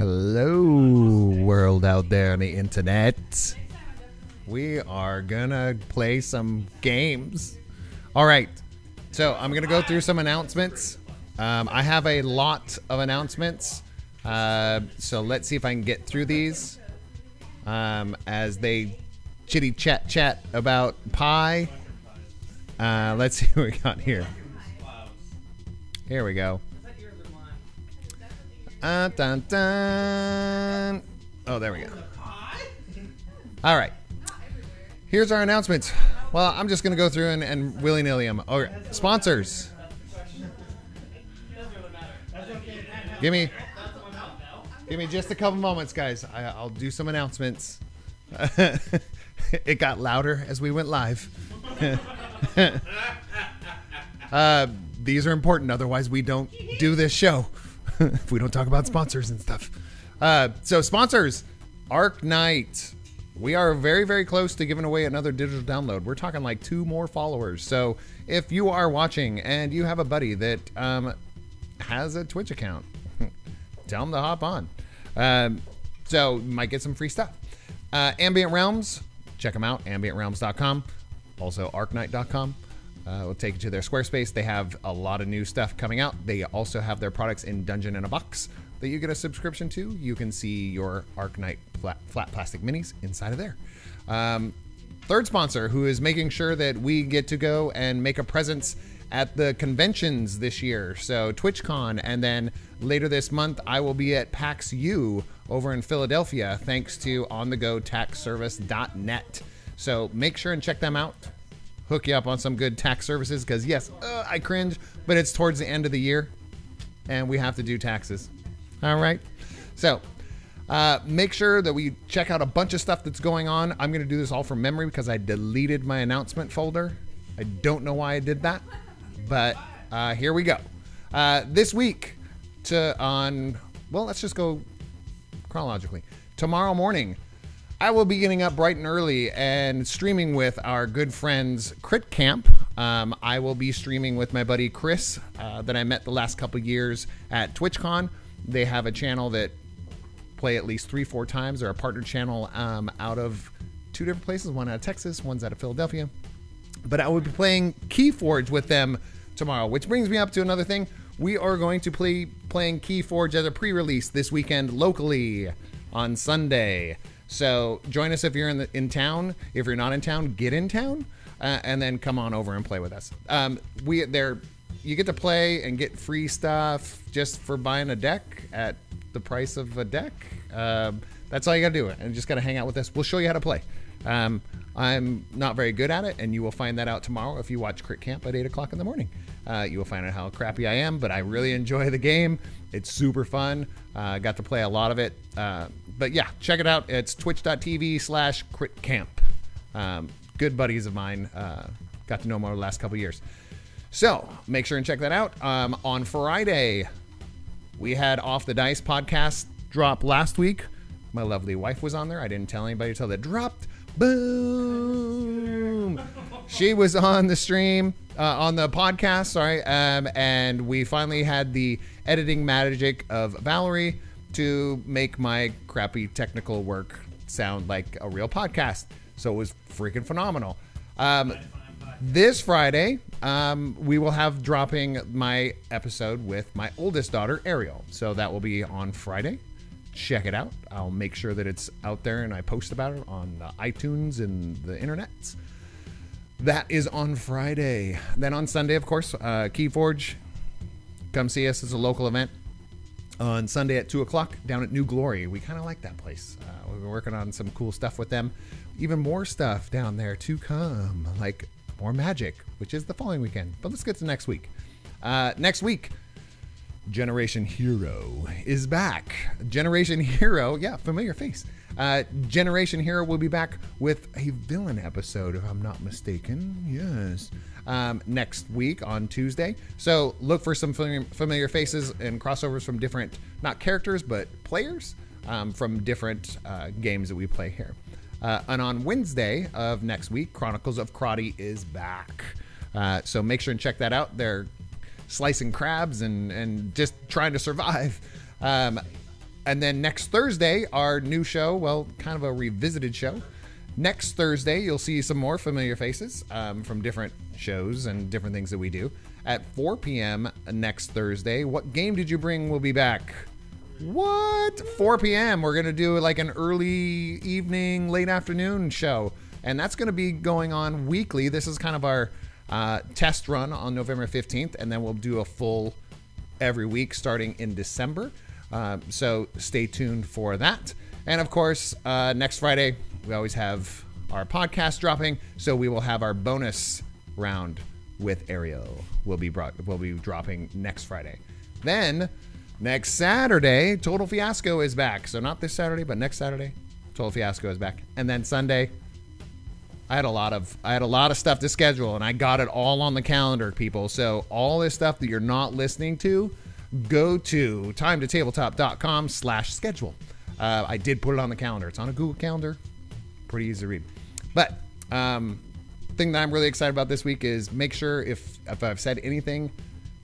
Hello, world out there on the internet. We are gonna play some games. All right, so I'm gonna go through some announcements. I have a lot of announcements, so let's see if I can get through these as they chitty chat about pie. Let's see what we got here. Here we go. Dun, dun. Oh, there we go. All right. Here's our announcements. Well, I'm just going to go through and willy-nilly them. Okay. Sponsors. Give me just a couple moments, guys. I'll do some announcements. It got louder as we went live. These are important. Otherwise, we don't do this show. If we don't talk about sponsors and stuff. So sponsors, Arc Knight. We are very, very close to giving away another digital download. We're talking like 2 more followers. So if you are watching and you have a buddy that has a Twitch account, tell them to hop on. So you might get some free stuff. Ambient Realms, check them out, ambientrealms.com. Also arcknight.com. We'll take you to their Squarespace. They have a lot of new stuff coming out. They also have their products in Dungeon in a Box that you get a subscription to. You can see your Arc Knight flat plastic minis inside of there. Third sponsor, who is making sure that we get to go and make a presence at the conventions this year. So TwitchCon, and then later this month, I will be at PAX U over in Philadelphia, thanks to onthegotaxservice.net. So make sure and check them out. Hook you up on some good tax services, because yes, I cringe, but it's towards the end of the year and we have to do taxes. All right. So make sure that we check out a bunch of stuff that's going on. I'm going to do this all from memory because I deleted my announcement folder. I don't know why I did that, but here we go. This week let's just go chronologically. Tomorrow morning, I will be getting up bright and early and streaming with our good friends Crit Camp. I will be streaming with my buddy Chris that I met the last couple years at TwitchCon. They have a channel that play at least 3-4 times. They're a partner channel out of 2 different places. One out of Texas, one's out of Philadelphia. But I will be playing Keyforge with them tomorrow, which brings me up to another thing. We are going to playing Keyforge as a pre-release this weekend locally on Sunday. So join us if you're in town. If you're not in town, get in town, and then come on over and play with us. You get to play and get free stuff just for buying a deck at the price of a deck. That's all you gotta do, and just gotta hang out with us. We'll show you how to play. I'm not very good at it, and you will find that out tomorrow if you watch Crit Camp at 8 o'clock in the morning. You will find out how crappy I am, but I really enjoy the game. It's super fun. Got to play a lot of it. But yeah, check it out. It's twitch.tv/critcamp. Good buddies of mine. Got to know them over the last couple years. So make sure and check that out. On Friday, we had Off the Dice podcast drop last week. My lovely wife was on there. I didn't tell anybody until it dropped. Boom! She was on the stream, on the podcast, sorry. And we finally had the editing magic of Valerie to make my crappy technical work sound like a real podcast. So it was freaking phenomenal. This Friday, we will have dropping my episode with my oldest daughter, Ariel. So that will be on Friday. Check it out. I'll make sure that it's out there and I post about it on iTunes and the internet. That is on Friday. Then on Sunday, of course, Keyforge. Come see us. It's a local event. On Sunday at 2 o'clock down at New Glory. We kind of like that place. We've been working on some cool stuff with them. Even more stuff down there to come, like more magic, which is the following weekend. But let's get to next week. Next week, Generation Hero is back. Generation Hero, yeah, familiar face. Generation Hero will be back with a villain episode, if I'm not mistaken. Yes. Next week on Tuesday. So look for some familiar faces and crossovers from different, not characters, but players from different games that we play here. And on Wednesday of next week, Chronicles of Crotty is back. So make sure and check that out. They're slicing crabs and just trying to survive. And then next Thursday, our new show, well, kind of a revisited show. Next Thursday, you'll see some more familiar faces from different shows and different things that we do. At 4 p.m. next Thursday, What Game Did You Bring will be back. What? 4 p.m. We're going to do like an early evening, late afternoon show. And that's going to be going on weekly. This is kind of our test run on November 15th. And then we'll do a full every week starting in December. So stay tuned for that. And of course, next Friday, we always have our podcast dropping. So we will have our bonus round with Ariel. We'll be dropping next Friday. Then next Saturday, Total Fiasco is back. So not this Saturday, but next Saturday, Total Fiasco is back. And then Sunday, I had a lot of stuff to schedule, and I got it all on the calendar, people. So all this stuff that you're not listening to, go to timetotabletop.com/schedule. I did put it on the calendar. It's on a Google Calendar. Pretty easy to read. But thing that I'm really excited about this week is make sure if I've said anything,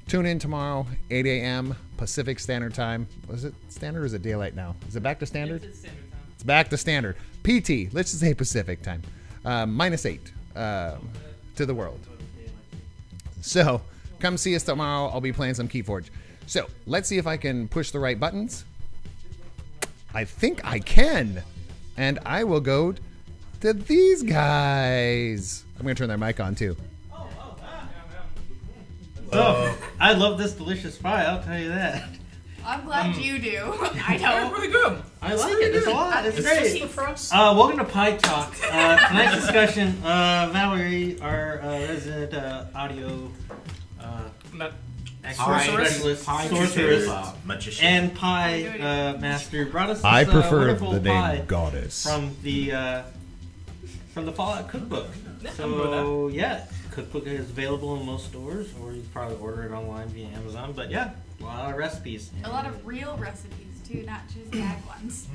tune in tomorrow, 8 a.m. Pacific Standard Time. Was it standard or is it daylight now? Is it back to standard? It's standard time. It's back to standard. PT, let's just say Pacific time. -8 to the world. So come see us tomorrow. I'll be playing some Keyforge. So let's see if I can push the right buttons. I think I can. And I will go to these guys. I'm going to turn their mic on too. So, I love this delicious pie, I'll tell you that. I'm glad you do. I don't. Really good. I like it, it's a lot, it's great. Just the frost. Welcome to Pie Talk. Tonight's discussion, Valerie, our resident audio specialist, sorceress, magician, and pie master, brought us this I prefer wonderful the pie name Goddess. from the Fallout cookbook. So yeah, cookbook is available in most stores, or you can probably order it online via Amazon. But yeah, a lot of recipes. A lot of real recipes too, not just gag ones.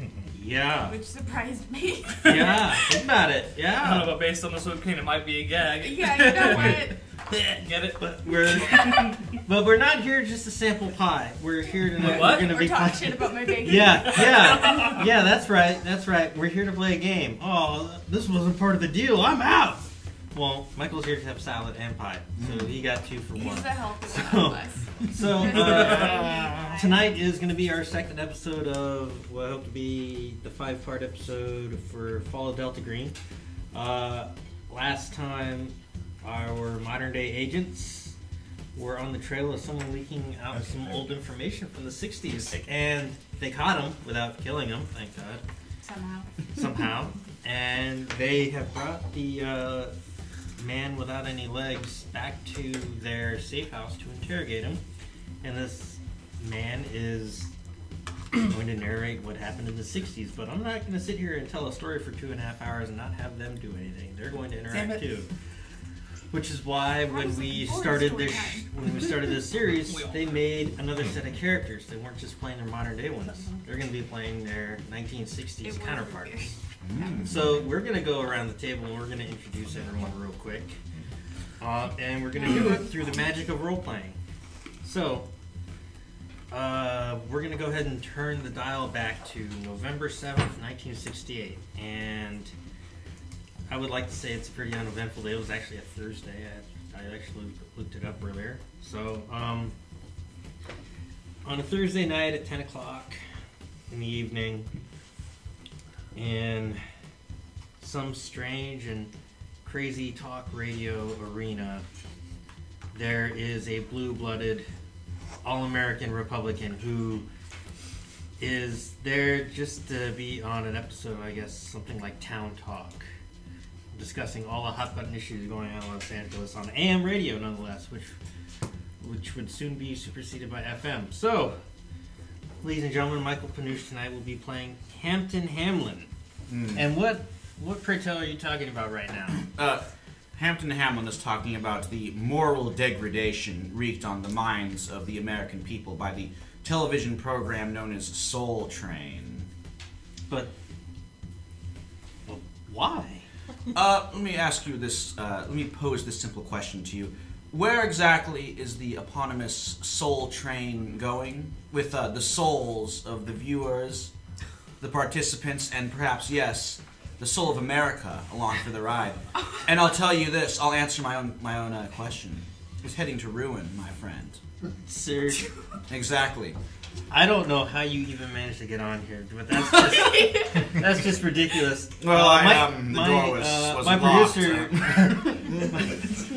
Yeah. Which surprised me. Yeah, think about it. I don't know, Yeah. but based on this webcam, it might be a gag. Yeah, you know what? Get it? But we're not here just to sample pie. We're here to What? we're gonna We're be talking playing. shit about my baking. Yeah. That's right. That's right. We're here to play a game. Oh, this wasn't part of the deal. I'm out. Well, Michael's here to have salad and pie, so he got 2 for 1. He's the healthy So- one of us. So tonight is going to be our second episode of what I hope to be the 5-part episode for Fall of Delta Green. Last time, our modern day agents were on the trail of someone leaking out some old information from the 60s, and they caught him without killing him, thank God, somehow. And they have brought the man without any legs back to their safe house to interrogate him. And this man is going to narrate what happened in the 60s, but I'm not going to sit here and tell a story for 2.5 hours and not have them do anything. They're going to interact too. Which is why when we started this series, they made another set of characters. They weren't just playing their modern day ones. They're going to be playing their 1960s counterparts. So we're going to go around the table and we're going to introduce everyone real quick. And we're going to do it through the magic of role-playing. So, we're going to go ahead and turn the dial back to November 7th, 1968. And I would like to say it's a pretty uneventful day. It was actually a Thursday. I actually looked it up earlier. So, on a Thursday night at 10 o'clock in the evening, in some strange and crazy talk radio arena, there is a blue-blooded all-American Republican who is there just to be on an episode, I guess, something like Town Talk, discussing all the hot-button issues going on in Los Angeles on AM radio, nonetheless, which would soon be superseded by FM. So, ladies and gentlemen, Michael Panouche tonight will be playing Hampton Hamlin. And what pray tell are you talking about right now? Hampton Hamlin is talking about the moral degradation wreaked on the minds of the American people by the television program known as Soul Train. But why? Let me ask you this. Let me pose this simple question to you. where exactly is the eponymous soul train going with the souls of the viewers, the participants, and perhaps, yes, the soul of America along for the ride? And I'll tell you this, I'll answer my own question. It's heading to ruin, my friend. Sir, Exactly. I don't know how you even managed to get on here, but that's just ridiculous. Well, the door was my locked, producer.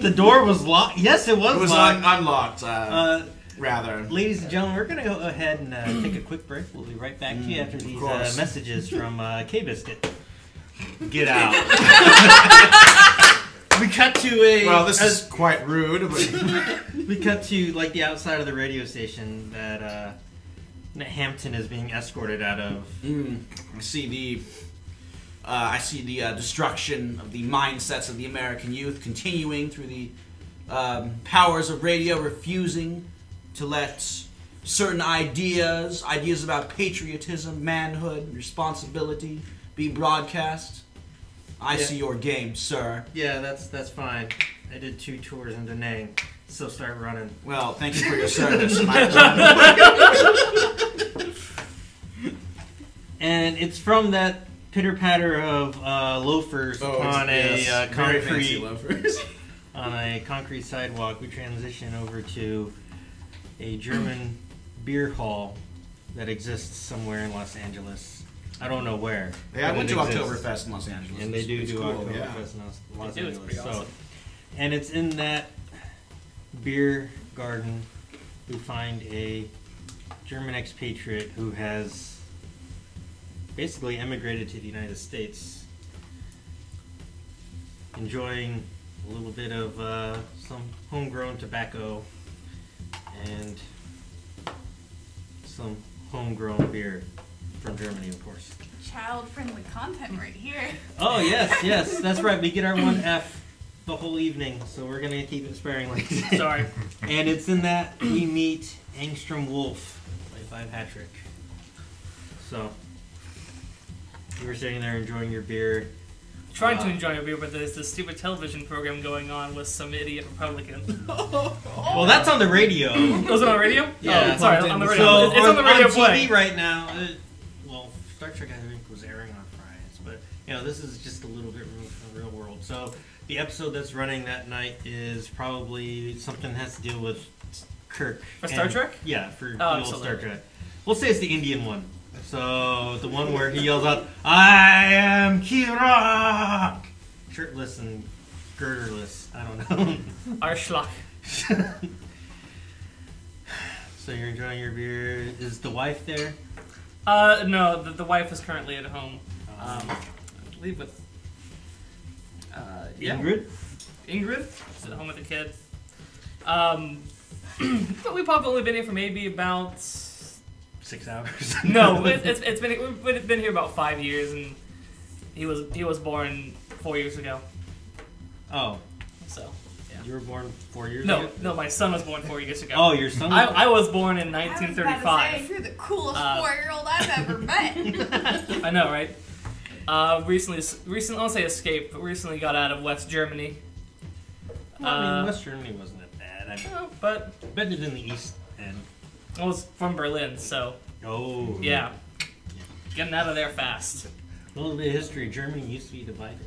The door was locked. Yes, it was. It was locked. unlocked, rather. Ladies and gentlemen, we're going to go ahead and take a quick break. We'll be right back to you after these messages from K-Biscuit. Get out. We cut to a... Well, this is quite rude. But we cut to like the outside of the radio station that Hampton is being escorted out of. I see the destruction of the mindsets of the American youth continuing through the powers of radio refusing to let certain ideas about patriotism, manhood, responsibility be broadcast. I see your game, sir. Yeah, that's fine. I did 2 tours in Da Nang, so start running. Well, thank you for your service, my friend. And it's from that pitter patter of loafers on a very fancy concrete loafers. on a concrete sidewalk. We transition over to a German beer hall that exists somewhere in Los Angeles. I don't know where. Yeah, I but went it to exists. Oktoberfest in Los Angeles. And they do It's do cool, Oktoberfest yeah. in Los They do, it's Angeles. pretty awesome. And it's in that beer garden we find a German expatriate who has basically emigrated to the United States, enjoying a little bit of some homegrown tobacco and some homegrown beer from Germany, of course. Child-friendly content right here. Oh, yes, that's right. We get our 1F the whole evening, so we're going to keep it sparingly. Sorry. And it's in that we meet Angstrom Wolf, played by Patrick. So, you were sitting there enjoying your beer. Trying to enjoy a beer, but there's this stupid television program going on with some idiot Republican. Well, that's on the radio. Was it on the radio? Yeah. Oh, sorry, on the radio. So, It's on the radio TV playing. right now. Well, Star Trek, I think, was airing on Fridays, but this is just a little bit removed from the real world. So, the episode that's running that night is probably something that has to deal with Kirk. For Star Trek? Yeah, for the old Star absolutely. Trek. We'll say it's the Indian one. So, the one where he yells out, "I am Kira!" Shirtless and girderless. I don't know. Arschloch. So you're enjoying your beer. Is the wife there? No, the wife is currently at home. I believe with... yeah. Ingrid. She's at home with the kid. But we've probably only been here for maybe about... 6 hours. No, we've been here about 5 years, and he was born 4 years ago. Oh, So, yeah. you were born 4 years ago? No, my son was born 4 years ago. Oh, your son? I was born in I was about to 1935. say, you're the coolest 4-year-old I've ever met. I know, right? Recently, I'll say escaped, but recently got out of West Germany. Well, I mean, West Germany wasn't that bad. No, but I bet it in the East End. I was from Berlin, so Oh. yeah, getting out of there fast. A little bit of history. Germany used to be divided.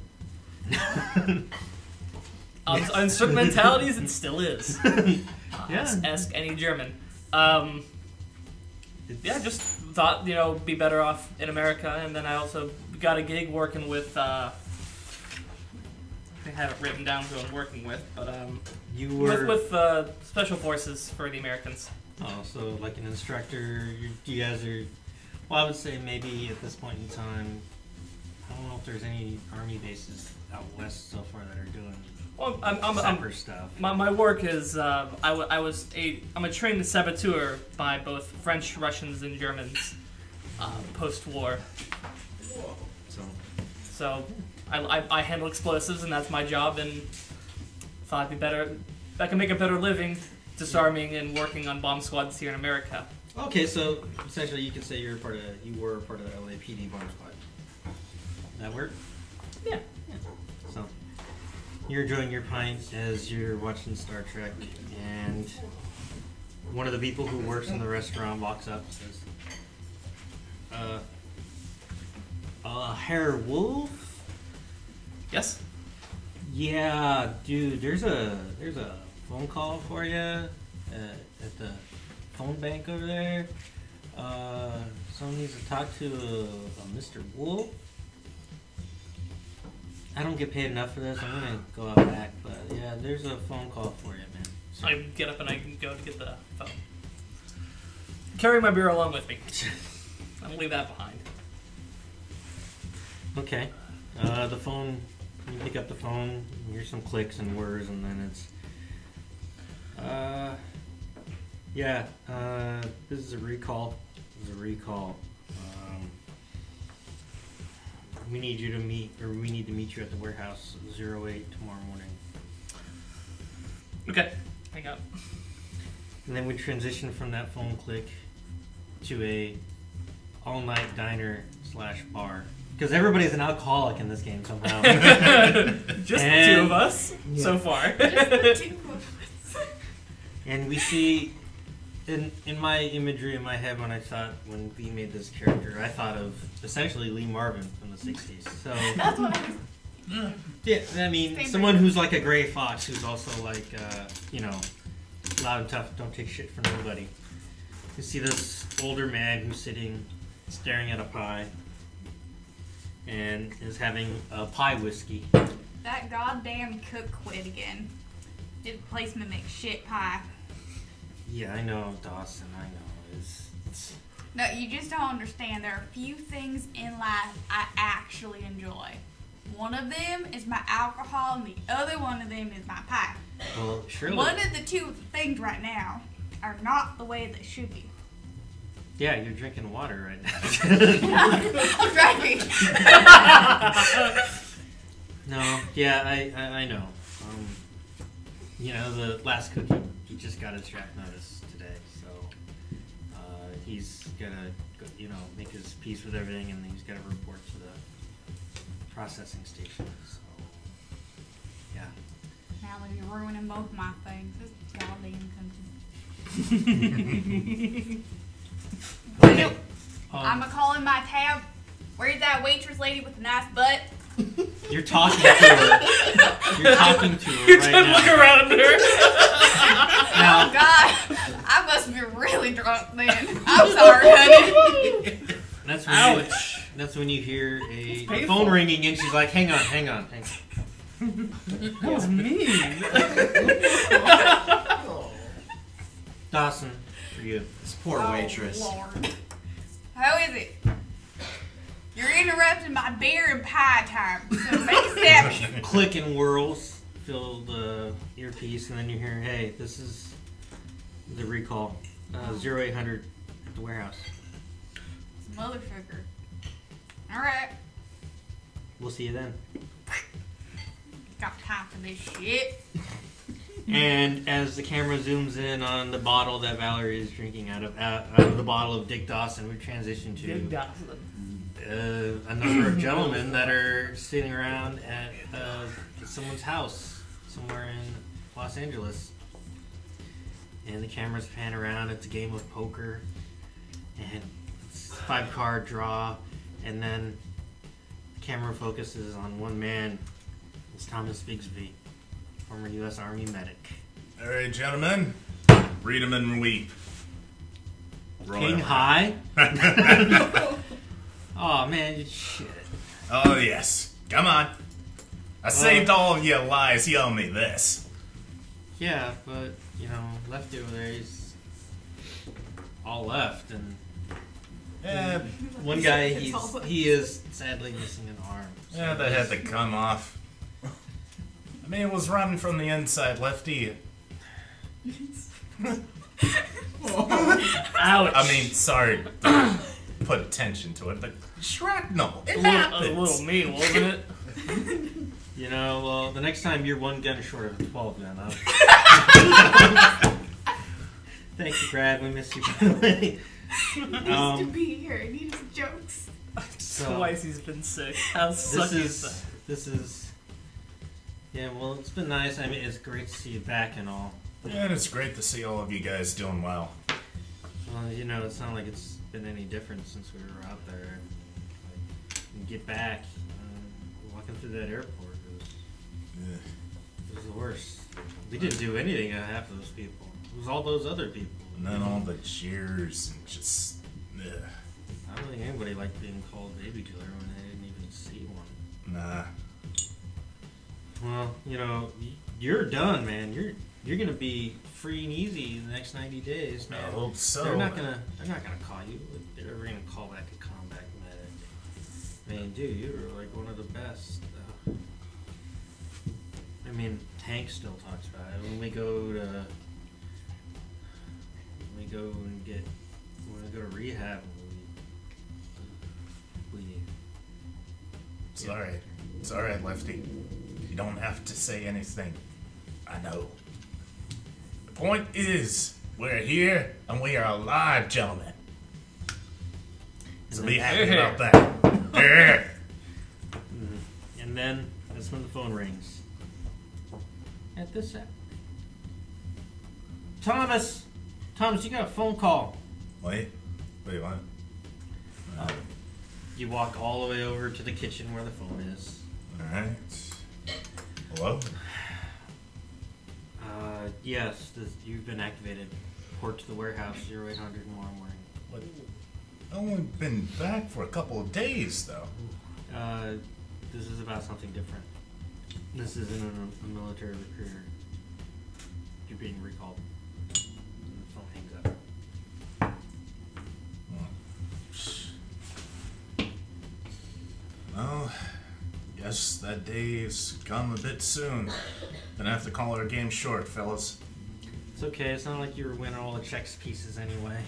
On certain mentalities, it still is. Yeah. Ask any German. Yeah, just thought, be better off in America, and then I also got a gig working with, I have it written down who I'm working with, but, You were... with Special Forces for the Americans. Oh, so like an instructor, you guys are... Well, I would say maybe at this point in time, I don't know if there's any Army bases out west so far that are doing Well, I'm sapper stuff. My work is I'm a trained saboteur by both French, Russians, and Germans post-war. So I handle explosives, and that's my job. And thought it'd be better if I can make a better living disarming and working on bomb squads here in America. Okay, so essentially you could say you were part of the LAPD bomb squad. That work? Yeah. So you're enjoying your pint as you're watching Star Trek, and one of the people who works in the restaurant walks up and says, Herr Wolf? Yes? Yeah, dude, there's a phone call for you at the phone bank over there. Someone needs to talk to a Mr. Wolf. I don't get paid enough for this. I'm gonna go out back, but yeah, there's a phone call for you, man. So I get up and I go to get the phone. Carry my beer along with me. I don't leave that behind. Okay. The phone, you pick up the phone, you hear some clicks and whirs, and then it's, this is a recall. We need to meet you at the warehouse 08 tomorrow morning. Okay, hang up. And then we transition from that phone click to a all-night diner / bar. Because everybody's an alcoholic in this game somehow. Just the two of us so far. Just the two of us. And we see, in my imagery in my head when V made this character, I thought of essentially Lee Marvin from the 60s. So That's what I was. yeah, I mean, Same someone thing. who's like a gray fox, who's also like, loud and tough, don't take shit from nobody. You see this older man who's sitting, staring at a pie, and is having a pie whiskey. That goddamn cook quit again. His placement makes shit pie. Yeah, I know, Dawson, I know. It's No, you just don't understand. There are few things in life I actually enjoy. One of them is my alcohol, and the other one of them is my pie. well, surely. One of the two things right now are not the way they should be. Yeah, you're drinking water right now. I'm driving. No, yeah, I know. The last cookie, he just got his draft notice today, so he's gonna, make his peace with everything, and he's got to report to the processing station. So, yeah. Now that you're ruining both my things, this goddamn country. Okay. I'm gonna call in my tab. Where's that waitress lady with the nice butt? You're talking to her. You're talking to her right now. Look around her. Oh God, I must be really drunk then. I'm sorry, honey. That's when Ouch. that's when you hear a painful. phone ringing, and she's like, "Hang on." That was mean. Dawson, for you. This poor waitress. Oh, Lord. How is it? You're interrupting my beer and pie time. So make a step. Click and whirls fill the earpiece, and then you hear, "Hey, this is the recall. 0800 at the warehouse. Motherfucker. Alright. We'll see you then." Got time for this shit. And as the camera zooms in on the bottle that Valerie is drinking out of the bottle of Dick Dawson, we transition to Big Dawson. a number of gentlemen that are sitting around at someone's house somewhere in Los Angeles. And the cameras pan around. It's a game of poker. And it's a 5-card draw. And then the camera focuses on one man. It's Thomas Bigsby, former U.S. Army medic. All right, gentlemen, read 'em and weep. King High? Oh man, you shit. Oh, yes. Come on. I saved all of you lies. You owe me this. Yeah, but, Lefty over there, he's all left, and one guy, he is sadly missing an arm. So Yeah, that had to come off. I mean, it was running from the inside, Lefty. Ouch. I mean, sorry to put attention to it, but shrapnel. It a happens. little mean, wasn't it? Well, the next time you're one gun short of a 12 gun. Thank you, Brad. We miss you, by the way. Needs to be here. I need his jokes. So, Twice he's been sick. How sucky is that? this is Yeah, well, it's been nice. I mean, it's great to see you back and all. Yeah, and it's great to see all of you guys doing well. Well, you know, it's not like it's been any different since we were out there. Like, and get back, walking through that airport, it was the worst. We didn't do anything to half of those people. It was all those other people. And then all the cheers and just... I don't think anybody liked being called baby killer when they didn't even see one. Nah. Well, you know, you're done, man. You're gonna be free and easy in the next 90 days, man. I hope so. They're not gonna call you. They're never gonna call back a combat medic. Man, dude, you were like one of the best. I mean, Hank still talks about it. When we go to rehab, It's alright. It's alright, Lefty. You don't have to say anything. I know. The point is, we're here and we are alive, gentlemen. So be happy about that. Yeah. And then that's when the phone rings. At this second. Thomas, you got a phone call. Wait, what? You walk all the way over to the kitchen where the phone is. Alright. Hello? Yes, you've been activated. Report to the warehouse, 0800 tomorrow morning. What? I've only been back for a couple of days, though. This is about something different. This isn't a military recruiter. You're being recalled. And the phone hangs up. Well, guess that day's come a bit soon. Gonna have to call our game short, fellas. It's okay, it's not like you were winning all the checks pieces anyway.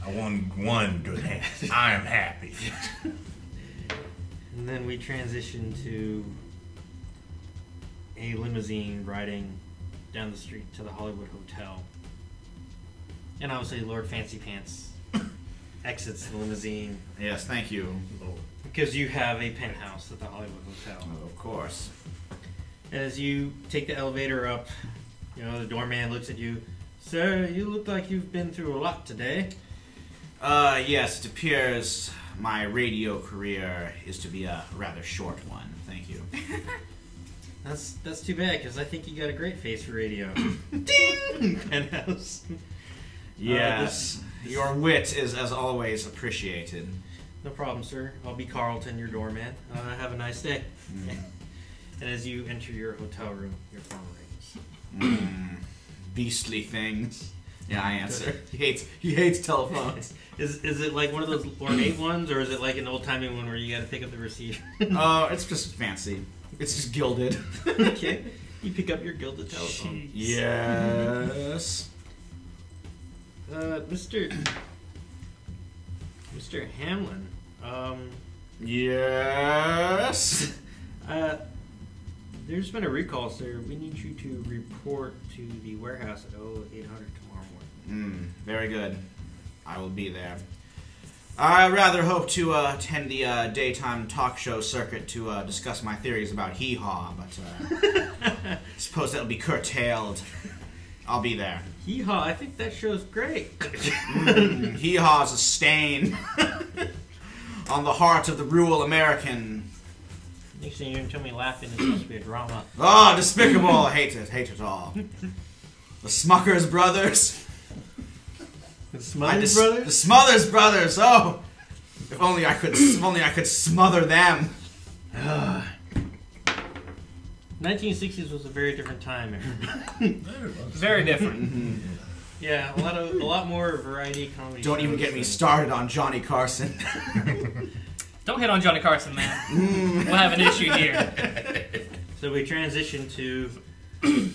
I won one good hand. I am happy. And then we transition to a limousine riding down the street to the Hollywood Hotel. And obviously Lord Fancy Pants exits the limousine. Yes, thank you. Because you have a penthouse at the Hollywood Hotel. Oh, of course. As you take the elevator up, you know, the doorman looks at you. Sir, you look like you've been through a lot today. Yes, it appears my radio career is to be a rather short one. Thank you. That's too bad, because I think you got a great face for radio. Ding! Penthouse. Yes, your wit is, as always, appreciated. No problem, sir. I'll be Carlton, your doorman. Have a nice day. And as you enter your hotel room, your phone rings. Beastly things. Yeah, I answer. He hates telephones. Is it like one of those ornate ones, or is it like an old-timey one where you got to pick up the receiver? Oh, it's just fancy. It's just gilded. Okay. You pick up your gilded telephone. Yes. Mr. Hamlin. Yes. There's been a recall, sir. We need you to report to the warehouse at 0800 tomorrow morning. Very good. I will be there. I rather hope to attend the daytime talk show circuit to discuss my theories about hee-haw, but I suppose that'll be curtailed. I'll be there. Hee-haw, I think that show's great. Hee-haw is a stain on the heart of the rural American. Next thing you're going to tell me laughing is supposed to be a drama. Oh, despicable! I hate it all. The Smuckers brothers. The Smothers Brothers? The Smothers Brothers. Oh, if only I could smother them. 1960s was a very different time. Very different. Yeah, a lot more variety comedy. Don't even get me started on Johnny Carson. Don't hit on Johnny Carson, man. We'll have an issue here. So we transition to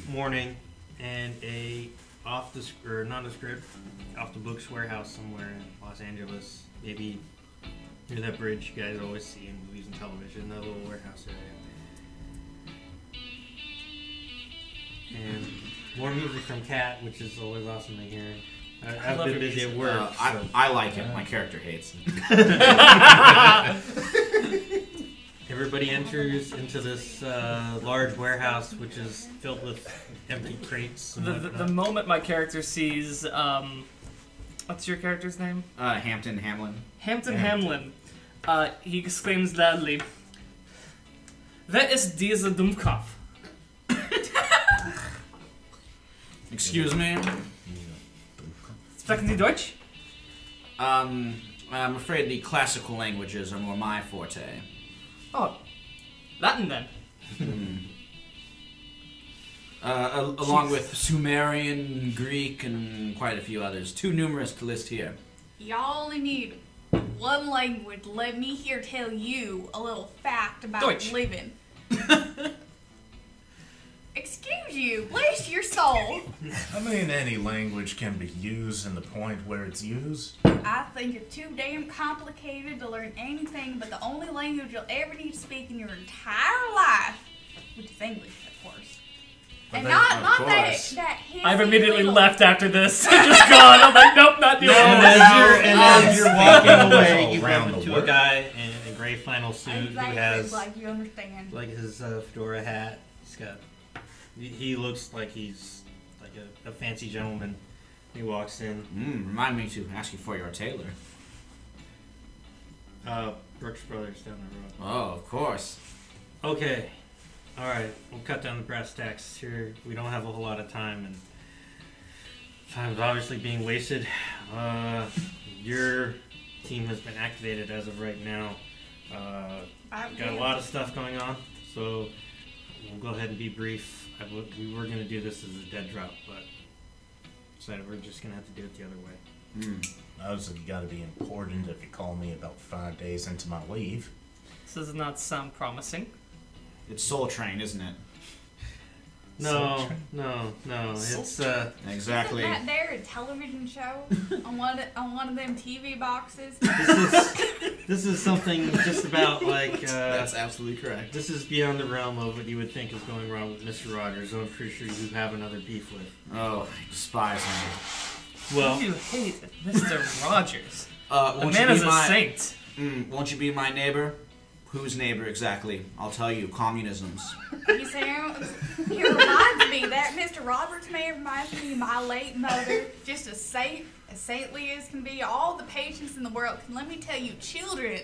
morning and a off the books warehouse somewhere in Los Angeles, maybe near that bridge you guys always see in movies and television, that little warehouse area. And more music from Kat, which is always awesome to hear. I've been busy at work. I like it. My character hates it. Ever Everybody enters into this large warehouse, which is filled with empty crates. And The moment my character sees, what's your character's name? Hampton Hamlin. Hampton Hamlin. He exclaims loudly, "Wer ist dieser Dummkopf?" Excuse me? Sprechen Sie Deutsch? I'm afraid the classical languages are more my forte. Oh, Latin then. Along with Sumerian, Greek, and quite a few others. Too numerous to list here. Y'all only need one language. Let me here tell you a little fact about Deutsch. living. Excuse you, bless your soul. I mean, any language can be used in the point where it's used. I think you're too damn complicated to learn anything but the only language you'll ever need to speak in your entire life, which is English, of course. And not that hissy I've immediately little- left after this. Just gone. I'm like, nope, not the And as you're walking away, you Around run the into a world. guy in a gray flannel suit who Exactly, has like you understand. like his fedora hat. He looks like he's like a fancy gentleman. He walks in. Remind me to ask you for your tailor. Brooks Brothers down the road. Oh, of course. Okay. All right. We'll cut down the brass tacks here. We don't have a whole lot of time, and time's obviously being wasted. Your team has been activated as of right now. Got a lot of stuff going on, so we'll go ahead and be brief. We were going to do this as a dead drop, but decided we're just going to have to do it the other way. Those have got to be important if you call me about 5 days into my leave. This does not sound promising. It's Soul Train, isn't it? No. It's Exactly. Isn't that there a television show on one of them TV boxes? this is something just about like That's absolutely correct. this is beyond the realm of what you would think is going wrong with Mr. Rogers. So I'm pretty sure you have another beef with. Oh, I despise him. Well, You hate Mr. Rogers. The Won't man you is be a my saint. Won't you be my neighbor? Whose neighbor exactly? I'll tell you. Communism's. You see, he reminds me, that Mr. Roberts man reminds me of my late mother, just as saintly as can be, all the patience in the world. And let me tell you, children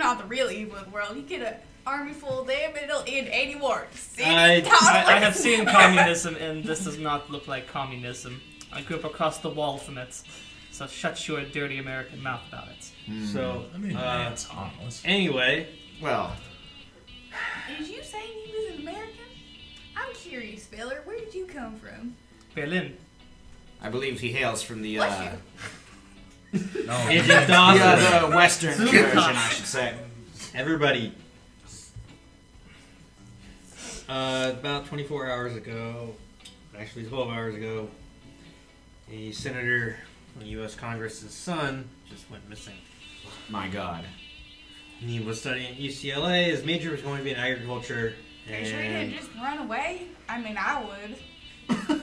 are the real evil of the world. You get an army full of them, it'll end any war. I have seen communism, and this does not look like communism. I grew up across the wall from it, so shut your dirty American mouth about it. so I mean, that's harmless. anyway, Well, Did you say he was an American? I'm curious, fella. Where did you come from? Berlin. I believe he hails from the Bless you. No, Agent Dawson. the Western version, I should say. Everybody. About 24 hours ago, actually 12 hours ago, a senator from the U.S. Congress's son just went missing. My God. He was studying at UCLA. His major was going to be in agriculture. Are you sure he didn't just run away? I mean, I would.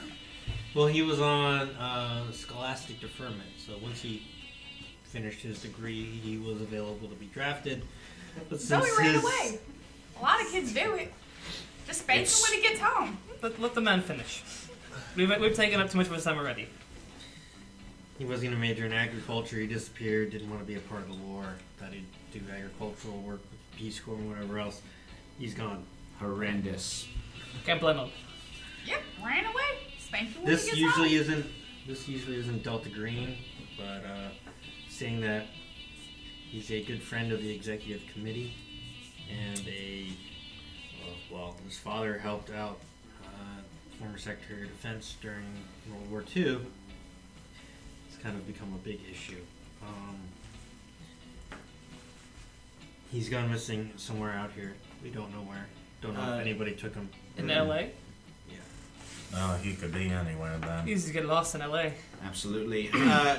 Well, he was on scholastic deferment, so once he finished his degree, he was available to be drafted. But So he since ran his- away. A lot of kids do it. Just spank him when he gets home. Let the man finish. We've taken up too much of his time already. He was going to major in agriculture. He disappeared. Didn't want to be a part of the war. Thought he'd do agricultural work with Peace Corps and whatever else. He's gone. Horrendous. Can't blame him. Yep, ran away. Spank him when This he gets usually home. isn't Delta Green, but seeing that he's a good friend of the executive committee and his father helped out former Secretary of Defense during World War II. It's kind of become a big issue. He's gone missing somewhere out here. We don't know where. Don't know if anybody took him. In L.A.? Yeah. no, he could be anywhere then. Easy to get lost in L.A. Absolutely.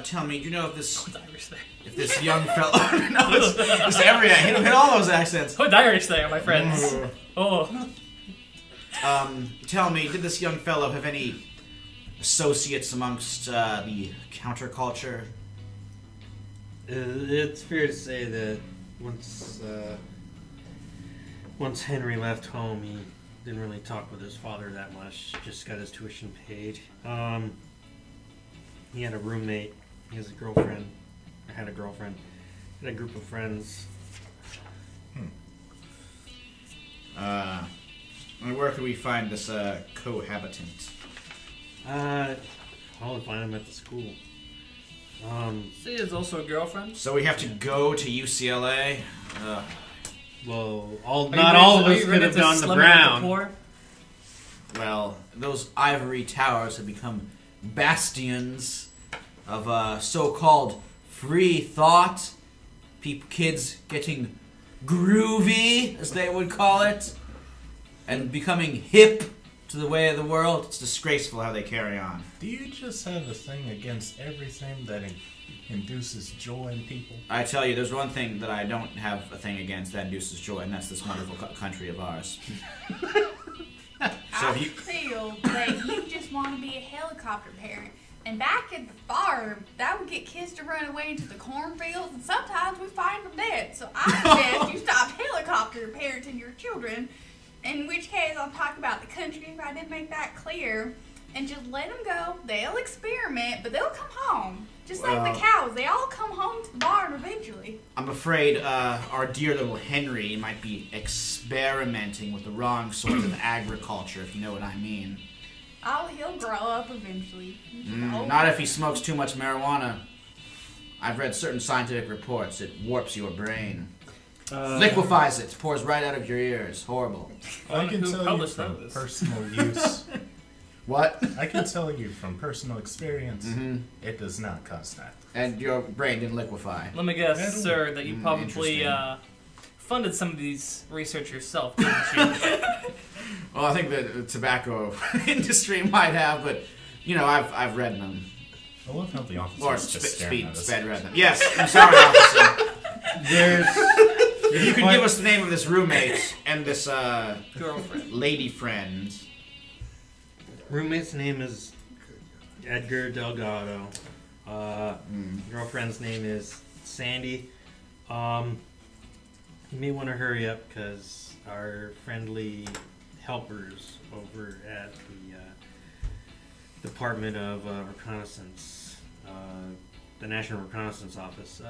Tell me, do you know if this Who's Irish there? young fellow? No, it's every hit all those accents. Who's Irish there, my friends? Oh. Tell me, did this young fellow have any associates amongst the counterculture? It's fair to say that once once Henry left home, he didn't really talk with his father that much. Just got his tuition paid. He had a roommate. He has a girlfriend. I had a girlfriend. He had a group of friends. Where could we find this cohabitant? I'll find him at the school. See, there's also a girlfriend. So we have to go to UCLA. Well, not all of us could have gone to Brown. Well, those ivory towers have become bastions of so-called free thought. Kids getting groovy, as they would call it, and becoming hip to the way of the world. It's disgraceful how they carry on. Do you just have a thing against everything that induces joy in people? I tell you, there's one thing that I don't have a thing against that induces joy, and that's this wonderful country of ours. I feel that you just want to be a helicopter parent. And back at the farm, that would get kids to run away into the cornfields, and sometimes we find them dead. So I suggest you stop helicopter parenting your children, in which case I'll talk about the country if I didn't make that clear, and just let them go. They'll experiment, but they'll come home. Just like the cows, they all come home to the barn eventually. I'm afraid our dear little Henry might be experimenting with the wrong sorts of agriculture, if you know what I mean. Oh, he'll grow up eventually. Not if he smokes too much marijuana. I've read certain scientific reports. It warps your brain. Liquefies it. Pours right out of your ears. Horrible. I can tell you from personal use. What? I can tell you from personal experience, it does not cause that. And your brain didn't liquefy. Let me guess, sir, that you probably funded some of these research yourself, didn't you? Well, I think the tobacco industry might have, but, you know, I've read them. I love how the officer Or is just staring at us. sped read them. Yes, I'm sorry, officer. There's If you could give us the name of this roommate and this Girlfriend. lady friend. roommate's name is Edgar Delgado. Girlfriend's name is Sandy. You may want to hurry up because our friendly helpers over at the Department of Reconnaissance, the National Reconnaissance Office,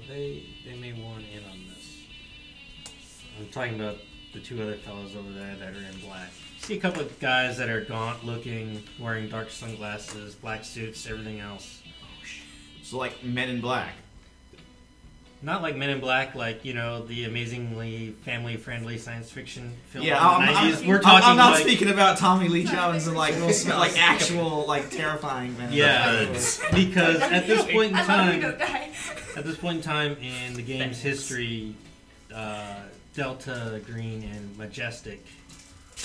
they may want in on this. I'm talking about the two other fellows over there that are in black. See a couple of guys that are gaunt looking, wearing dark sunglasses, black suits, everything else. So, like, Men in Black. Not like Men in Black, like, you know, the amazingly family-friendly science fiction film Yeah, of the 90s. We're talking I'm not like, speaking about Tommy Lee Jones and like Will Smith, like actual, like terrifying Men in yeah, Black. because at this point in I love time, you, don't die. at this point in time in the game's history, Delta Green and Majestic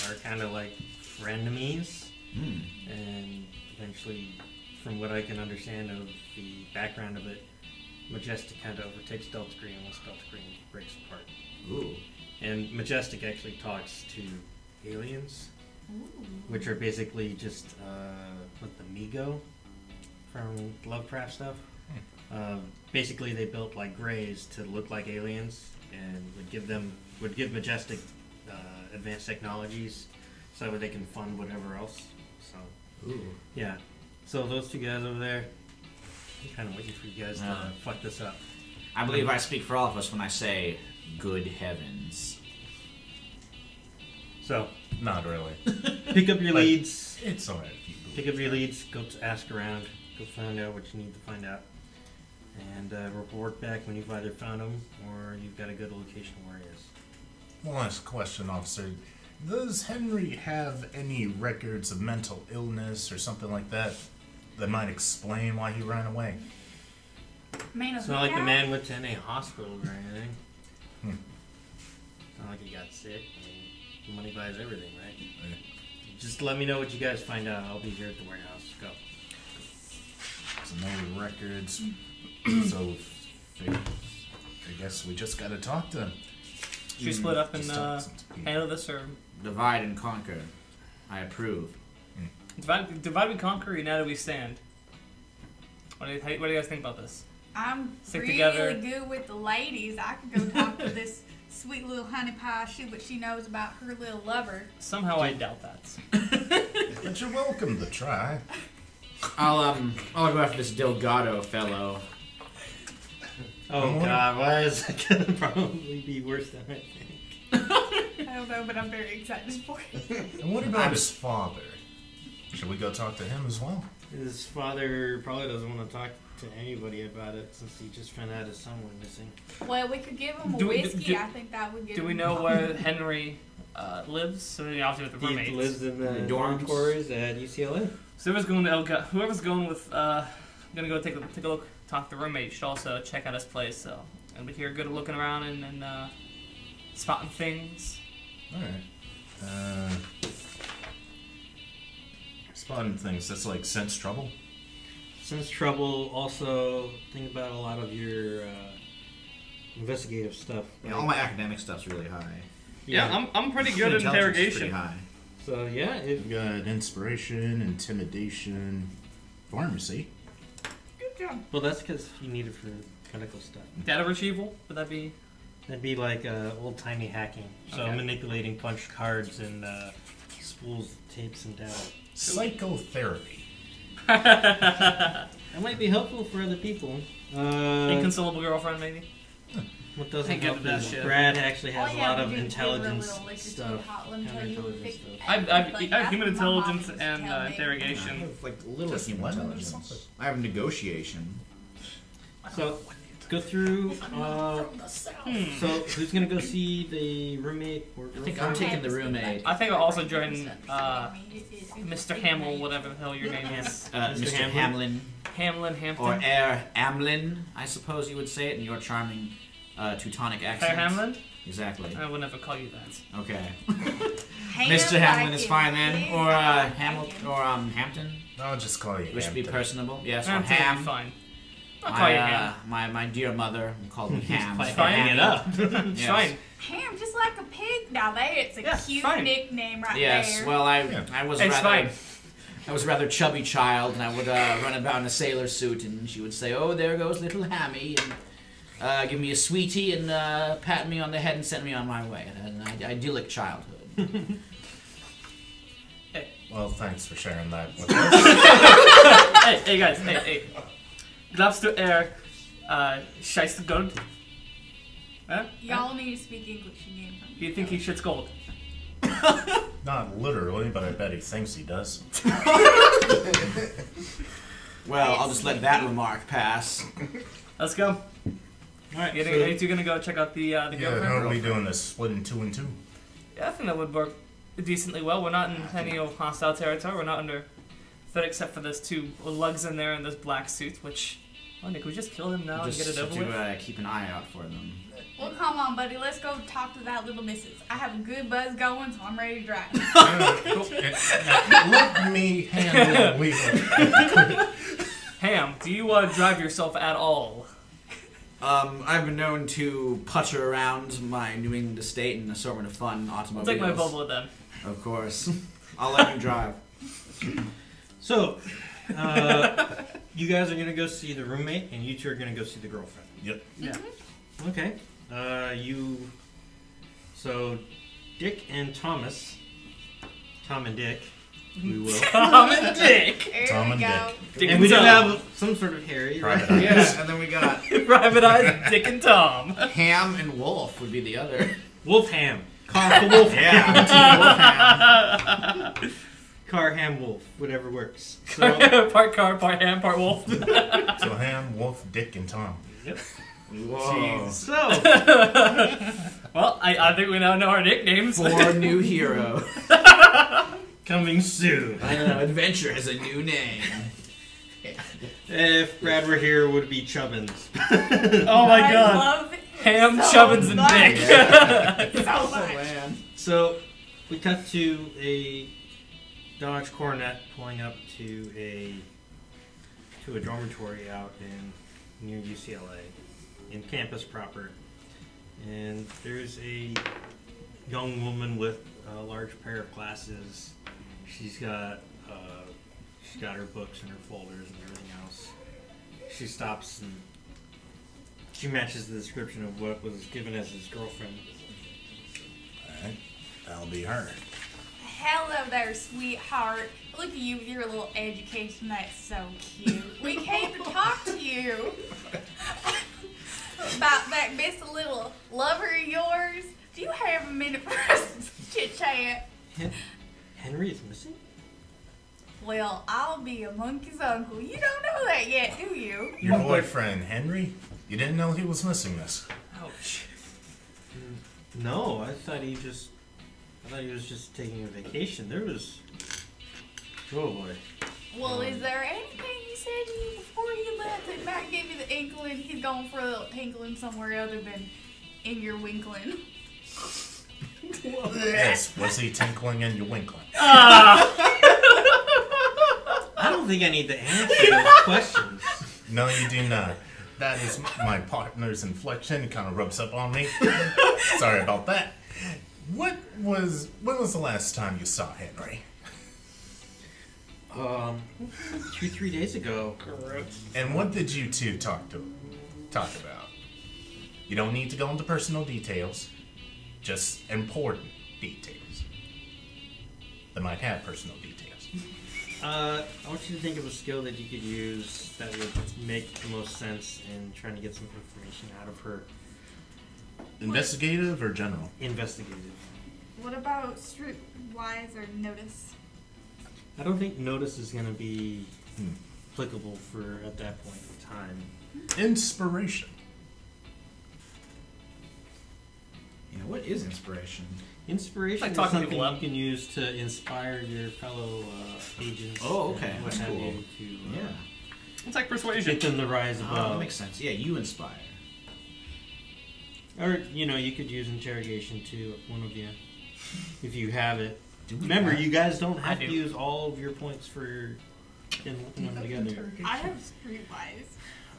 are kind of like frenemies, and eventually, from what I can understand of the background of it, Majestic kind of overtakes Delta Green once Delta Green breaks apart. Ooh. And Majestic actually talks to aliens, which are basically just the Migo from Lovecraft stuff. Basically, they built like greys to look like aliens, and would give Majestic advanced technologies, so that they can fund whatever else. So, yeah. So those two guys over there, I'm kind of waiting for you guys to fuck this up. I believe I speak for all of us when I say, good heavens. So, Not really. pick up your leads. It's alright. Pick up your leads. Go to ask around. Go find out what you need to find out, and report back when you've either found him or you've got a good location where he is. One last question, officer. Does Henry have any records of mental illness or something like that that might explain why he ran away? It's not like the man went to any hospital or anything. It's not like he got sick. I mean, money buys everything, right? Yeah. Just let me know what you guys find out. I'll be here at the warehouse. Go. So no records. So I guess we just gotta talk to him. Should we split up and Just talk to some people. handle this, or Divide and conquer. I approve. divide we conquer, united we stand? What do you guys think about this? I'm Stick really together. good with the ladies. I could go talk to this sweet little honey pie, shoot what she knows about her little lover. Somehow I doubt that. But you're welcome to try. I'll go after this Delgado fellow. Oh god, why is that gonna probably be worse than I think? I don't know, but I'm very excited for it. And what about his father? Should we go talk to him as well? His father probably doesn't want to talk to anybody about it since he just found out his son went missing. Well, we could give him a Do we- whiskey. I think that would get Do we him. know where Henry lives? So maybe obviously with the He roommates. lives in the The dorms? dormitories at UCLA. So whoever's going with gonna go take a look, talk to the roommate should also check out his place. So and be here good at looking around and spotting things. Alright. Spotting things, that's like sense trouble? Sense trouble, also think about a lot of your investigative stuff. Yeah, all my academic stuff's really high. Yeah, I'm pretty good at Intelligence is interrogation. pretty high. So yeah, We've got inspiration, intimidation, pharmacy. Good job. well that's because you need it for medical stuff. Data retrieval? Would that be? That'd be like old timey hacking. So Okay. manipulating punch cards and spools, tapes, and data. Psychotherapy. That might be helpful for other people. Inconsolable girlfriend, maybe? What doesn't Ain't good help at that is shit. Brad actually All has a you lot have of to do is give her a intelligence little liquor to stuff. the hot lemon, tell you who Counterintelligence fixed stuff. it. I Like, have human that's what my intelligence mom used to and tell me. I interrogation. have like little Just human lemon or intelligence. something. I have negotiation. So go through. So who's gonna go see the roommate or I girlfriend? think I'm taking the roommate. I think I'll also join Mr. Hamill, whatever the hell your name is. Mr. Hamlin. Hamlin, Hampton. Or Air Amlin, I suppose you would say it in your charming Teutonic accent. Fair Hamlin? Exactly. I would never call you that. Okay. Ham Mr. Hamlin like is it. fine then. Yeah, Or like Hamilton. it. Or Hampton. I'll just call you Wish to be Hampton. personable. Yes. Or Hampton would be Ham. fine. I'll call you Ham. My dear mother called me Ham. It's fine. hanging it up. It's Yes. fine. Ham, just like a pig. Now there, it's a Yeah, cute fine. nickname right Yes. there. Well, I was It's rather. fine. I was a rather chubby child, and I would run about in a sailor suit, and she would say, "Oh, there goes little Hammy," and give me a sweetie and pat me on the head and send me on my way. An idyllic childhood. Well, thanks for sharing that with us. Hey guys, hey. Glaubst du scheißt gold? Huh? Y'all need to speak English again. From Do you think he shits gold? Not literally, but I bet he thinks he does. Well, I'll just let that remark pass. Let's go. Alright, Are you two gonna go check out the Yeah, girlfriend? how are we doing this? Splitting 2 and 2? Yeah, I think that would work decently well. We're not in any hostile territory. We're not under threat except for those two lugs in there in those black suits, which... Oh, Nick, we just kill them now Just and get it over with? to keep an eye out for them. Well, come on, buddy. Let's go talk to that little missus. I have a good buzz going, so I'm ready to drive. Let me handle the wheel. Ham, do you drive yourself at all? I've been known to putter around my New England estate in an assortment of fun I'll automobiles. take my Volvo then. Of course. I'll let you drive. So, you guys are gonna go see the roommate, and you two are gonna go see the girlfriend. Yep. Yeah. Okay. So, Dick and Thomas, Tom and Dick, we will. Tom and Dick! There Tom we and go. Dick And we do Tom. have some sort of Harry, Private right? eye. Yes, and then we got Private Eyes, Dick and Tom. Ham and Wolf would be the other. Wolfham. Car Wolf. Yeah, Team Wolfham. Car Ham Wolf. Whatever works. So, Part car, part ham, part wolf. So Ham, Wolf, Dick, and Tom. Whoa. so Well, I think we now know our nicknames. 4 new hero. coming soon. I don't know, adventure has a new name. If Brad were here, it would be Chubbins. Oh my I god. love it Ham, so Chubbins, and much. Dick. So much. man. So we cut to a Dodge Coronet pulling up to a dormitory out in near UCLA, in campus proper, and there's a young woman with a large pair of glasses. She's got her books and her folders and everything else. She stops and she matches the description of what was given as his girlfriend be her. Hello there, sweetheart. Look at you with your little education. That's so cute. We came to talk to you about that Miss little lover of yours. Do you have a minute for us to chit-chat? Henry is missing? Well, I'll be a monkey's uncle. You don't know that yet, do you? Your boyfriend, Henry? You didn't know he was missing, miss? Ouch. No, I thought he was just taking a vacation. There was... Oh, boy. Well, is there anything he said to you before he left that might give you the inkling he's going for a little tinkling somewhere other than in your winkling? Yes, was he tinkling in your winkling? I don't think I need to answer those questions. No, you do not. That is my partner's inflection. It kind of rubs up on me. Sorry about that. When was the last time you saw Henry? 2-3 days ago. And what did you two talk about? You don't need to go into personal details, just important details. They might have personal details. I want you to think of a skill that you could use that would make the most sense in trying to get some information out of her. Investigative or general? Investigative. What about streetwise or notice? I don't think notice is going to be applicable for at that point in time. Inspiration. Yeah, what is inspiration? Inspiration Like is talking something people you up. can use to inspire your fellow agents. Oh, okay. And what That's have cool. you to Yeah. It's like persuasion. get them to rise Oh, above. that makes sense. Yeah, you inspire. Or, you could use interrogation too, one of you, if you have it. Do we Remember, have- you guys don't have I to do. use all of your points for in them together. I have streetwise.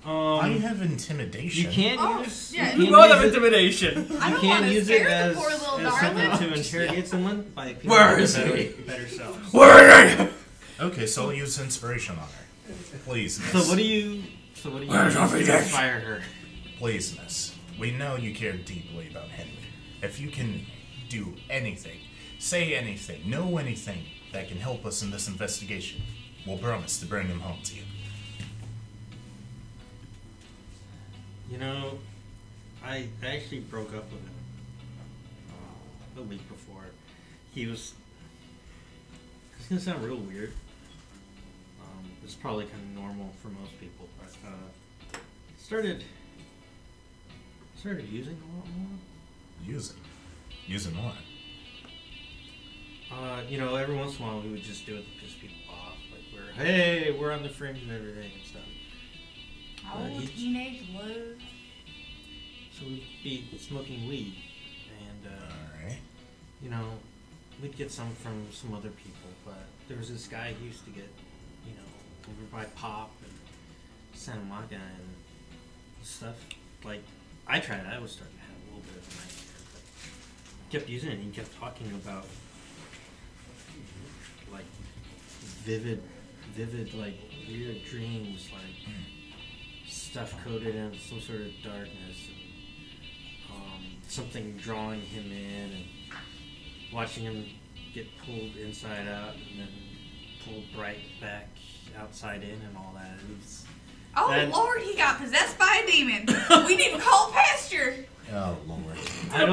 I have intimidation. You can't Oh, use. yeah, you You can't both use have it- intimidation. I You don't can't want to use it scare as, the poor little as something darling. to interrogate someone by appealing Where to is better, he? better selves. Okay, so I'll use inspiration on her. Please, miss. So what do you Where's our use to rejection? inspire her? Please, miss. We know you care deeply about Henry. If you can do anything, say anything, know anything that can help us in this investigation, we'll promise to bring him home to you. I actually broke up with him a week before. It's gonna sound real weird. It's probably kind of normal for most people, but started using a lot more. Using what? Every once in a while we would just do it to piss people off. Like we're on the fringe of everything and stuff. Oh, teenage love. So we'd be smoking weed, and Alright. we'd get some from some other people. But there was this guy who used to get, over by Pop and Santa Monica and stuff. Like I tried it. I was starting to have a little bit of a nightmare, but kept using it. And he kept talking about like vivid, like weird dreams, like stuff coated in some sort of darkness, and something drawing him in, and watching him get pulled inside out, and then pulled right back outside in, and all that. It was, Oh, That- Lord, he got possessed by a demon. We need to call pasture. Oh, Lord. I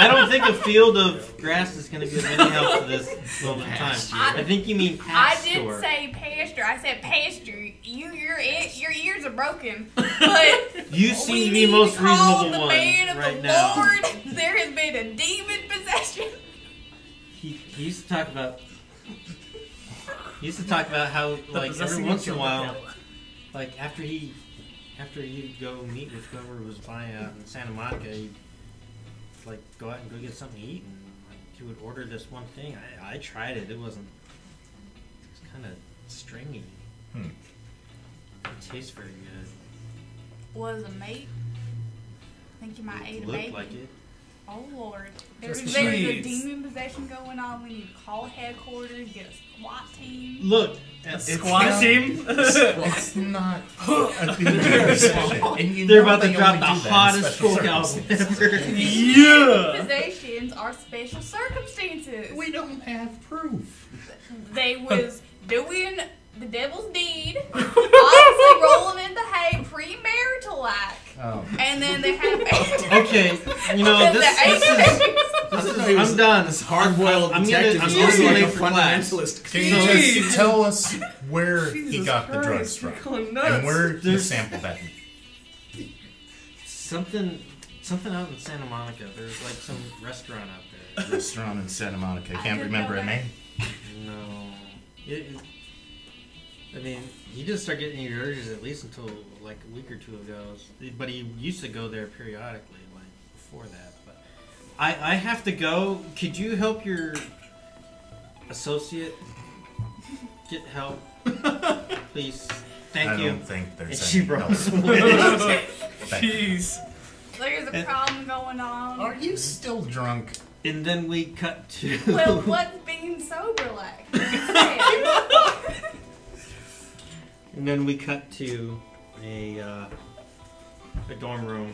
don't think a field of grass is going to be of any help to this moment in time. I think you mean I pasture. didn't say pasture. I said pasture. Your ears are broken. But You we seem to need be most call reasonable the one man of right the now. Lord. There has been a demon possession. He used to talk about. He used to talk about how, like, every once in a while, like after he'd go meet with whoever was buying out in Santa Monica, he'd like go out and go get something to eat, and like he would order this one thing. I tried it. It was kind of stringy. It tastes very good. Was a mate. Think you might eat It a looked baby. like it. Oh Lord. Just There's a jeez. demon possession going on. We need to call headquarters, get a SWAT team. Look, A it's squad not- team? It's not a demon possession. And you They're know about to they drop only the do that in hottest special folk album circumstances. ever. Yeah! Possessions are special circumstances. We don't have proof. They was doing the devil's deed, obviously rolling in the hay, premarital like, Oh. and then they had Okay, you know this is I'm done. This hard-boiled I'm detective gonna- is I'm also gonna like a leave for class. fundamentalist. Can you Jeez. just tell us where he Jesus got the drugs Christ, from? you're going nuts. And where he There's- sampled that? Something out in Santa Monica. There's like some restaurant out there. Restaurant in Santa Monica. I Can't didn't remember know a that. name. No. I mean, he didn't start getting any urges at least until like a week or two ago. But he used to go there periodically, like before that. But I have to go. Could you help your associate get help, please? Thank I you. don't think And there's she any brought help. us away. Jeez. there's a problem going on. Are you still drunk? And then we cut to. Well, what's being sober like? And then we cut to a dorm room.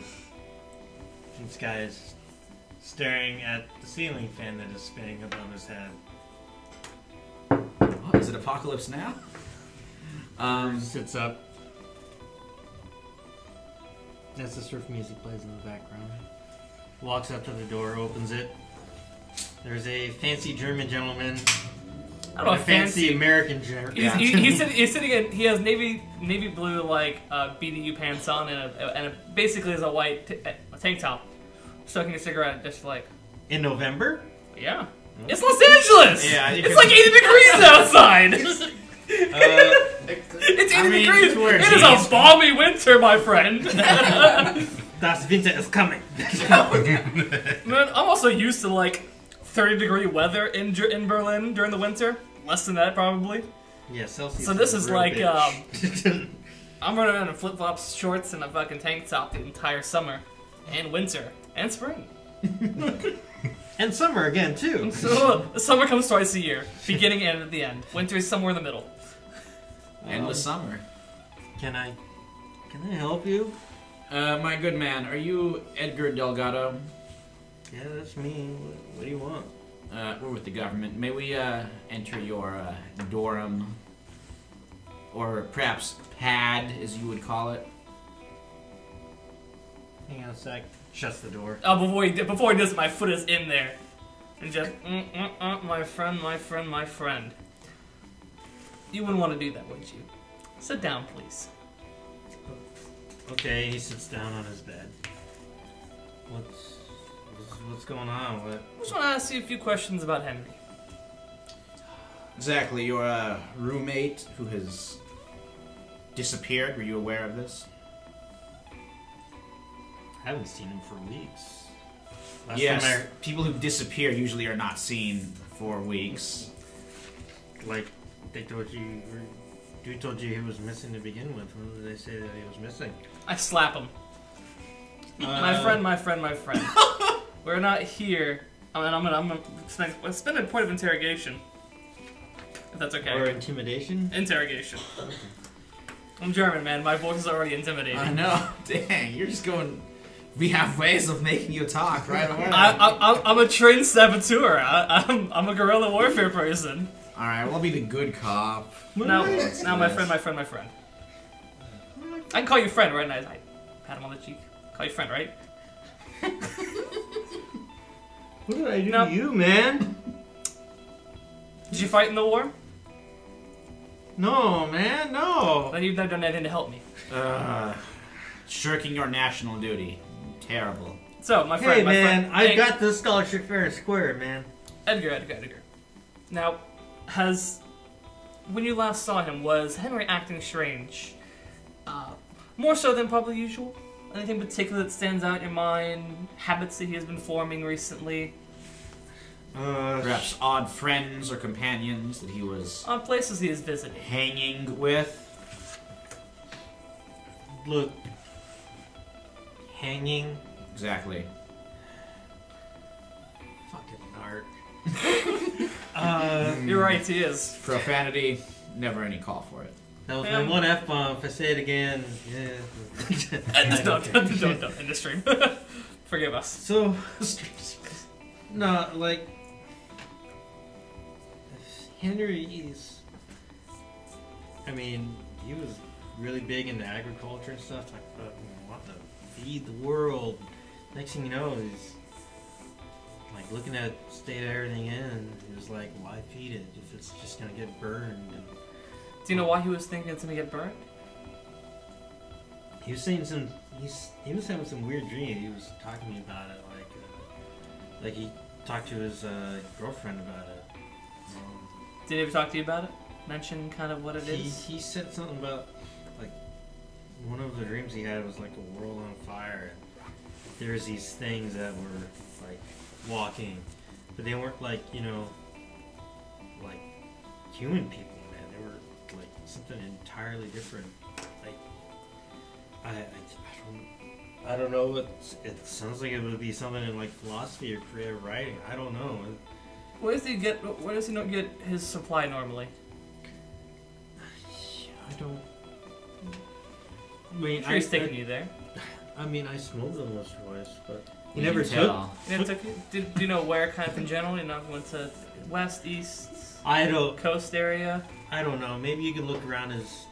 And this guy is staring at the ceiling fan that is spinning above his head. Oh, is it Apocalypse Now? Sits up. As the surf music plays in the background. Walks up to the door, opens it. There's a fancy German gentleman. I don't know, and a fancy fancy. American German. He's sitting in. He has navy blue like BDU pants on and basically is a white tank top, smoking a cigarette, just like In November? yeah. It's Los Angeles. Yeah, you it's can- like 80 degrees outside. It's 80 mean, degrees. towards It is east. a balmy winter, my friend. Das Winter is coming. Man, I'm also used to like 30-degree weather in Berlin during the winter. Less than that, probably. Yeah, Celsius. So this a is real like, bitch. I'm running around in flip-flops, shorts, and a fucking tank top the entire summer, and winter, and spring. And summer again too. So the summer comes twice a year, beginning and at the end. Winter is somewhere in the middle. Endless summer. Can I help you? My good man, are you Edgar Delgado? Yeah, that's me. What do you want? We're with the government. May we enter your dorm, or perhaps pad, as you would call it? Hang on a sec. Shuts the door. Oh, before he does it, my foot is in there. And just, my friend. You wouldn't want to do that, would you? Sit down, please. Okay, he sits down on his bed. What's going on? What? I just want to ask you a few questions about Henry. Exactly, your roommate who has disappeared. Were you aware of this? I haven't seen him for weeks. Last Yes. time People who disappear usually are not seen for weeks. they told you. Who told you he was missing to begin with? When did they say that he was missing? I slap him. My friend. We're not here. I'm gonna spend a point of interrogation. If that's okay. Or intimidation? Interrogation. I'm German, man. My voice is already intimidating. I know. Dang, you're just going. We have ways of making you talk right away. I'm a trained saboteur. I'm a guerrilla warfare person. All right, well, I'll be the good cop. Now, my friend. I can call you friend, right? And I pat him on the cheek. Call you friend, right? What did I do No. to you, man? Did you fight in the war? No, man, no. Then you've never done anything to help me. Shirking your national duty. Terrible. So, my friend, Hey, my man, friend. I Hey, got the scholarship fair and square, man. Edgar. Now, when you last saw him, was Henry acting strange? More so than probably usual? Anything particular that stands out in your mind? Habits that he has been forming recently? Perhaps odd friends or companions that he was Places he has visited. hanging with. Look, hanging. Exactly. Fucking narc. You're right, he is. Profanity, never any call for it. That was my one F-bomb. If I say it again, yeah. Don't in the stream. Forgive us. So, no, like, Henry is, I mean, he was really big into agriculture and stuff. Like, want to feed the world. Next thing you know, he's like looking at state of everything in. He was like, why feed it if it's just gonna get burned? And Do you know why he was thinking it's gonna get burned? he was saying some. He was having some weird dream. He was talking to me about it, like he talked to his girlfriend about it. Did he ever talk to you about it? Mention kind of what it is? He said something about, like, one of the dreams he had was like a world on fire. There's these things that were like walking, but they weren't like, you know, like human people, man. They were like something entirely different. Like, I don't know what it sounds like. It would be something in like philosophy or creative writing. I don't know. Where does he not get his supply normally? I don't. I mean, Sure he's taking you there. I mean, I smoked them once or twice, but he You never can took. tell. You never took you? Do you know where kind of in general? You know, went to west, east, I don't. coast area? I don't know. Maybe you can look around his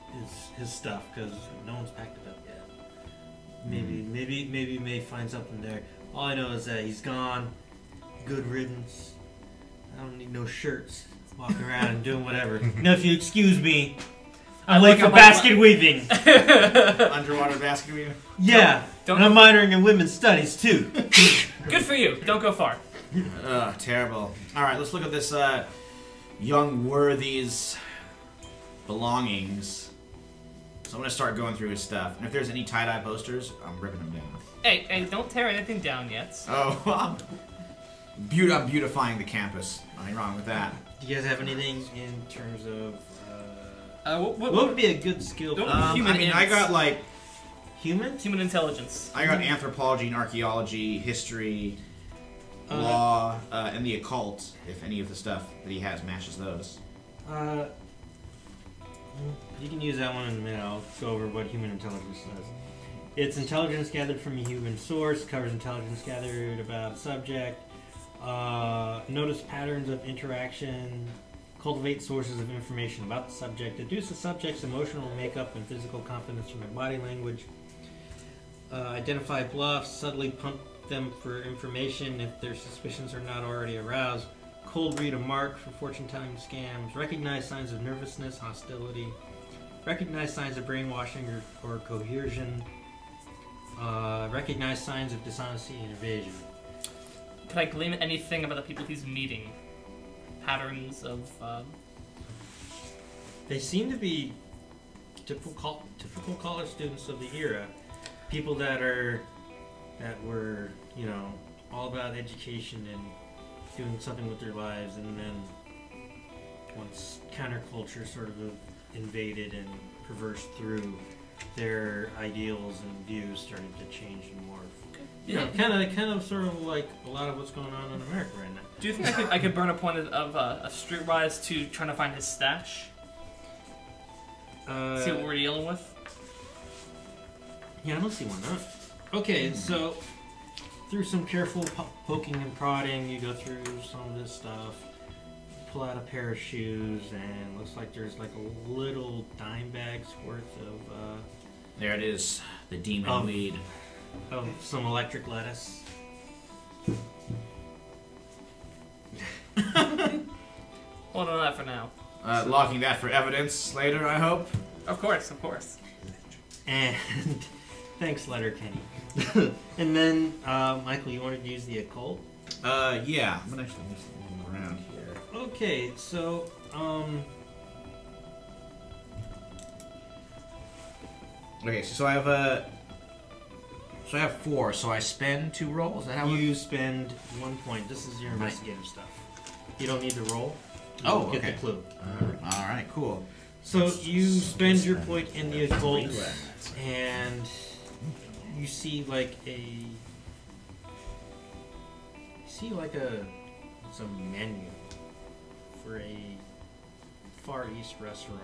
stuff because no one's packed it up yet. Maybe you may find something there. All I know is that he's gone. Good riddance. I don't need no shirts. Walking around and doing whatever. Now, if you excuse me, I'm late for basket weaving. Underwater basket weaving? Yeah, Don't- and I'm minoring in women's studies too. Good for you. Don't go far. Terrible. Alright, let's look at this young worthy's belongings. So I'm going to start going through his stuff. And if there's any tie-dye posters, I'm ripping them down. Hey, don't tear anything down yet. Oh, I'm beautifying the campus. Nothing wrong with that. Do you guys have anything in terms of What what would be a good skill? Don't- For Human I mean, ins. I got like... humans? Human intelligence. I got anthropology and archaeology, history, Uh, law, and the occult, if any of the stuff that he has matches those. You can use that one in a minute. I'll go over what human intelligence does. It's intelligence gathered from a human source, covers intelligence gathered about a subject, notice patterns of interaction, cultivate sources of information about the subject, deduce the subject's emotional makeup and physical confidence from their body language, identify bluffs, subtly pump them for information if their suspicions are not already aroused, cold read a mark for fortune-telling scams, recognize signs of nervousness, hostility, recognize signs of brainwashing or coercion, recognize signs of dishonesty and evasion. Can I glean anything about the people he's meeting? Patterns of. They seem to be typical college students of the era, people that were, you know, all about education and doing something with their lives, and then once counterculture sort of invaded and traversed through, their ideals and views started to change and morph. You know, kind of sort of like a lot of what's going on in America right now. Do you think I could burn a point of streetwise to trying to find his stash? See what we're dealing with? Yeah, I don't see why not. Okay, so through some careful poking and prodding, you go through some of this stuff, pull out a pair of shoes, and looks like there's like a little dime bag's worth of There it is, the demon weed. of some electric lettuce. Hold on to that for now. Locking that for evidence later, I hope. Of course, of course. And thanks, Letterkenny. And then, Michael, you wanted to use the occult? Yeah. I'm gonna actually move something around here. Okay, so, Okay, so I have so I have 4, so I spend 2 rolls? Is that how you spend 1 point. This is your Right. investigative stuff. You don't need to roll. You Oh, get okay. the clue. Alright, cool. So you spend your point in the occult, and you see like a some menu for a Far East restaurant.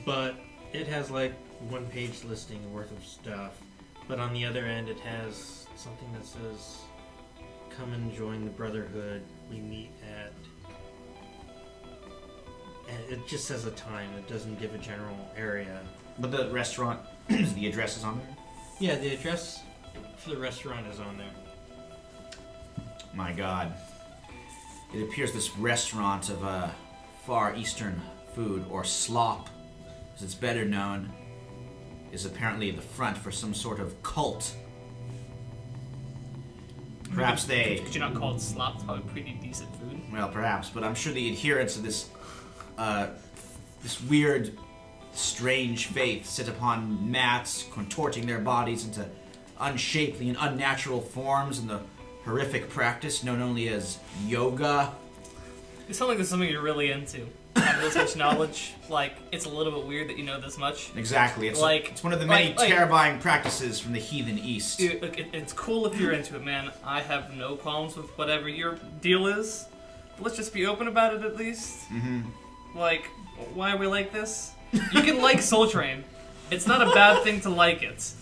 But it has like 1 page listing worth of stuff. But on the other end, it has something that says, "Come and join the Brotherhood. We meet at." And it just says a time. It doesn't give a general area. But the restaurant, the address is on there? Yeah, the address for the restaurant is on there. My God. It appears this restaurant of Far Eastern food, or slop, as it's better known, is apparently the front for some sort of cult. Perhaps they... Could you not call it slop? It's probably pretty decent food. Well, perhaps, but I'm sure the adherents of this this weird, strange faith sit upon mats, contorting their bodies into unshapely and unnatural forms in the horrific practice known only as yoga. It sounds like there's something you're really into. Have this much knowledge, like, it's a little bit weird that you know this much. Exactly. It's like it's one of the many terrifying practices from the heathen East. Dude, look, it's cool if you're into it, man. I have no qualms with whatever your deal is. But let's just be open about it at least. Mm-hmm. Like, why are we like this? You can like Soul Train. It's not a bad thing to like it.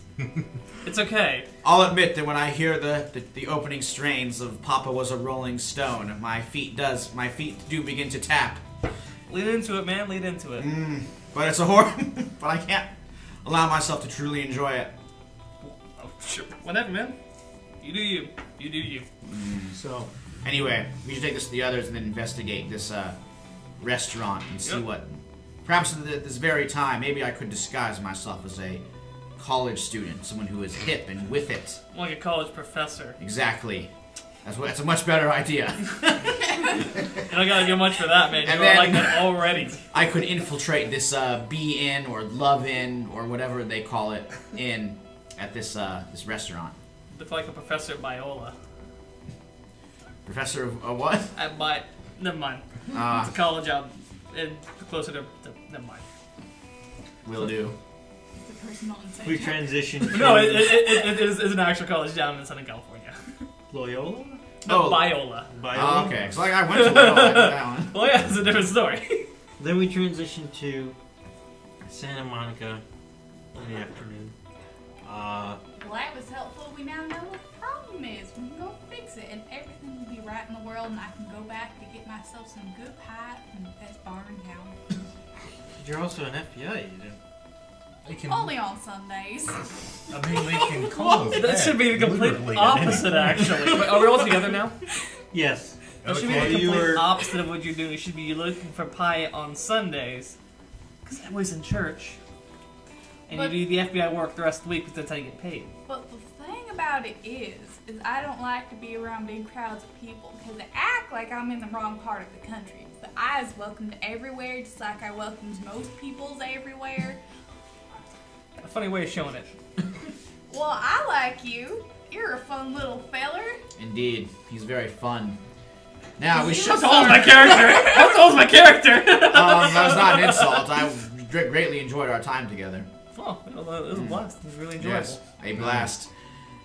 It's okay. I'll admit that when I hear the opening strains of Papa Was a Rolling Stone, my feet do begin to tap. Lean into it, man. Lean into it. But it's a horror. But I can't allow myself to truly enjoy it. Oh, sure. Whatever, man. You do you. You do you. So, anyway, we should take this to the others and then investigate this restaurant and see what. Perhaps at this very time, maybe I could disguise myself as a college student, someone who is hip and with it. Like a college professor. Exactly. That's a much better idea. You don't gotta do much for that, man. And You're then- like that already. I could infiltrate this be in or love in or whatever they call it in at this this restaurant. Look like a professor at Biola. Professor of what? At never mind. It's a college out closer to never mind. Will do. The person on the we stage. transition to No, it is an actual college down in Southern California. Loyola? No, Oh. Biola. Oh, okay. So I went to Loyola. I know that one. Well, yeah, it's a different story. Then we transition to Santa Monica in the afternoon. Well, that was helpful. We now know what the problem is. We can go fix it, and everything will be right in the world, and I can go back to get myself some good pie from the best bar in town. You're also an FBI agent. They can, Only on Sundays. I mean, they can call us That should be the complete literally at any opposite, point. actually. Wait, are we all together now? Yes. That should be Okay. the complete You were- opposite of what you're doing. You should be looking for pie on Sundays. Because that was in church. And But- you do the FBI work the rest of the week because that's how you get paid. But the thing about it is I don't like to be around big crowds of people because they act like I'm in the wrong part of the country. But I is welcomed everywhere, just like I welcomes most people's everywhere. A funny way of showing it. Well, I like you. You're a fun little feller. Indeed, he's very fun. Now we should. How tall is my character? How tall is my character? That was not an insult. I greatly enjoyed our time together. Oh, it was a blast. It was really enjoyable. Yes, a blast.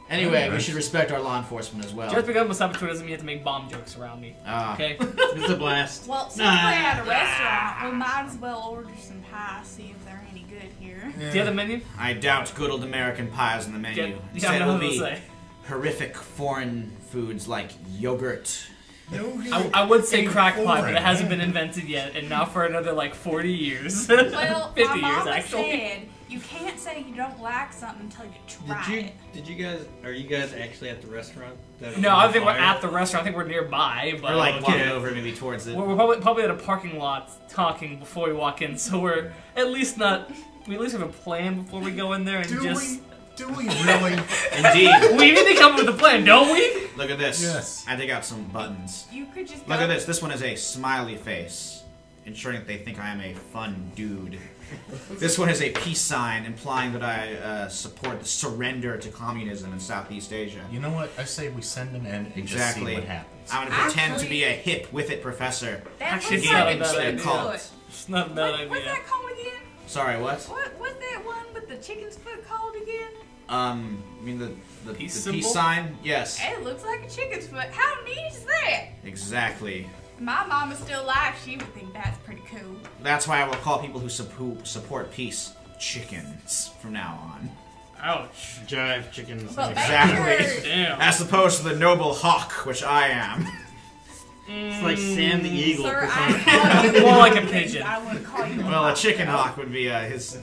Anyway, we should respect our law enforcement as well. Just because I'm a saboteur doesn't mean you have to make bomb jokes around me. Ah. Okay? It's a blast. Well, since we're at a restaurant, we might as well order some pie, see if they're any good here. Do you have the menu? I doubt good old American pies on the menu. Yeah, Instead, I it know will what to be say. horrific foreign foods like yogurt. I would say crack pie, but foreign. it hasn't been invented yet, and now for another like 40 years. Well, 50 my years mama actually. said you can't say you don't like something until you try it. Did you guys, are you guys actually at the restaurant? that No, was I on think we're fire? at the restaurant. I think we're nearby, but Or like walking okay. over maybe towards it. we're probably at a parking lot talking before we walk in, so we're at least not. We at least have a plan before we go in there and Do we really? Indeed. We need to come up with a plan, don't we? Look at this. Yes. I take out some buttons. You could just Look go- at this. This one is a smiley face, ensuring that they think I am a fun dude. This one is a peace sign, implying that I support the surrender to communism in Southeast Asia. You know what? I say we send them in and just Exactly. see what happens. I'm gonna pretend to Actually- be a hip with it professor. That Actually, looks it's not like a a bad chicken idea. foot. It's not a bad What's idea. that called again? Sorry, what? What's that one with the chicken's foot called again? You mean the Peace the symbol? peace sign? Yes. Hey, it looks like a chicken's foot. How neat is that? Exactly. If my mama's still alive, she would think that's pretty cool. That's why I will call people who support peace chickens from now on. Ouch. Jive chickens. But Exactly. bakers, Damn. As opposed to the noble hawk, which I am. It's like Sam the Eagle. sir, personified. More like a pigeon. I wouldn't call you. Well, a chicken hawk would be his.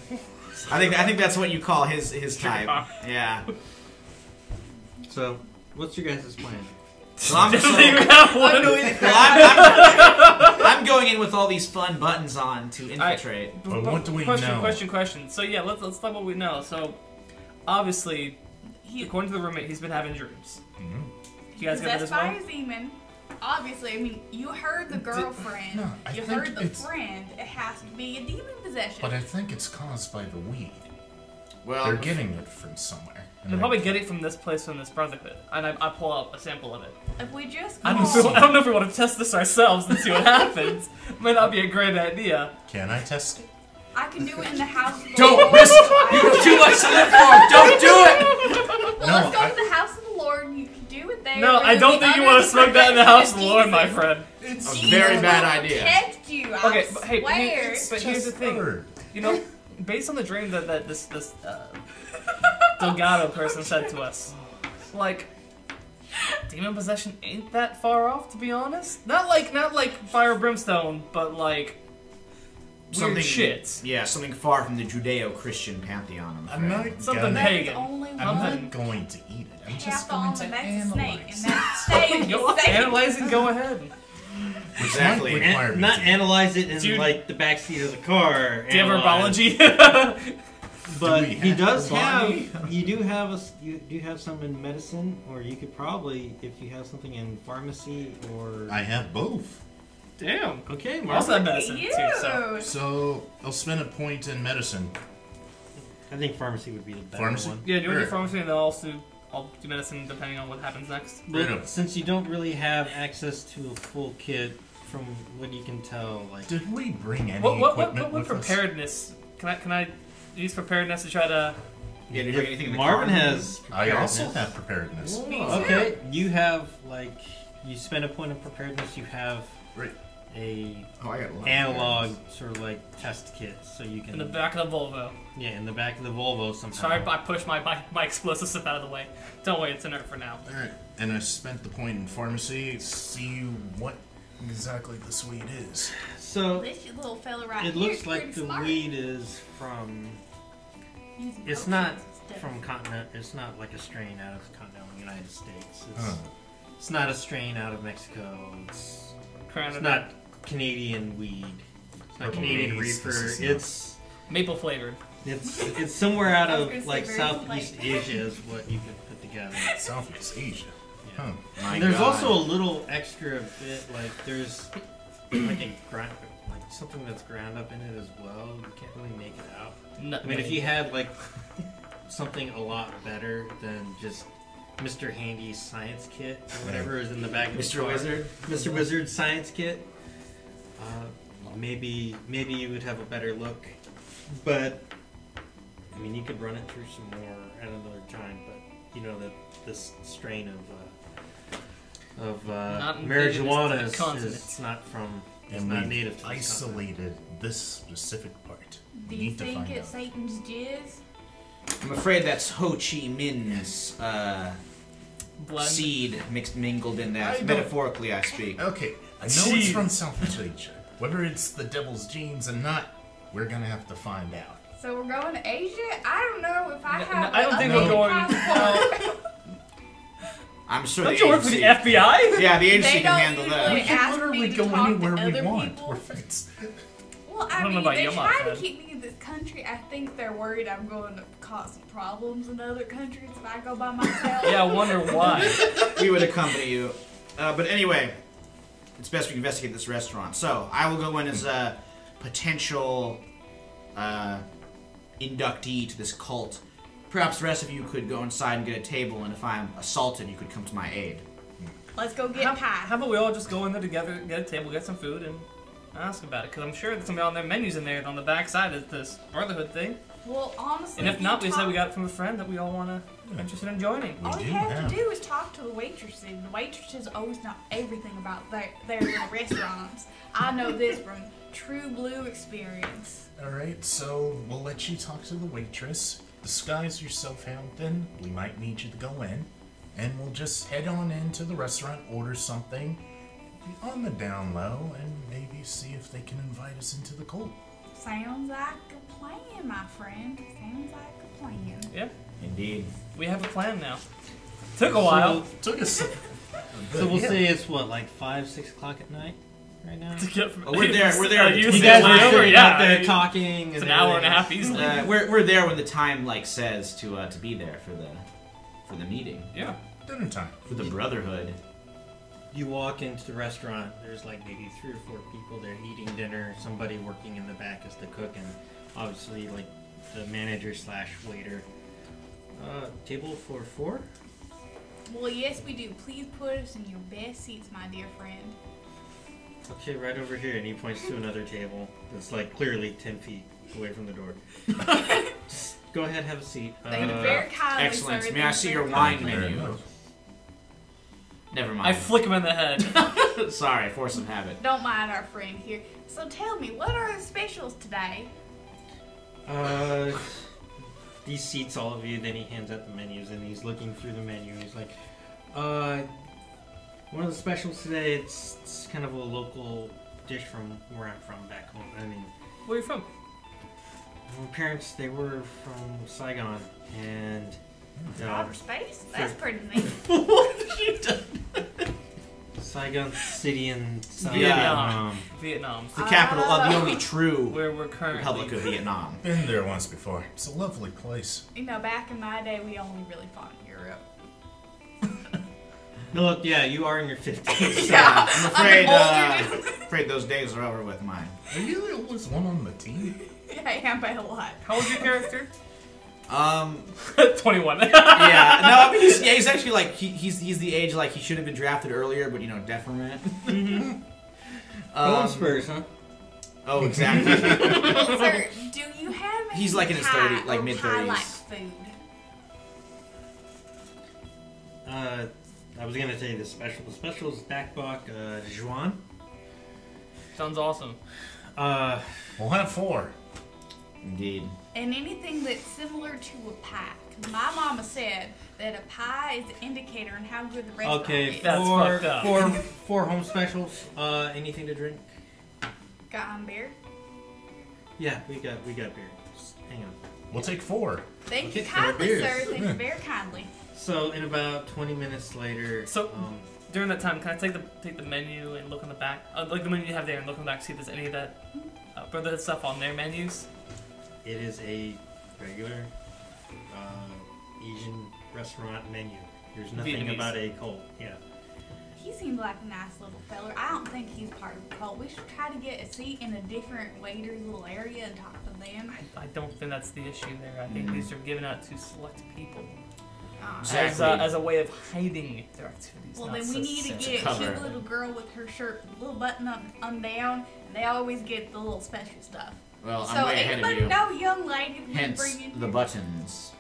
I think that's what you call his type. hawk. Yeah. So, what's your guys' plan? So I'm, Doesn't so, even have one. I'm going in with all these fun buttons on to infiltrate. But what do we know? Question. So yeah, let's talk what we know. So, obviously, according to the roommate, he's been having dreams. Mhm. You guys got Possessed this by one? a demon. Obviously, I mean, you heard the girlfriend. No, I you think heard the it's- friend. It has to be a demon possession. But I think it's caused by the weed. Well, They're getting it from somewhere. and They'll they- probably get it from this place, from this Brotherhood. And I pull out a sample of it. If we just I call, don't know if we want to test this ourselves and see what happens. Might not be a great idea. Can I test it? I can do it in the house. Of the Don't Lord. risk. You have too much to live for. Don't do it. Well, No, let's go I- to the house of the Lord. And you can do it there. No, but I don't the think you other want to smoke that in the house of the Lord, my Jesus- friend. It's A Jesus very bad will idea. Protect you. I Okay, but hey, swear. but here's the thing. herb. You know, based on the dream that this Delgado person said to us, like, demon possession ain't that far off, to be honest. Not like fire and brimstone, but like weird shit. Yeah, something far from the Judeo-Christian pantheon. I'm not Something gonna, That's pagan. only I'm one not going to eat it. I'm just half going on, to and that's a snake, analyze and that's staying. Go analyzing, go ahead. Exactly. Which might require me Not to. analyze it in Dude. like the backseat of the car. Do you have analyze. herbology? But Do we he have does herbology? have. You do have some in medicine, or you could probably, if you have something in pharmacy, or. I have both. Damn. Okay, I Mark. also have medicine You. too, so. So I'll spend a point in medicine. I think pharmacy would be the better Pharmacy? one. Yeah, do you want to do Sure. pharmacy and then I'll do medicine depending on what happens next. But Right. since you don't really have access to a full kit, from what you can tell, like Did we bring any What equipment with us? preparedness? Can I use preparedness to try to? Yeah, did you bring anything in the Marvin car? has. I also preparedness. have preparedness. Me too. Okay, you have like you spend a point of preparedness. You have Right. a Oh, I got a lot of analog sort of like test kit, so you can In the back of the Volvo. in the back of the Volvo somehow. Sorry, I pushed my explosive stuff out of the way. Don't worry, it's inert for now. Alright, and I spent the point in pharmacy. See what exactly the weed is. So This little fella right it here looks is like pretty the smart. weed is from. Using It's potions not and stuff. from continent. It's not like a strain out of the continental United States. It's, Huh. it's not a strain out of Mexico. It's Canada. not Canadian weed. It's not Purple Canadian haze, reefer. this is not- It's Maple flavored. it's somewhere out I was of gonna say like very Southeast plain. Asia is what you could put together. Southeast Asia. Yeah. Huh. My And there's God. also a little extra bit like there's like a grind, like something that's ground up in it as well. You can't really make it out. I mean, if you had like something a lot better than just Mr. Handy's science kit or whatever is in the back of the Mr. car. Wizard. Mr. Wizard's science kit. Maybe you would have a better look, but I mean, you could run it through some more at another time. But you know that this strain of Not indigenous to marijuana the is continent. not from. It's And not we've native to this isolated this specific part. Do We you need to think find it's out. Satan's jizz? I'm afraid that's Ho Chi Minh's Blend. seed mingled in I that. don't- Metaphorically, I speak. Okay, I know Jeez. it's from Southeast Asia. Whether it's the devil's genes or not, we're gonna have to find out. So we're going to Asia? I don't know if I No, have. I don't think we're going- passport. I'm sure Don't the you work for agency. the FBI? Yeah, the agency They can don't handle usually that. We can ask literally me to go talk to anywhere we other want. people. We're friends. Well, I I don't know mean, about they you, try my to friend. keep me in this country. I think they're worried I'm going to cause some problems in other countries if I go by myself. Yeah, I wonder why. We would accompany you. But anyway, it's best we investigate this restaurant. So I will go in as a potential inductee to this cult. Perhaps the rest of you could go inside and get a table, and if I'm assaulted, you could come to my aid. Let's go get How pie. about we all just go in there together, get a table, get some food, and ask about it? Because I'm sure there's gonna be on their menus in there on the back side of this Brotherhood thing. Well, honestly, And if not, we you said we got it from a friend that we all want to interested in joining. We all do you have have. to do is talk to the waitresses. The waitresses always know everything about their restaurants. I know this from true blue experience. Alright, so we'll let you talk to the waitress. Disguise yourself out then. We might need you to go in. And we'll just head on into the restaurant, order something on the down low, and maybe see if they can invite us into the cult. Sounds like a plan, my friend. Sounds like a plan. Yeah, Indeed. we have a plan now. Took a while. Took us. So we'll say it's what, like 5, 6 o'clock at night right now? To get from Oh, we're there. We're there. You You You said guys are over, sitting yeah. out there talking. It's and an hour and a half everything. easily. We're there when the time says to be there for the meeting Yeah. Dinner time. for the brotherhood. You walk into the restaurant, there's like maybe 3 or 4 people there eating dinner, somebody working in the back is the cook, and obviously like the manager / waiter. Table for 4? Well, yes, we do. Please put us in your best seats, my dear friend. Okay, right over here, and he points to another table that's like clearly 10 feet away from the door. Just go ahead, have a seat. Thank you very kindly, Excellent. sir. May I Thank see you your very wine kindly. Very menu? much. Never I mind. flick him in the head. Sorry, force of habit. Don't mind our friend here. So tell me, what are the specials today? He seats all of you, then he hands out the menus, and he's looking through the menu, and he's like, one of the specials today, it's kind of a local dish from where I'm from back home. I mean, Where are you from? my parents, they were from Saigon, and Outer space? That's pretty neat. What have you done? Saigon City in Vietnam. Vietnam. It's the capital of the only true Where we're currently. Republic of Vietnam. Been there once before. It's a lovely place. You know, back in my day, we only really fought in Europe. No, look, yeah, you are in your 50s. Yeah, I'm afraid, I'm older afraid those days are over with mine. Are you the oldest one on the team? I am by a lot. How old's your character? 21. Yeah, no, I mean, he's actually like he's the age like he should have been drafted earlier, but deferment. Golden Spurs, huh? Oh, exactly. Sir, do you have any He's like in his pie 30s, like or mid-30s. pie-like food? I was gonna tell you the special. The special is back bok Juan. Sounds awesome. We'll have 4. Indeed. And anything that's similar to a pie. 'Cause my mama said that a pie is the indicator on how good the restaurant Okay, is. That's fucked up. four home specials. Anything to drink? Got beer? Yeah, we got beer. Just hang on. We'll take 4. Thank Okay, you for our kindly, beers. sir. Thank you very kindly. So in about 20 minutes later, So- During that time, can I take the menu and look on the back? Like the menu you have there and look on the back, see if there's any of that brotherhood stuff on their menus? it is a regular Asian restaurant menu. There's nothing Vietnamese. about a cult. Yeah. He seems like a nice little feller. I don't think he's part of the cult. We should try to get a seat in a different waiter's little area and talk to them. I don't think that's the issue there. I think these are given out to select people Exactly. as a way of hiding their activities. Well, not then we need to success. get a cover. cute little girl with her shirt, little button up, undone, and they always get the little special stuff. Well, I'm So way ahead of anybody you. know young lady that we Hence bring in the here? buttons.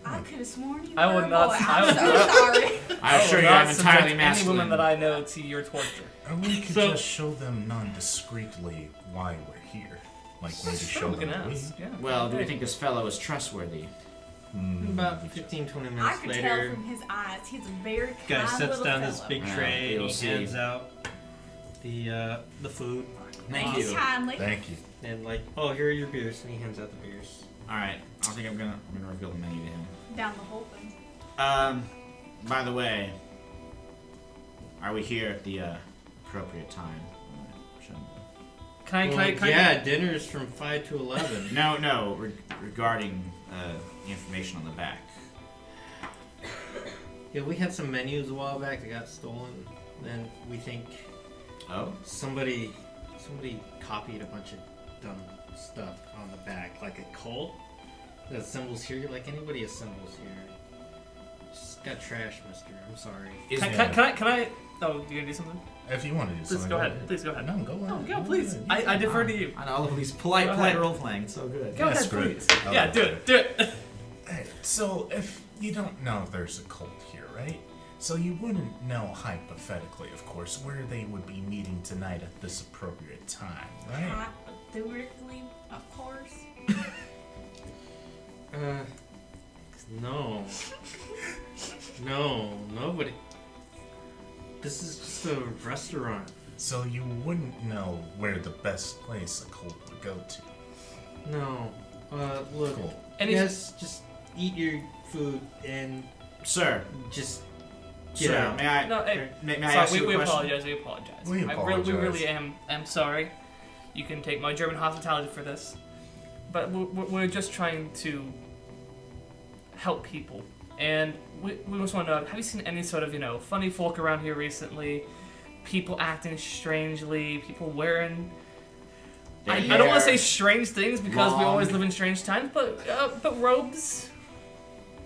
I could have sworn you I were would a not- boy. I I'm would so not- sorry. I assure will you, not I'm subject entirely any masculine. woman that I know to your torture. Or we could So- just show them non-discreetly why we're here. Like maybe show We them can the ask. Yeah. Well, do we Okay. think this fellow is trustworthy? About 15, 20 I minutes could later, tell from his eyes. He's a very guy kind sets little down fellow. this big Yeah, tray and you'll he see. hands out the food. Thank He's you. kindly. Thank you. And like, oh, here are your beers, and he hands out the beers. All right, I think I'm gonna reveal the menu to him. Down the whole thing. By the way, are we here at the appropriate time? Can I? yeah, dinner's from 5 to 11. No, regarding the information on the back. Yeah, we had some menus a while back that got stolen. Then we think Oh, somebody copied a bunch of dumb stuff on the back, like a cult that assembles here. Like anybody assembles here. Just got trash, mister. I'm sorry. Can I? Oh, you gonna do something? If you want to do Please something, go ahead. Please go ahead. No, go ahead. No, please. I defer to you. I know all of these polite Go ahead. role playing. It's so good. Go Yes, ahead, great. please. I'll Yeah, go do ahead. it. Do it. Hey, so if you don't know if there's a cult here, right? So you wouldn't know, hypothetically, of course, where they would be meeting tonight at this appropriate time, right? Theoretically, of course. No. No, nobody. This is just a restaurant. So you wouldn't know where the best place a cult would go to. No. Look. Cool. And Yes, just eat your food and Sir, just get sir, out. may I? No, hey, May I sorry, ask you a we question? apologize. We apologize. We we apologize. really am sorry. You can take my German hospitality for this, but we're just trying to help people, and we just want to know: have you seen any sort of funny folk around here recently? People acting strangely, people wearing. I don't want to say strange things because we always live in strange times, but robes.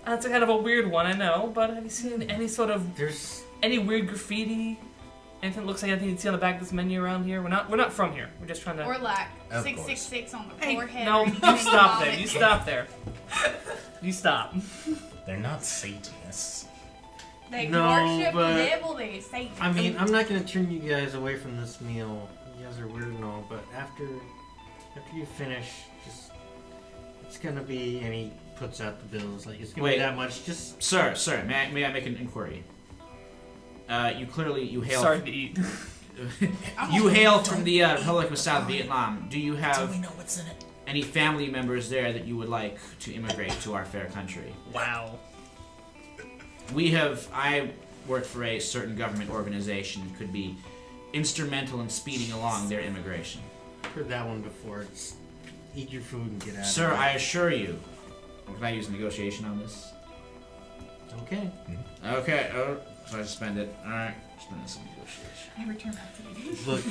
That's kind of a weird one, I know. But have you seen any sort of There's any weird graffiti? Anything that looks like anything you'd see on the back of this menu around here? We're not from here. We're just trying to. Or like Of 666 on the Hey, forehead. no, or you anything stop on there. it. You stop there. You stop. They're not Satanists. They No, worship but- the devil. They Satan. I mean, I'm not gonna turn you guys away from this meal. You guys are weird and all, but after you finish, just it's gonna be. And he puts out the bills. Like it's gonna Wait. be that much. Just Sir, may I make an inquiry? You hail. Sorry to eat. You hail from the Republic of South Vietnam. Do you have know what's in it? any family members there that you would like to immigrate to our fair country? Wow. I work for a certain government organization that could be instrumental in speeding along their immigration. heard that one before. Just eat your food and get out. Sir, of I here. assure you. Can I use negotiation on this? Okay. Okay, so I spend it. Alright, spend this on negotiation. I return back to eating. Look.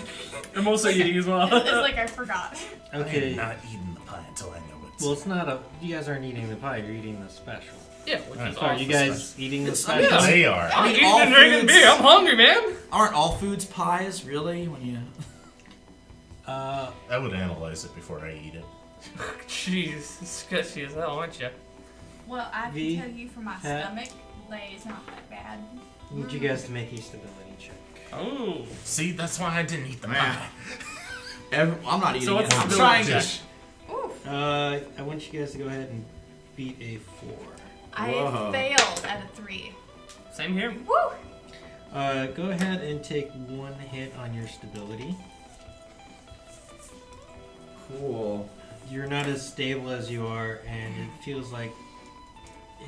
I'm also eating as well. It's like I forgot. I Okay. am not eating the pie until I know what's. Well, it's not a. You guys aren't eating the pie. You're eating the special. Yeah, which is Are you awesome. guys eating the It's- special? yeah. They are. I'm mean, eating all and drinking foods- beer. I'm hungry, man. Aren't all foods pies, really? When you I would analyze it before I eat it. Jeez, it's sketchy as hell, aren't you? Well, I can V, tell you from my Pat. stomach, like, it's not that bad. I need you guys to make a stability check. Oh. See, that's why I didn't eat the Man. pie. I'm not eating So it. what's I'm the trying check? to. Ooh, I want you guys to go ahead and beat a 4. I Whoa. failed at a 3. Same here. Woo! Go ahead and take 1 hit on your stability. Cool. You're not as stable as you are, and it feels like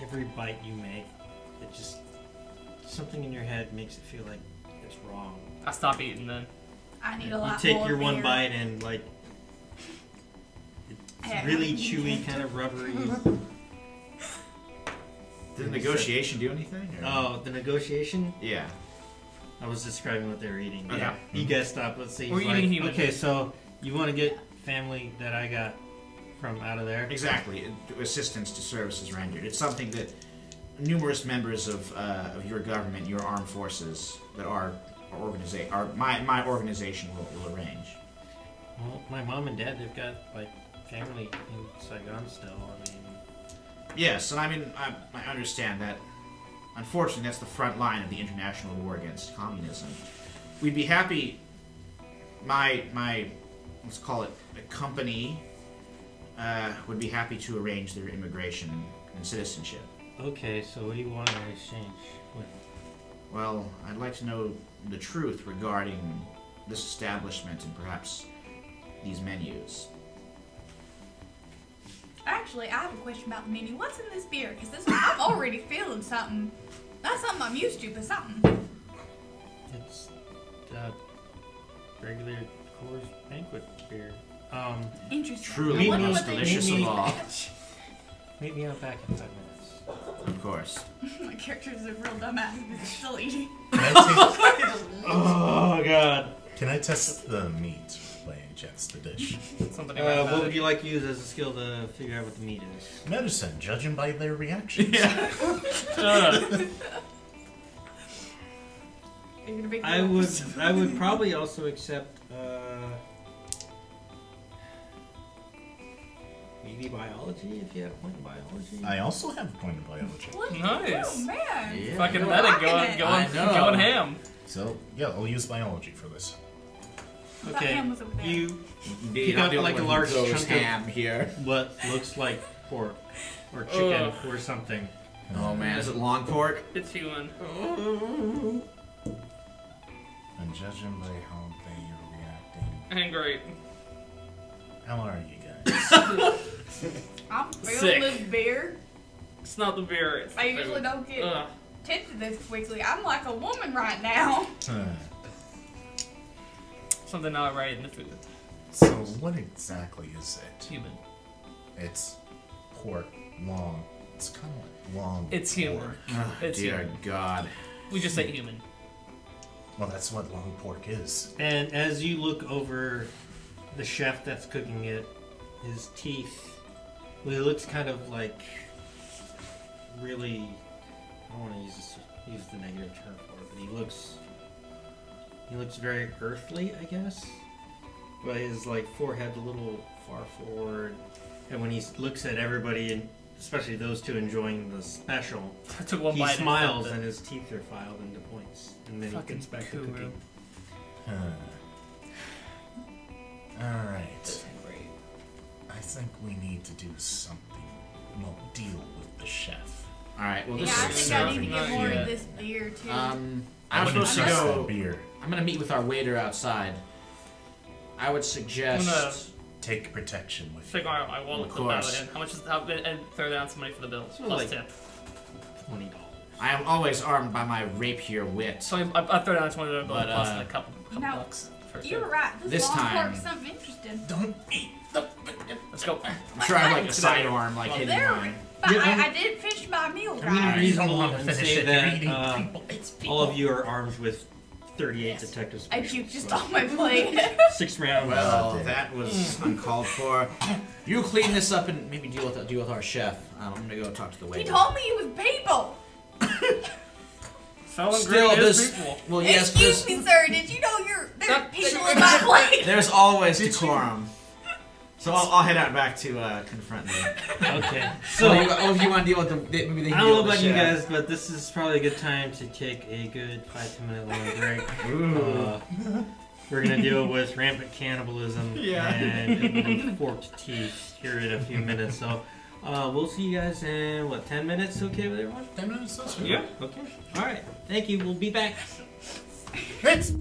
every bite you make, it just something in your head makes it feel like it's wrong. I stop eating then. I need a You lot take more your one beer. bite and like it's Yeah. really chewy, kind of rubbery. Did the negotiation do anything? or- Oh, the negotiation. Yeah. I was describing what they were eating. Okay. Yeah. You guys stop. Let's see. We're He's eating like, human. okay, so you want to get family that I got from out of there? Exactly. Assistance to services rendered. It's something that numerous members of your government, your armed forces, that are my organization will arrange. Well, my mom and dad, they've got like family in Saigon still. I mean, Yes, and I mean I understand that. Unfortunately, that's the front line of the international war against communism. We'd be happy. My let's call it a company would be happy to arrange their immigration and citizenship. okay, so what do you want in exchange? With? Well, I'd like to know the truth regarding this establishment and perhaps these menus. Actually, I have a question about the menu. What's in this beer? Because I'm already feeling something. Not something I'm used to, but something. It's regular Coors Banquet beer. Interesting. Truly I the wonder most what they delicious mean. of all. Meet me out back in 5 minutes. Of course. My character's a real dumbass because he's still eating. Can I, Oh God! can I test the meat? by any chance, the dish? Something What would you like to use as a skill to figure out what the meat is? Medicine, judging by their reactions. Yeah. You're gonna be I would probably also accept maybe biology if you have a point in biology. I also have a point in biology. Look at Nice. you, man. Yeah. Fucking You're meta rocking going, it. going, I know. going ham. So, yeah, I'll use biology for this. I thought Okay, ham was over there. you Indeed, Pick I'm up the like only a one large who goes chunk of- ham here. what looks like pork or chicken Ugh. or something. Oh man, is it long pork? It's human. And judging by how they are reacting. And great. How are you guys? I'm Sick. feeling this beer. It's not the beer. It's the I usually food. don't get Ugh. tempted this quickly. I'm like a woman right now. Something not right in the food. So, what exactly is it? Human. It's pork, long. It's kind of like long. It's human. pork. Oh, It's dear human. God. We just say human. Well, that's what long pork is. And as you look over the chef that's cooking it, his teeth, well, he looks kind of like really. I don't want to use the negative term for it, but he looks very earthly, I guess. But his like forehead's a little far forward, and when he looks at everybody, and especially those two enjoying the special, I took one he bite. smiles and and his teeth are filed into points, and then Fucking he gets back to guru. cooking. Alright. Great. I think we need to do something. Well, deal with the chef. Alright, well Yeah, this I is think I need to serving get more here. of this beer too. I'm I wouldn't supposed to trust go. that beer. I'm gonna meet with our waiter outside. I would suggest. I'm gonna Take protection with take you. my wallet, Of clip out course. in. How much is and throw down some money for the bill. So Plus like- tip. $20. I am always armed by my rapier wit. So I throw down $20 bill But, plus a couple No, bucks. For you were tip. right. This This long time- pork's something interesting. Don't eat the. Let's go. I'm sure I have like a sidearm, like hidden There, behind. but Yeah, I'm- I did finish my meal, I'm gonna guys. You don't want to and finish say it. that, You're eating uh, people. all of you are armed with 38 Yes. detective I specials. puked just on my plate. 6 rounds. Well, that was uncalled for. You clean this up and maybe deal with our chef. I'm gonna go talk to the He waiter. told me it was people. Felon Still, green is this. people. Well, yes, Excuse there's, me, sir. Did you know there's That- people in my plate? there's always decorum. So I'll head out back to confront them. Okay. So, So, if you want to deal with them, maybe they can I don't deal know with about the you chef. guys, but this is probably a good time to take a good 5-10 minute long break. We're gonna deal with rampant cannibalism and forked teeth here in a few minutes. So we'll see you guys in 10 minutes? Okay with everyone? 10 minutes, that's good. Yeah. Okay. All right. Thank you. We'll be back. It's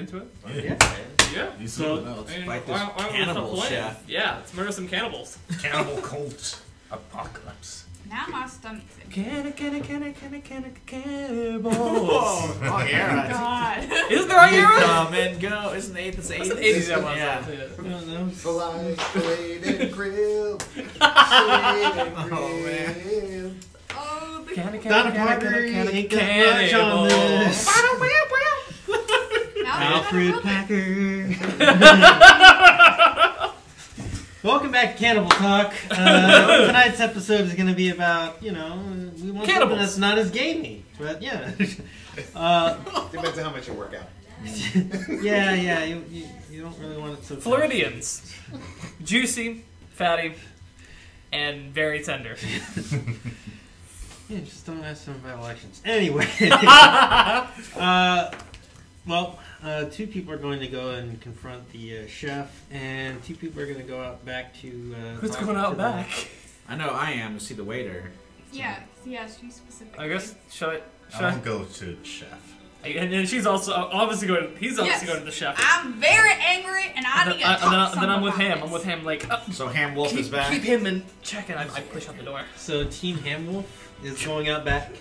into it. Yeah. Yeah. You So- so, Well, let's I mean, fight why this don't we stop cannibal playing? chef. Yeah, let's murder some cannibals. cannibal cult apocalypse. Now my stomach's in. Cannibals. Oh, yeah. God. Isn't there a era? Come and go. Isn't the 8th? It's the 8th. It's an 80s that one. Yeah. I don't know. Fly, filleted and grilled. Oh, man. Oh, the Donna Parker, you ain't got much on this. Now Alfred Packer. Welcome back to Cannibal Talk. Tonight's episode is going to be about, we want something Cannibals. that's not as gamey. But yeah. Depends on how much you work out. yeah, you don't really want it so Floridians. Juicy, fatty, and very tender. Yeah, just don't ask them about elections. Anyway. Two people are going to go and confront the chef, and two people are going to go out back to. Who's talk going to out the- back? I know I am to see the waiter. Yeah, she's specific. I guess, should I I? won't go to the chef. And then she's also obviously going. He's obviously Yes. going to the chef. I'm very angry, and I need to talk to then I'm someone with about him. this. I'm with him. Like, So Ham Wolf is back. keep him in check, and I push out the door. So Team Hamwolf is going out back.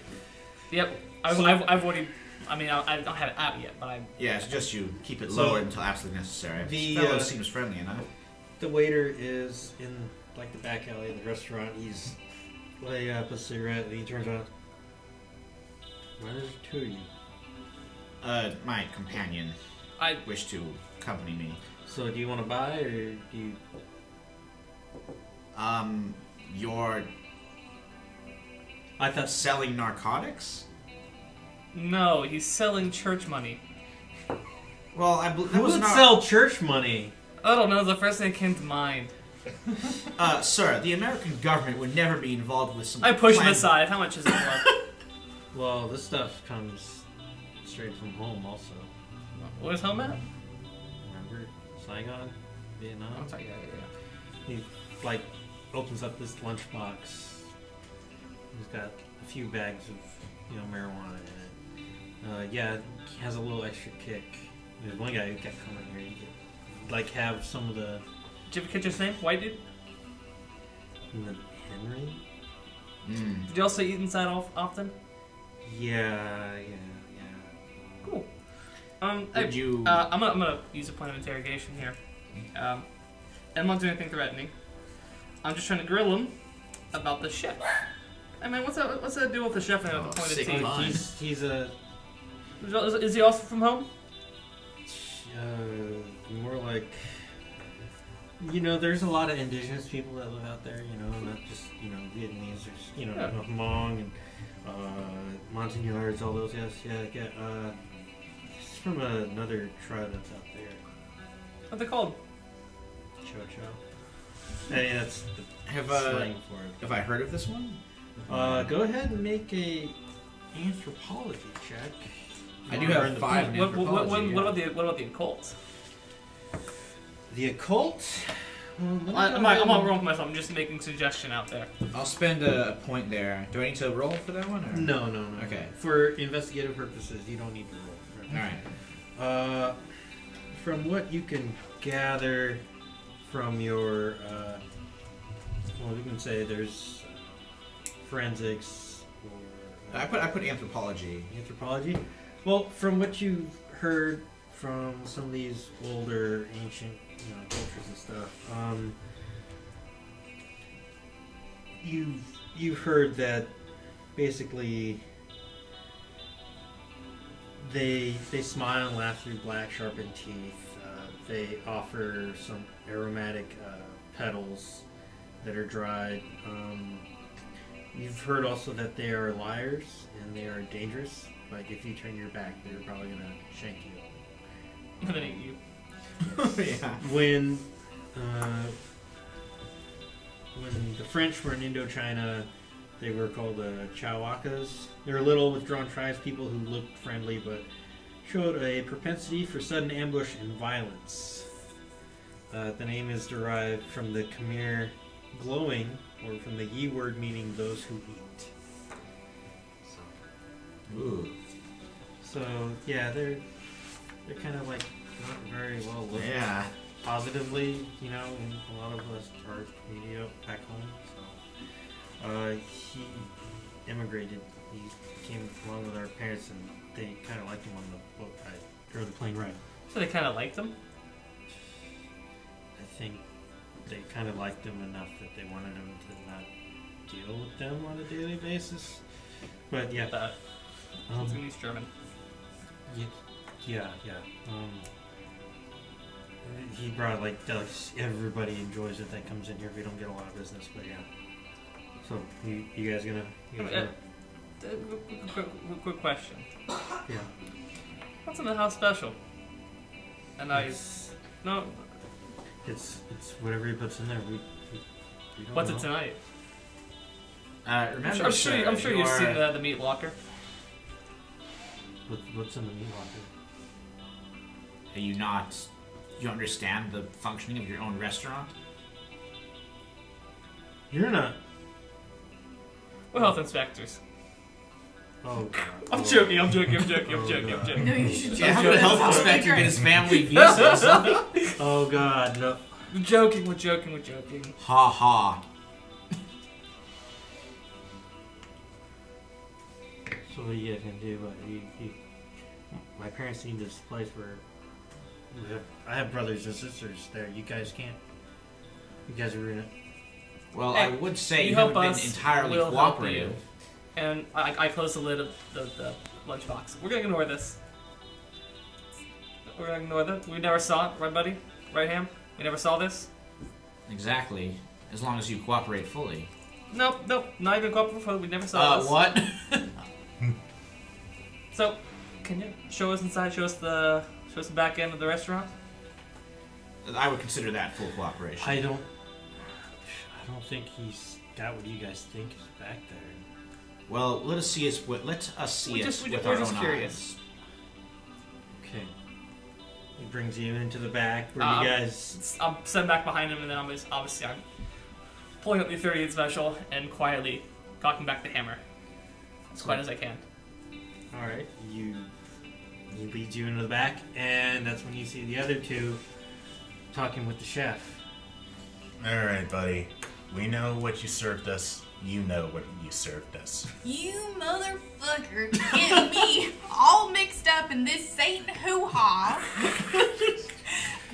Yep. I've already. I mean, I don't have it out yet, but I. Yeah, it's just you keep it So- lowered until absolutely necessary. The, This fellow uh, seems friendly enough. The waiter is in like the back alley of the restaurant. He's lighting up a cigarette, and he turns around. Why there's two of you? My companion I wished to accompany me. So do you want to buy, or do you? You're I thought. selling narcotics? no. He's selling church money. Well, I believe that Who was would not. sell church money? I don't know. The first thing that came to mind. Sir, the American government would never be involved with some. I push him plan- aside. How much is it worth? Well, this stuff comes straight from home, also. Where's home at? Remember Saigon, Vietnam? I'm sorry. Yeah. He like opens up this lunchbox. He's got a few bags of marijuana in it. Yeah, he has a little extra kick. There's one guy who kept coming here. He could like have some of the Did you ever catch his name? White dude? Henry. Did you also eat inside often? Yeah. Cool. Did you? I'm gonna use a point of interrogation here. And I'm not doing anything threatening. I'm just trying to grill him about the chef. I mean, what's that do with the chef and the point of sick tea? line. He's a Is he also from home? more like there's a lot of indigenous people that live out there. Not just Vietnamese. There's Yeah. Hmong and Montagnards, all those guys. Yeah. He's from another tribe that's out there. What they called? Cho. I mean, that's the Have slang for it. Have I heard of this one? Go ahead and make a anthropology check. I do You wanna have earn the 5 point. in anthropology. What about the occult? The occult. Well, let me I'm go not ahead wrong and- with myself. I'm just making a suggestion out there. I'll spend a point there. Do I need to roll for that one? Or? No. Okay. For investigative purposes, you don't need to roll. All right. From what you can gather from your, we can say there's forensics or I put anthropology. anthropology. Well, from what you've heard from some of these older, ancient, cultures and stuff, you've heard that basically they smile and laugh through black sharpened teeth. They offer some aromatic petals that are dried. You've heard also that they are liars and they are dangerous. Like if you turn your back, they're probably gonna shank you. And then eat you. Yeah. When the French were in Indochina, they were called Chawakas. They were little, withdrawn tribespeople who looked friendly but showed a propensity for sudden ambush and violence. The name is derived from the Khmer glowing, or from the Yi word meaning those who eat. Ooh. So yeah, they're they're kind of like not very well looked Yeah. positively, you know, in a lot of us art media back home. So he immigrated. He came along with our parents, and they kind of liked him on the boat ride or the plane ride. So they kind of liked him. I think they kind of liked him enough that they wanted him to not deal with them on a daily basis. But yeah, That he's German. yeah. He brought like delicacies. Everybody enjoys it that comes in here. We don't get a lot of business, but yeah. So you guys gonna? Quick question. Yeah. What's in the house special? And no. It's whatever he puts in there. We don't What's know. it tonight? Remember, I'm sure you've your- seen the meat locker. What's in the meat locker? Are you not? You understand the functioning of your own restaurant? You're not. We're health inspectors. Oh God. I'm Oh. joking. I'm joking. No, you should Yeah, how just would a health That would be inspector get great. his family visa or something? Oh God. No. We're joking. Ha ha. So what are you guys gonna do? My parents need this place where I have brothers and sisters there. You guys can't. You guys are in it. Well, Hey, I would say you you help haven't us, been entirely we'll help cooperative. you. And I close the lid of the lunchbox. We're gonna ignore this. We're gonna ignore that. We never saw it, right, buddy? Right, Ham? We never saw this. Exactly. As long as you cooperate fully. Nope. Not even cooperative. We never saw this. What? So, can you show us inside? Show us the back end of the restaurant. I would consider that full cooperation. I don't think he's got what you guys think is back there. Well, let us see it with We're our just own curious. eyes. Okay. He brings you into the back where you guys. I'm sitting back behind him, and then I'm pulling up the 38 special and quietly cocking back the hammer as quiet as I can. All right. He leads you into the back, and that's when you see the other two talking with the chef. All right, buddy. We know what you served us. You know what you served us. You motherfucker get me all mixed up in this Satan hoo-ha.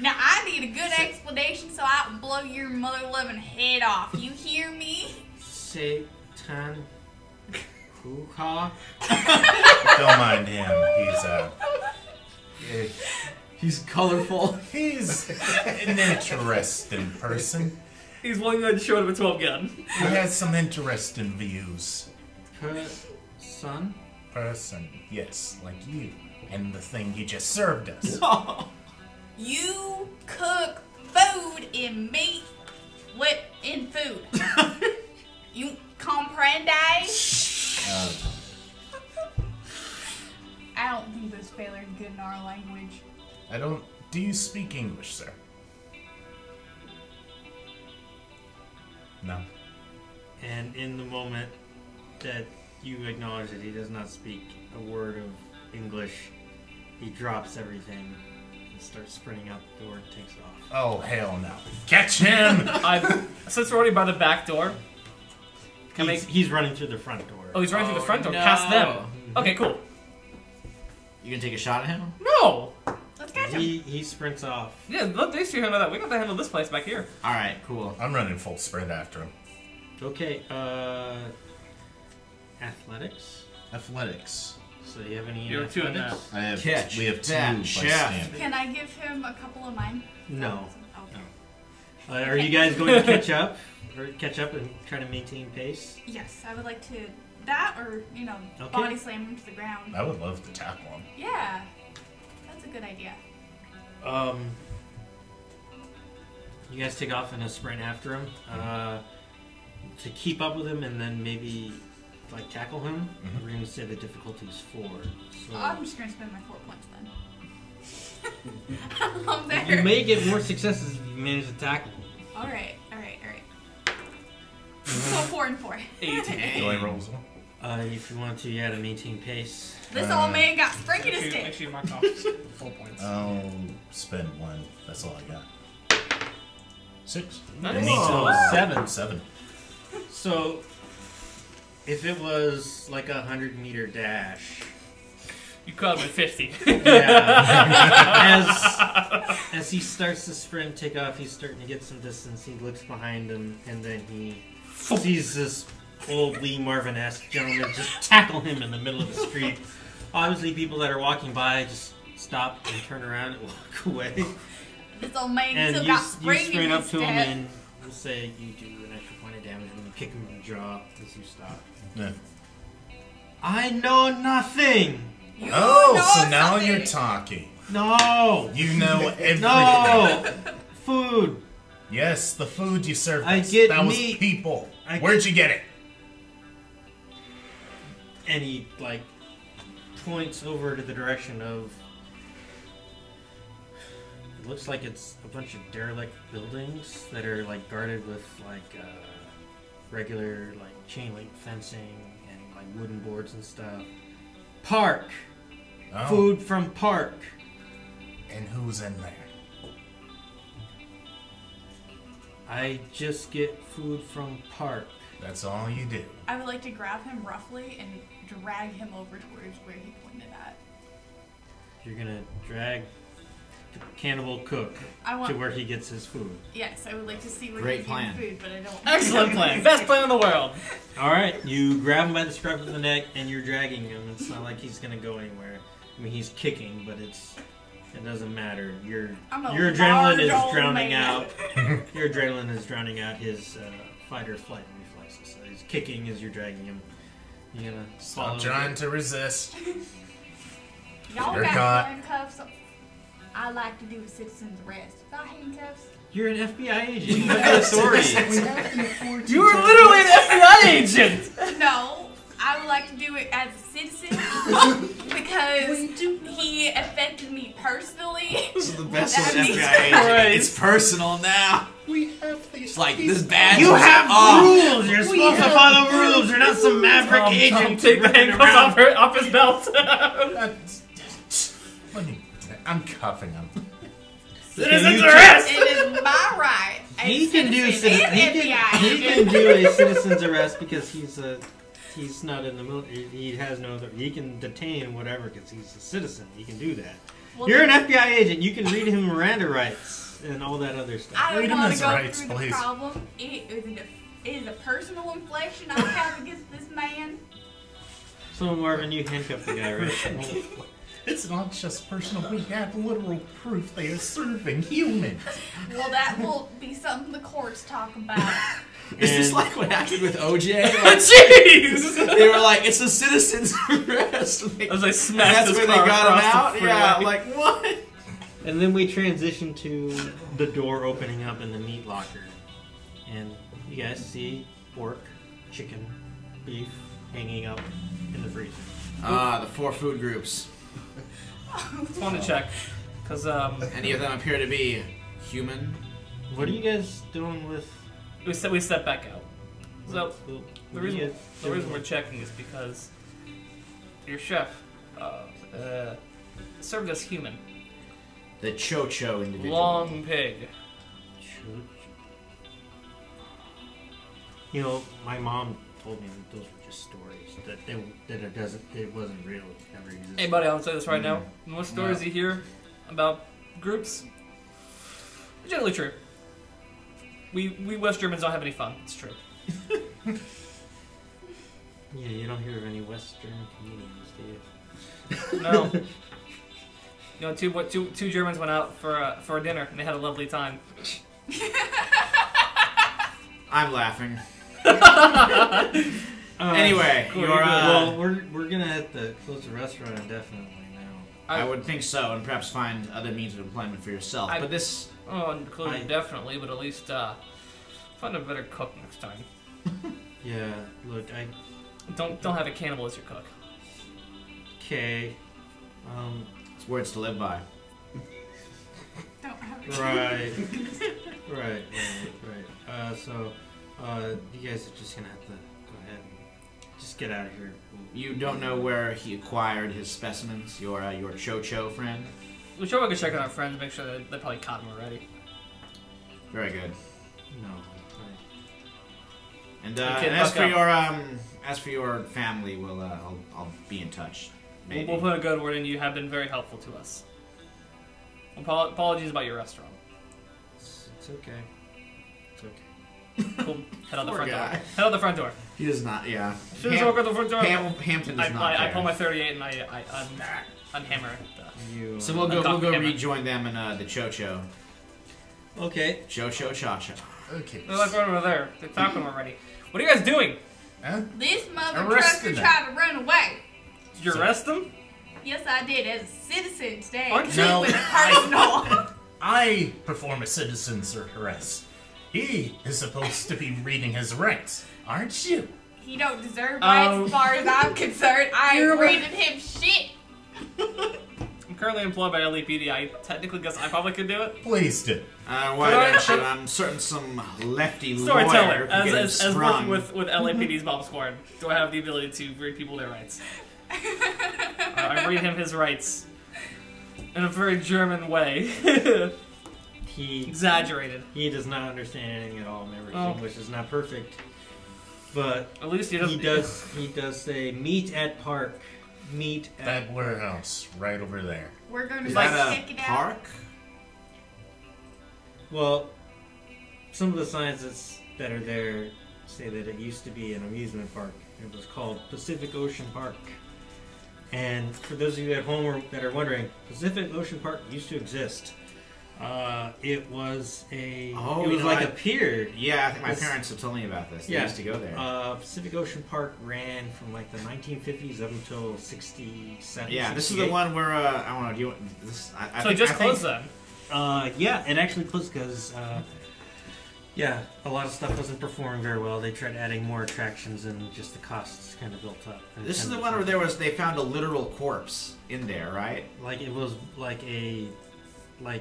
Now I need a good explanation so I can blow your mother-loving head off. You hear me? Satan. Hoo-ha. Don't mind him. He's colorful. He's an interesting person. He's willing to show him a 12 gun. He has some interesting views. Son. Person, yes, like you. And the thing you just served us. You cook food in meat in food. You comprende? I don't think those failures are good in our language. Do you speak English, sir? No. And in the moment that you acknowledge that he does not speak a word of English, he drops everything and starts sprinting out the door and takes off. Oh, hell no. Catch him! Since we're already by the back door, He's running through the front door. he's running through the front door, no. past them. Okay, cool. You gonna take a shot at him? No! Let's catch him. He sprints off. Yeah, look, these two handle that. We got to handle this place back here. Alright, cool. I'm running full sprint after him. Okay, athletics. Athletics. So do you have any You're two in athletics? I have. Catch We have two that by chef. standing. Can I give him a couple of mine? No. Okay. Are you guys going to catch up? Or catch up and try to maintain pace? Yes, I would like to. That or, Okay. body slam him to the ground. I would love to tackle him. Yeah. That's a good idea. You guys take off in a sprint after him to keep up with him, and then maybe like tackle him. Mhm. We're gonna say the difficulty is 4. So I'm just going to spend my 4 points then. I'm there. you may get more successes if you manage to tackle him. Alright. So 4 and 4. 8. Do I roll as well? If you want to, to maintain pace. This old man got spring in his Make stick. sure you mark off full points. I'll spend 1. That's all I got. 6. Nice. I need So to 7. 7. So, if it was like a 100-meter dash, You caught him at 50. as he starts to sprint, take off, he's starting to get some distance. He looks behind him, and then he sees this old Lee Marvin-esque gentleman just tackle him in the middle of the street. Obviously, people that are walking by just stop and turn around and walk away. This old man And still you got spring in sprint his up to him step. and you say you do an extra point of damage when you kick him in the jaw as you stop. Yeah. I know nothing! You Oh, know so now something. you're talking. No! You know everything. No! Food! Yes, the food you served I us. get that meat. was people. I Where'd you get it? And he, points over to the direction of... It looks like it's a bunch of derelict buildings that are, guarded with, regular, chain link fencing and, wooden boards and stuff. Park! Oh. Food from park! And who's in there? I just get food from park. That's all you do. I would like to grab him roughly and drag him over towards where he pointed at. You're gonna drag Cannibal Cook I to want. where he gets his food. Yes, I would like to see where Great he's plan. getting food, but I don't. Excellent plan. Best plan in the world. Alright, you grab him by the scruff of the neck and you're dragging him. It's not like he's gonna go anywhere. I mean, he's kicking, but it doesn't matter. Your I'm a adrenaline is large old drowning man. out. Your adrenaline is drowning out his fight or flight reflexes. So he's kicking as you're dragging him. You're gonna Stop trying to resist. Y'all You're got caught. handcuffs. I like to do a citizen's arrest. Got handcuffs? You're an FBI agent. You have authority. You were literally an FBI agent. No, I would like to do it as a citizen because he affected me personally. This is the best That one means- FBI agent. Right. It's personal now. We have these. It's like this badge. You is have off. rules. You're supposed to follow rules. You're not some maverick Tom, agent. take the running handcuffs around. off his belt. Let me. I'm cuffing him. Citizen's You arrest. It is my right. as He can do citizen and he FBI can agent. do a citizen's arrest because he's not in the military. He has no other. He can detain whatever because he's a citizen. He can do that. Well, You're an FBI agent. You can read him Miranda rights and all that other stuff. I don't Read him want his to go rights, through please. the problem. It is a personal inflection I have against this man. So Marvin, you handcuffed the guy, right? It's not just personal. We have literal proof they are serving humans. Well, that will be something the courts talk about. Is this And- like what happened with OJ? Jeez. They were like, it's a citizen's arrest. Like, As I and smashed that's his where they car got him across out? the Yeah, freeway. like, what? And then we transition to the door opening up in the meat locker. And you guys see pork, chicken, beef hanging up in the freezer. The 4 food groups. Just wanted to check, cause Any of them appear to be human? What are you guys doing with... we step back out. So what the are you reason guys doing we're checking is because your chef served us human, The Cho-Cho individual. long pig. You know, my mom told me that those were just stories. That it wasn't real. It never existed. Hey, buddy, I'll say this right now. Mm-hmm. Most stories you hear about groups, are generally true. We West Germans don't have any fun. It's true. Yeah, you don't hear of any Western comedians, do you? No. You know, two Germans went out for a dinner and they had a lovely time. I'm laughing. Anyway, cool, you're, you're good. well, we're gonna have to close the restaurant indefinitely now. I would think so, and perhaps find other means of employment for yourself. But this... Oh, and close definitely, but at least find a better cook next time. Yeah, look, Don't have a cannibal as your cook. okay. It's words to live by. Don't have a Right. right. So, you guys are just gonna have to go ahead and just get out of here. You don't know where he acquired his specimens, your Cho friend? We're sure we can check on our friends, make sure that they probably caught him already. Very good. No. And, Okay, and fuck as for your family, I'll be in touch. Maybe. We'll put a good word in. You have been very helpful to us. Apologies about your restaurant. It's okay. It's okay. Cool. Head out the Poor front guy. door. Head out the front door. He does not. Yeah. As soon as I walk out the front door, Hampton does not I care. pull my 38 and I unhammer it. You. So we'll go hammer. rejoin them in the Cho. Okay. Cho Cha. Okay. They're like right over there. They're talking already. What are you guys doing? Huh? This mother Arrested trucker them. tried to run away. Did you arrest them? Yes, I did as a citizen today. Aren't It you? No. was personal. I perform a citizen's arrest. He is supposed to be reading his rights, aren't you? He don't deserve rights as far as I'm concerned. I ain't reading him shit. I'm currently employed by LAPD. I technically guess I probably could do it. Please do. Why don't you? I'm certain some lefty Storyteller. lawyer could get him As sprung. working with LAPD's Bomb Squad, do I have the ability to read people their rights? I read him his rights in a very German way. He Exaggerated. he does not understand anything at all. His Oh. English is not perfect, but At least he doesn't. he does say meet at park. Meet at That warehouse right over there. We're gonna Is like that check a it out. park? Well, some of the signs that are there say that it used to be an amusement park. It was called Pacific Ocean Park. And for those of you at home that are wondering, Pacific Ocean Park used to exist. It was a Oh, it was you know, like I- a pier. Yeah, I think my This- parents have told me about this. They Yeah. used to go there. Pacific Ocean Park ran from like the 1950s up until 67. Yeah, this is the 68. one where I don't know. Do you want this? I So think, just I close think, then. Yeah, it actually closed because, a lot of stuff wasn't performing very well. They tried adding more attractions, and just the costs kind of built up. And it This is kind the of- one where they found a literal corpse in there, right? like it was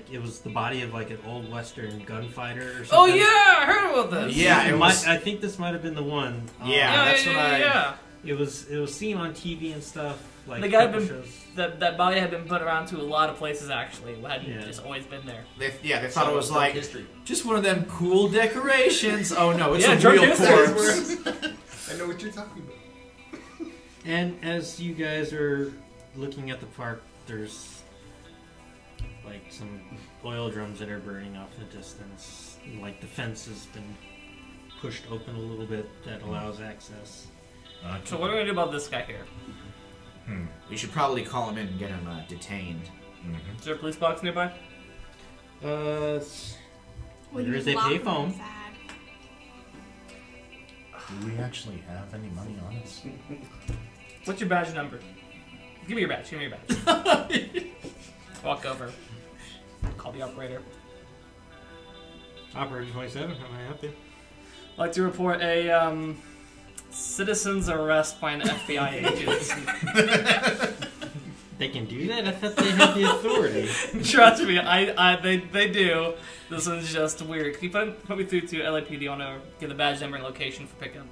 it was the body of like an old Western gunfighter or something. Oh yeah, I heard about this. Yeah, it was- I think this might have been the one. Yeah, that's what I- yeah. It was seen on TV and stuff. Like The guy couple been shows. that body had been put around to a lot of places actually. It hadn't Yeah. just always been there. They thought it was Drunk like history. just one of them cool decorations. Oh no, it's Yeah, a drunk real history. corpse. I know what you're talking about. And as you guys are looking at the park, there's like some oil drums that are burning off in the distance. Like the fence has been pushed open a little bit that allows access. So what are we gonna do about this guy here? We should probably call him in and get him detained. Is there a police box nearby? There When is you a lock him payphone. inside. Do we actually have any money on us? What's your badge number? Give me your badge. Give me your badge. Walk over. Call the operator. Operator 27, how may I help you? I'd like to report a citizen's arrest by an FBI agent. They can do that? I thought they had the authority. Trust me, they do. This one's just weird. Can you put me through to LAPD? I want to get the badge number and location for pickup.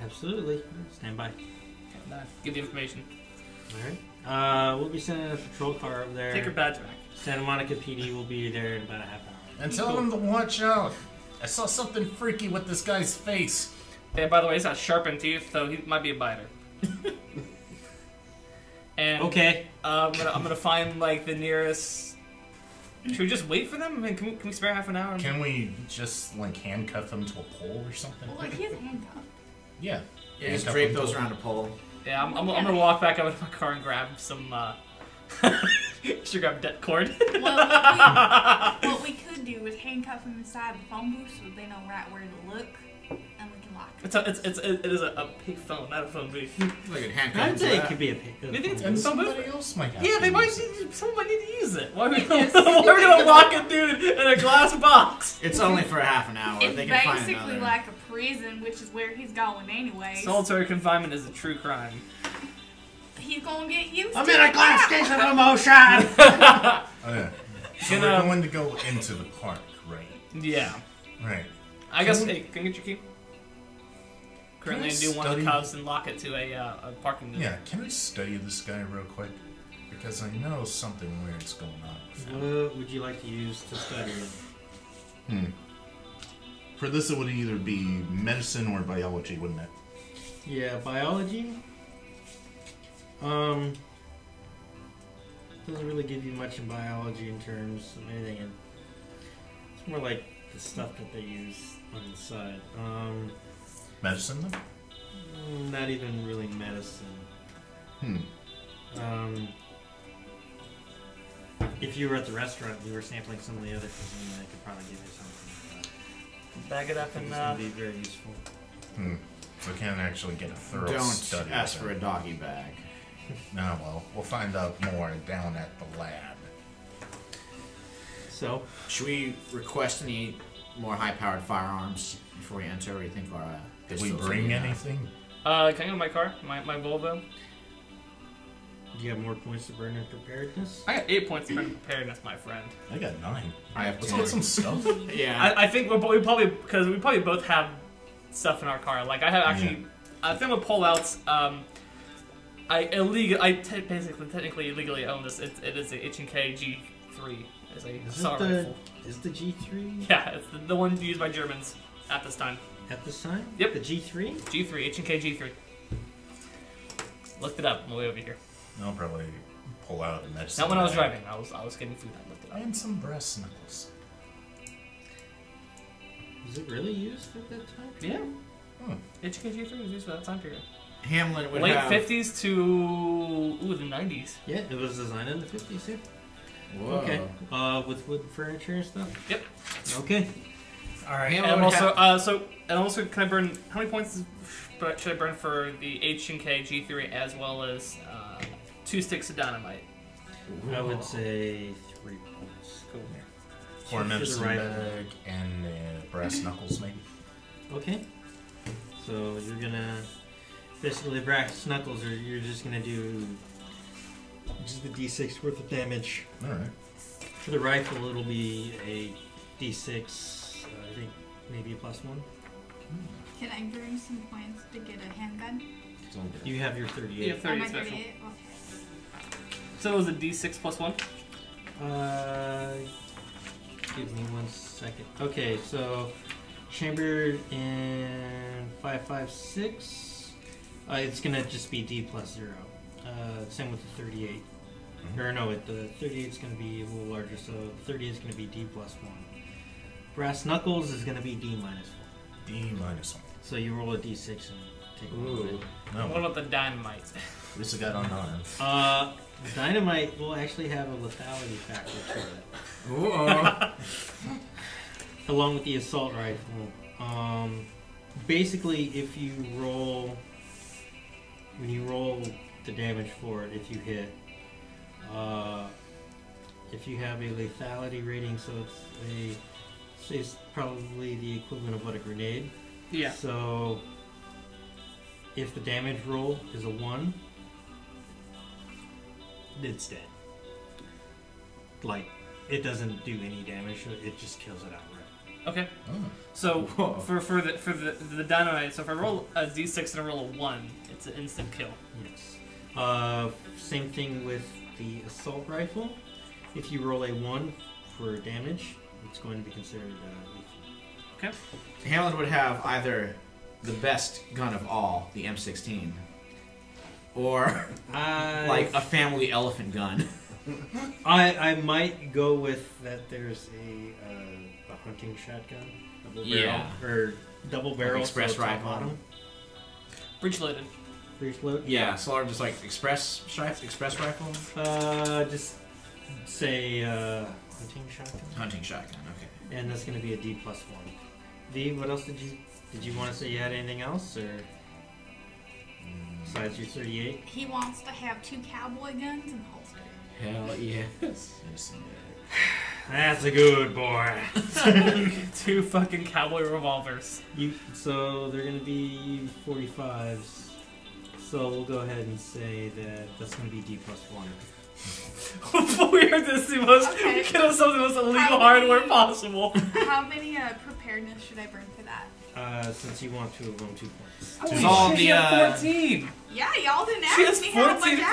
Absolutely. Stand by. And, give the information. Alright. We'll be sending a patrol car over there. Take your badge back. Santa Monica PD will be there in about a half hour. And tell him to watch out. I saw something freaky with this guy's face. And by the way, he's got sharpened teeth, so he might be a biter. And Okay. I'm gonna find like the nearest. Should we just wait for them? I mean, can we spare half an hour? Can we just like handcuff him to a pole or something? Well, like, he has a handcuff. Yeah. Yeah, just Handcuff drape him to those a- around a pole. Yeah, I'm gonna walk back over to my car and grab some. Should grab debt cord. What we could do is handcuff him inside the phone booth so they know right where to look, and we can lock him. It is a pig phone, not a phone booth. Like a handcuff. I'd him say to it that. could be a pick. You think it's And phone booth? somebody else might have Yeah, to they might. use Somebody need to use it. Why are we Yes. gonna lock a dude in a glass box? It's only for a half an hour. It's They can find basically another. like a prison, which is where he's going anyway. Solitary confinement is a true crime. He's gonna get used I'm to in a it glass now. case of emotion! Oh, yeah. So Gonna- we're going to go into the park, right? Yeah. Right. I guess. Hey, can I get your key? currently do one of the cuffs and lock it to a parking meter. Yeah, can I study this guy real quick? Because I know something weird's going on. What would you like to use to study it? For this, it would either be medicine or biology, wouldn't it? Yeah, biology. Doesn't really give you much in biology in terms of anything. It's more like the stuff that they use on the side. Medicine, then? Not even really medicine. If you were at the restaurant and you were sampling some of the other cuisine, I could probably give you something. Bag it up It's and going to be very useful. So I can't actually get a thorough Don't study. ask for a doggy bag. No, well, we'll find out more down at the lab. So, Should we request any more high-powered firearms before we enter? Or do you think our Did we pistols bring will be enough? anything? can I go to my car? My Volvo? do you have more points to burn in preparedness? I got 8 points for preparedness, my friend. I got 9. I have Let's 10. get some stuff. Yeah. I think we probably because we probably both have stuff in our car. Like I have actually, I think with pullouts. Basically technically illegally own this. It is a H&K G3. It's a assault rifle. Is the G3 Yeah, it's the one used by Germans at this time. at this time? Yep. The G3? G3, H&K G3. Looked it up on the way over here. I'll probably pull out a medicine. Not when I was bag. driving. I was getting food. I looked it up. And some breast knuckles. Was it really used at that time? Yeah. Hmm. H&K G3 was used for that time period. Hamlin would Late have... 50s to the 90s. Yeah, it was designed in the 50s, yeah. Whoa. Okay. With wood furniture and stuff? Yep. Okay. Alright. Hamlin And would also, have... can I burn? How many points should I burn for the H&K G3 as well as 2 sticks of dynamite? I would say 3 points. Cool. Or a For the medicine rifle. bag and brass knuckles, maybe. Okay. So you're gonna basically brass knuckles, or you're just gonna do just the D6 worth of damage. Alright. For the rifle, it'll be a D6. I think maybe a +1. Can I burn some points to get a handgun? You have your 38. Yeah, 30 Am I special. 38? Okay. So it was a D6 plus 1? Give me 1 second. Okay, so chambered in 556. It's gonna just be D plus 0. Same with the 38. Or no, the 38 is gonna be a little larger, so 38 is gonna be D plus 1. Brass knuckles is gonna be D minus 1. D minus 1. So you roll a D6 and take a little bit. No, What about the dynamite? at least I got unarmed. Dynamite will actually have a lethality factor to it. Whoa. Along with the assault rifle. Basically, if you roll, when you roll the damage for it, if you hit, if you have a lethality rating, so it's probably the equivalent of what, a grenade. Yeah. So if the damage roll is a 1, it's dead. Like, it doesn't do any damage, it just kills it outright. Okay. Oh. So Whoa. for the dynamite, so if I roll a D6 and I roll a 1, it's an instant kill. Yes. Same thing with the assault rifle. If you roll a 1 for damage, it's going to be considered lethal. Okay. Hamlin would have either the best gun of all, the M16, or like a family elephant gun. I might go with that. There's a hunting shotgun, double barrel, Yeah. or double barrel, express so top rifle. bottom, Breech loaded. breech load. Yeah, sort of just like express rifle, Just say hunting shotgun, hunting shotgun. Okay. and that's going to be a D plus 1. V, what else did you want to say? You had anything else, or besides your 38? He wants to have 2 cowboy guns in the holster. Hell yes. That's a good boy. 2 fucking cowboy revolvers. So they're going to be 45s. So we'll go ahead and say that that's going to be D plus 1. We are just the most Okay. get us some of the most illegal How hardware many- possible. How many preparedness should I burn for that? Since you want two of them, 2 points. It's all Holy shit, the, you have 14! Yeah, y'all didn't She has ask me how much 14 I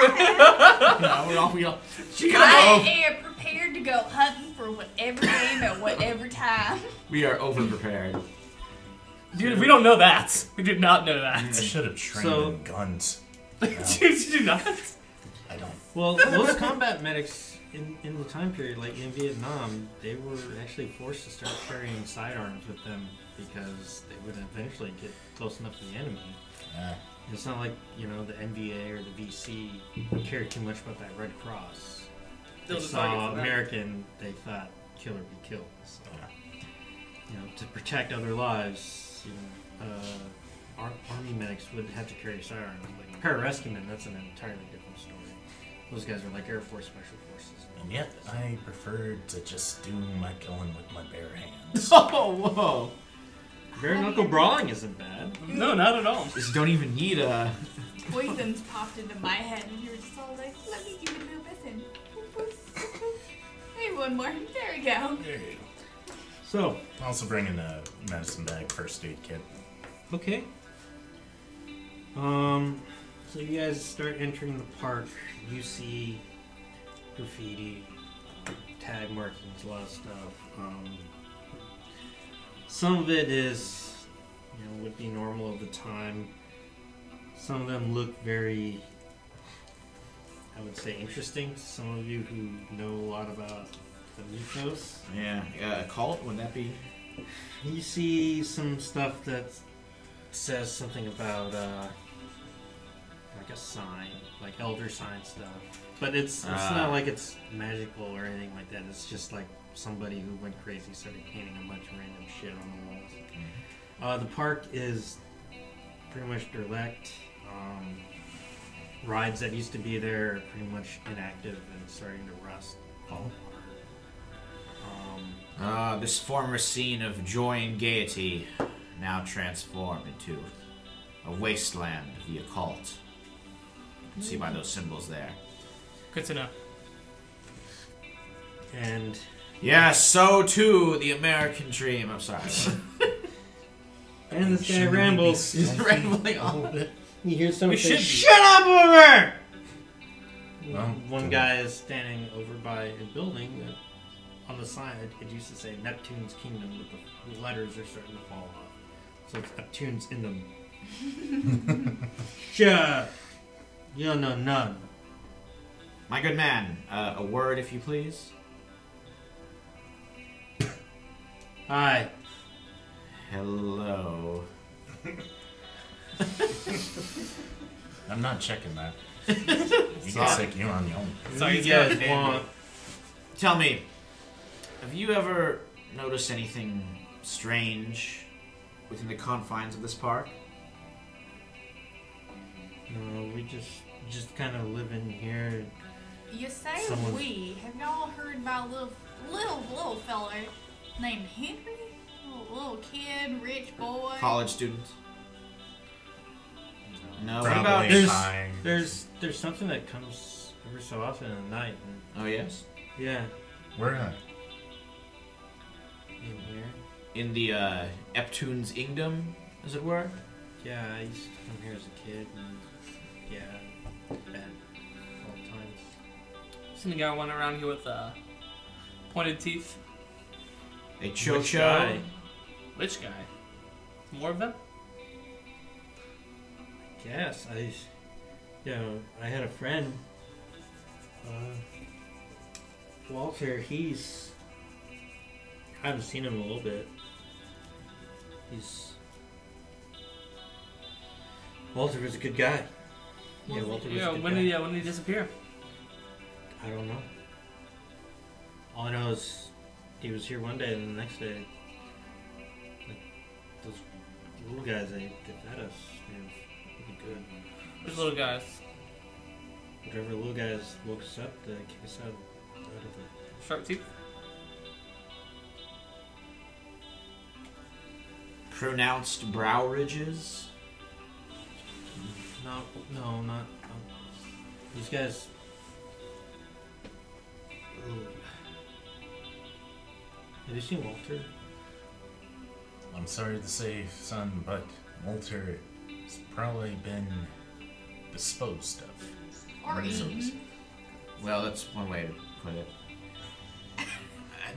had. No, we all. She I am prepared to go hunting for whatever game at whatever time. We are over prepared. Dude, we don't know that. We did not know I that. should have trained So- in guns. Dude, you do not. I don't. Well, most combat medics in the time period, like in Vietnam, they were actually forced to start carrying sidearms with them because they would eventually get close enough to the enemy. It's not like, you know, the NVA or the VC cared too much about that Red Cross. They Still the target saw for them. American, they thought kill or be killed. So, you know, to protect other lives, you know, army medics would have to carry sidearms. Like pararescuemen, that's an entirely different story. Those guys are like Air Force Special Forces. And yet, I preferred to just do my killing with my bare hands. Oh, whoa! Bare knuckle brawling isn't bad. No, not at all. Just don't even need a. Poisons popped into my head, and you were just all like, let me give it a little listen. Hey, one more. There we go. There you go. So, Also bring in a medicine bag, first aid kit. okay. So you guys start entering the park. You see graffiti, tag markings, a lot of stuff. Some of it is, you know, would be normal of the time. Some of them look very, I would say, interesting to some of you who know a lot about the mythos. Yeah, a cult? Would that be? You see some stuff that says something about like a sign, like elder sign stuff. But it's not like it's magical or anything like that. It's just like somebody who went crazy started painting a bunch of random shit on the walls. The park is pretty much derelict. Rides that used to be there are pretty much inactive and starting to rust. This former scene of joy and gaiety now transformed into a wasteland of the occult. You can see by those symbols there. Good to know. And Yes, so too the American dream. I'm sorry. and this guy Shouldn't we be rambles. He's stealthy rambling a on. little bit? You hear someone We say, should be. "Shut up over there!" Well, One guy is standing over by a building that, on the side, it used to say Neptune's Kingdom, but the letters are starting to fall off. So it's Neptune's in them. Shut up! You don't know none. My good man, a word if you please. Hi. Hello. I'm not checking that. You can take you on your own. Sorry, you he's got guys a want... Tell me, have you ever noticed anything strange within the confines of this park? No, we just kind of live in here. You say Someone- we. Have y'all heard about a little fella named Henry? Little kid, rich boy. College students? No. What Probably about? time. There's something that comes every so often at night. And, Oh yes. yeah, Where at? in here. In the Neptune's Ingdom, as it were. Yeah, I used to come here as a kid, and yeah, bad all times. Seen a guy running around here with pointed teeth. A Which Chocho. guy? Which guy? More of them? Yes, I had a friend, Walter. I haven't seen him in a little bit. Walter was a good guy. Yeah, Walter was a good when guy. did he disappear? I don't know. All I know is he was here one day, and the next day, like, those little guys, they fed us. It was really good. Which little guys? Whatever little guys woke us up, they kicked us out of the... Sharp teeth? Pronounced brow ridges. No, not... These guys... Have you seen Walter? I'm sorry to say, son, but Walter has probably been disposed of. Or eaten. Well, that's one way to put it.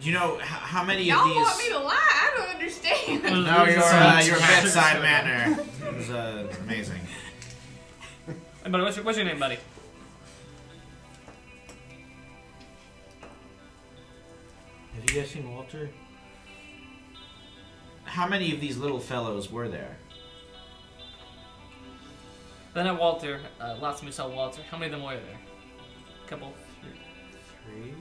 Do you know how many Y'all of these? want me to lie? I don't understand. No, your bedside manner was amazing. Hey, buddy, what's your name, buddy? Have you guys seen Walter? How many of these little fellows were there? Then at Walter, last time we saw Walter, how many of them were there? A couple. Three?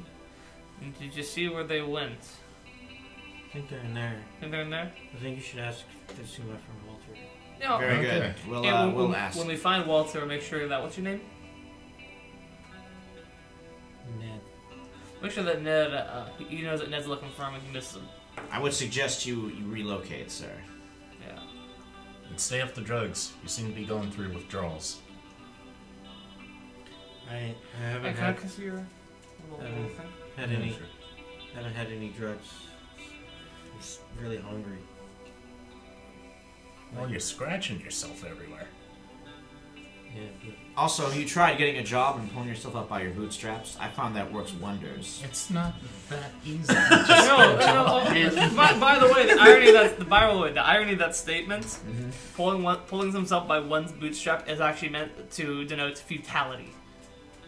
And did you see where they went? I think they're in there. Think they're in there? I think you should ask if they've seen that from Walter. Yeah. Very Okay. good. We'll, And we'll ask. when we find Walter, make sure that what's your name? Ned. Make sure that Ned, he knows that Ned's looking for him and he misses him. I would suggest you relocate, sir. Yeah. And stay off the drugs. You seem to be going through withdrawals. I Hey, haven't can I had, kiss your little thing? had any haven't had any drugs. I'm just really hungry. Well, you're scratching yourself everywhere. Yeah, but Also, you tried getting a job and pulling yourself up by your bootstraps. I found that works wonders. It's not that easy. By the way, the irony of that statement, pulling himself by one's bootstrap is actually meant to denote futility.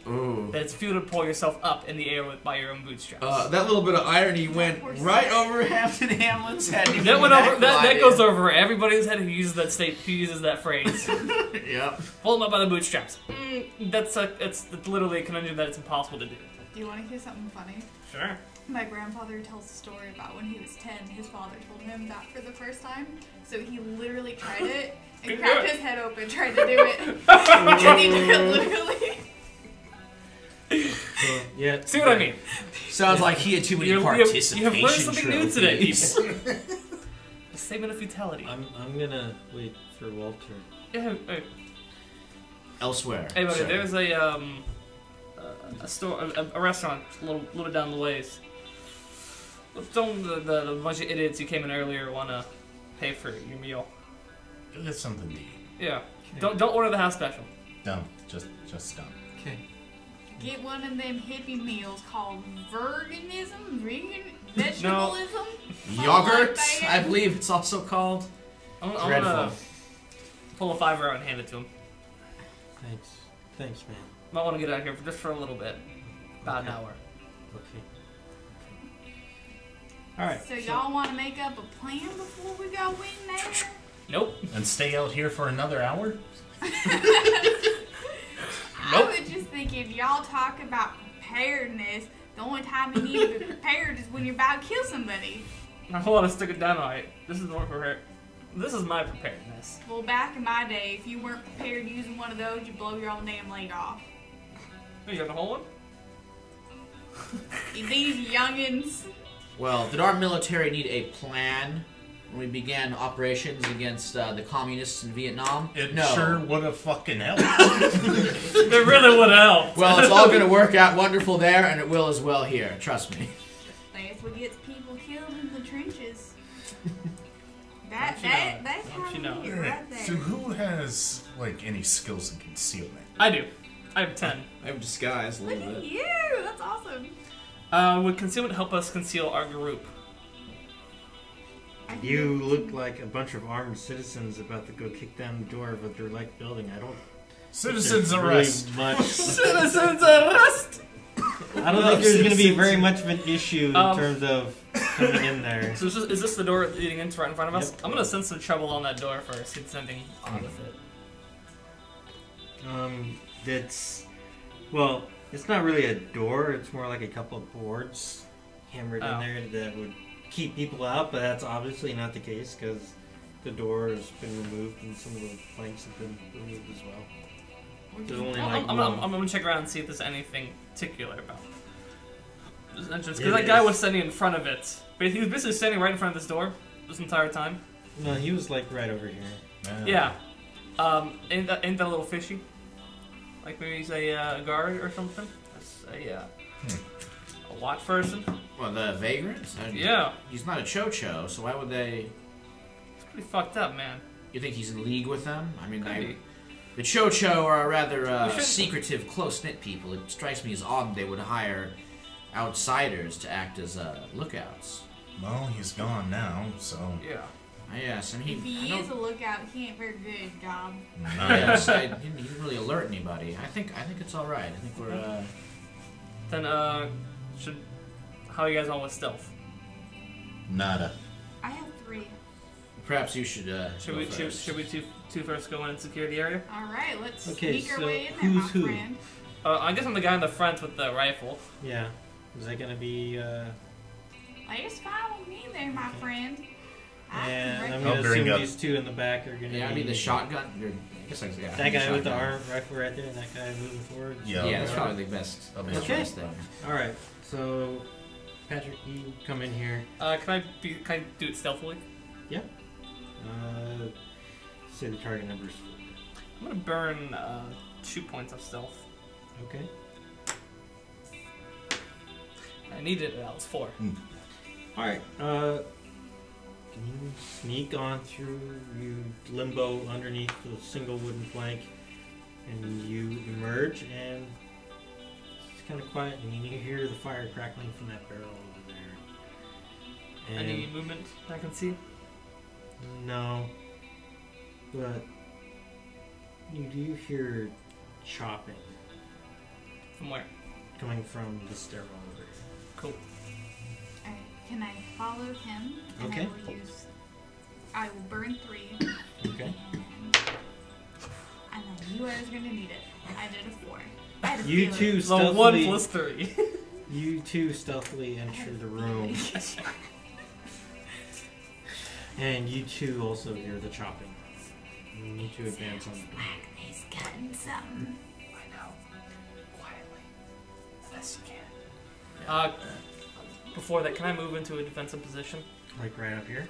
Ooh. That it's futile to pull yourself up in the air by your own bootstraps. That little bit of irony went right over Hampton Hamlet's head. That went over. That goes over everybody's head who uses that phrase. Yep. Pull them up by the bootstraps. It's literally a conundrum that it's impossible to do. Do you want to hear something funny? Sure. My grandfather tells a story about when he was 10, his father told him that for the first time. So he literally tried it and Couldn't cracked do it. his head open, tried to do it. Because he did it literally. so, yeah. See what I mean? Sounds like he had too many You participation have learned something new today, trophies. people. A statement of futility. I'm gonna wait for Walter. Yeah, Elsewhere. hey, buddy, sir. there's a store, a restaurant a little down the ways. Don't the bunch of idiots who came in earlier want to pay for your meal? Get something to eat. Yeah. Don't order the house special. Don't. Just don't. Okay. Get one of them hippie meals called vegetabilism? Yogurt, Something like I that. believe it's also called. I'm gonna Dreadful. pull a $5 out and hand it to him. Thanks, man. Might want to get out of here just for a little bit. About an hour. Okay. All right. So y'all want to make up a plan before we go in there? Nope. And stay out here for another hour? I was just thinking, y'all talk about preparedness. The only time you need to be prepared is when you're about to kill somebody. I want to stick it down right. This is more prepared. This is my preparedness. Well, back in my day, if you weren't prepared using one of those, you blow your own damn leg off. You got the whole one? These youngins. Well, did our military need a plan when we began operations against the communists in Vietnam? It no. sure would have fucking helped. It really would help. Well, it's all going to work out wonderful there, and it will as well here. Trust me. That's what gets people killed in the trenches. Don't That's you how know? you get right there. So who has, like, any skills in concealment? I do. I have 10. I have disguise a Look at you. That's awesome. Would concealment help us conceal our group? You look like a bunch of armed citizens about to go kick down the door of a derelict building. I don't. Citizens there's arrest! Really much. Citizens arrest! I don't think there's going to be very much of an issue in Um, terms of coming in there. So is this the door leading into right in front of us? Yep. I'm gonna send some trouble on that door first. See if there's anything on with it. That's well, it's not really a door. It's more like a couple of boards hammered Oh. in there that would keep people out. But that's obviously not the case because the door has been removed and some of the planks have been removed as well. There's only like I'm one. gonna check around and see if there's anything particular about this entrance. It Because that guy is. was standing in front of it. But he was basically standing right in front of this door this entire time. No, he was like right over here. Yeah. Ain't that a little fishy? Like maybe he's a guard or something? That's a watch person? Well, the vagrant? Yeah. He's not a cho-cho, so why would they... Pretty fucked up, man. You think he's in league with them? I mean, Could be. the Cho-Cho are a rather We should- secretive, close-knit people. It strikes me as odd they would hire outsiders to act as lookouts. Well, he's gone now, so. Yeah. Yes, and If he is a lookout, he ain't very good at his job. Yes, he didn't really alert anybody. I think it's all right. I think we're. Then, how are you guys on with stealth? Nada. I have 3. Perhaps you should. Should we two first go in and secure the area? All right, let's Okay, sneak our so way in there, my who's who? friend. I guess I'm the guy in the front with the rifle. Yeah. Is that gonna be? Just follow me there, my friend. And I'm I'll gonna bring assume up- these 2 in the back are gonna. Yeah, I be mean the shotgun. I guess yeah. That guy with the shotgun. arm rifle right there, and that guy moving forward. Yeah. Yeah, that's probably the best Okay. choice there. All right. So, Patrick, you come in here. Can I do it stealthily? Yeah. Say the target numbers. I'm gonna burn 2 points of stealth. Okay. I needed it. That was 4. All right. Can you sneak on through? You limbo underneath the single wooden plank, and you emerge, and it's kind of quiet, and you hear the fire crackling from that barrel over there. And Any movement I can see? no, but you do hear chopping From where? coming from the stairwell over here. Cool. Alright, can I follow him? And Okay. I will burn 3. Okay. And I knew I was gonna need it. I did a 4. I had a You feeling. two So 1 stealthily. plus 3. You two stealthily enter the room, and you two also hear the chopping. You need to advance on. Like he's cutting something. I know. Quietly. Best you can. Before that, can I move into a defensive position? Like right up here.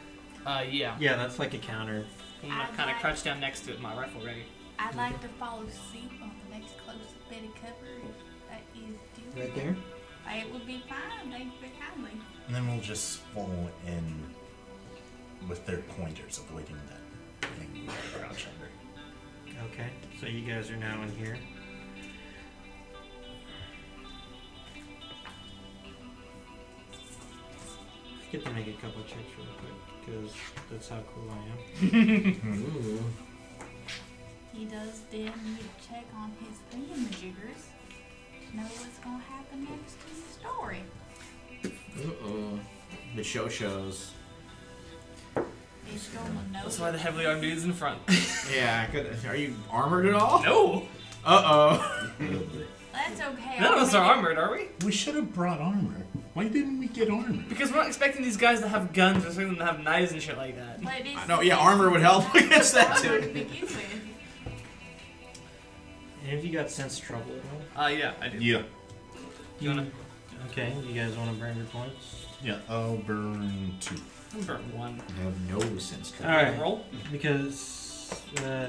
Yeah. Yeah, that's like a counter. I'm gonna kind of crouch down next to it, my rifle ready. I'd like to follow suit on the next closest bit of cover if that is due. Right there. It would be fine. Thank you very kindly. And then we'll just fall in with their pointers, avoiding that thing we crouch under. Okay. So you guys are now in here. I get to make a couple of checks real quick because that's how cool I am. Ooh. He does then need to check on his thingamajiggers to know what's gonna happen next in the story. Uh-oh. The shows. He's gonna know. That's why the heavily armed dude's in front. Yeah, are you armored at all? No! Uh-oh. That's okay. None of I'll us are make it- armored, are we? We should have brought armor. Why didn't we get armor? Because we're not expecting these guys to have guns or expecting them to have knives and shit like that. But it's No, yeah, armor would help against that armor to too. begin with. And have you got sense trouble at all? Yeah, I do. Yeah. You wanna Okay. You guys want to burn your points? Yeah, I'll burn 2. burn 1? I have no sense. All right. Roll? Because no,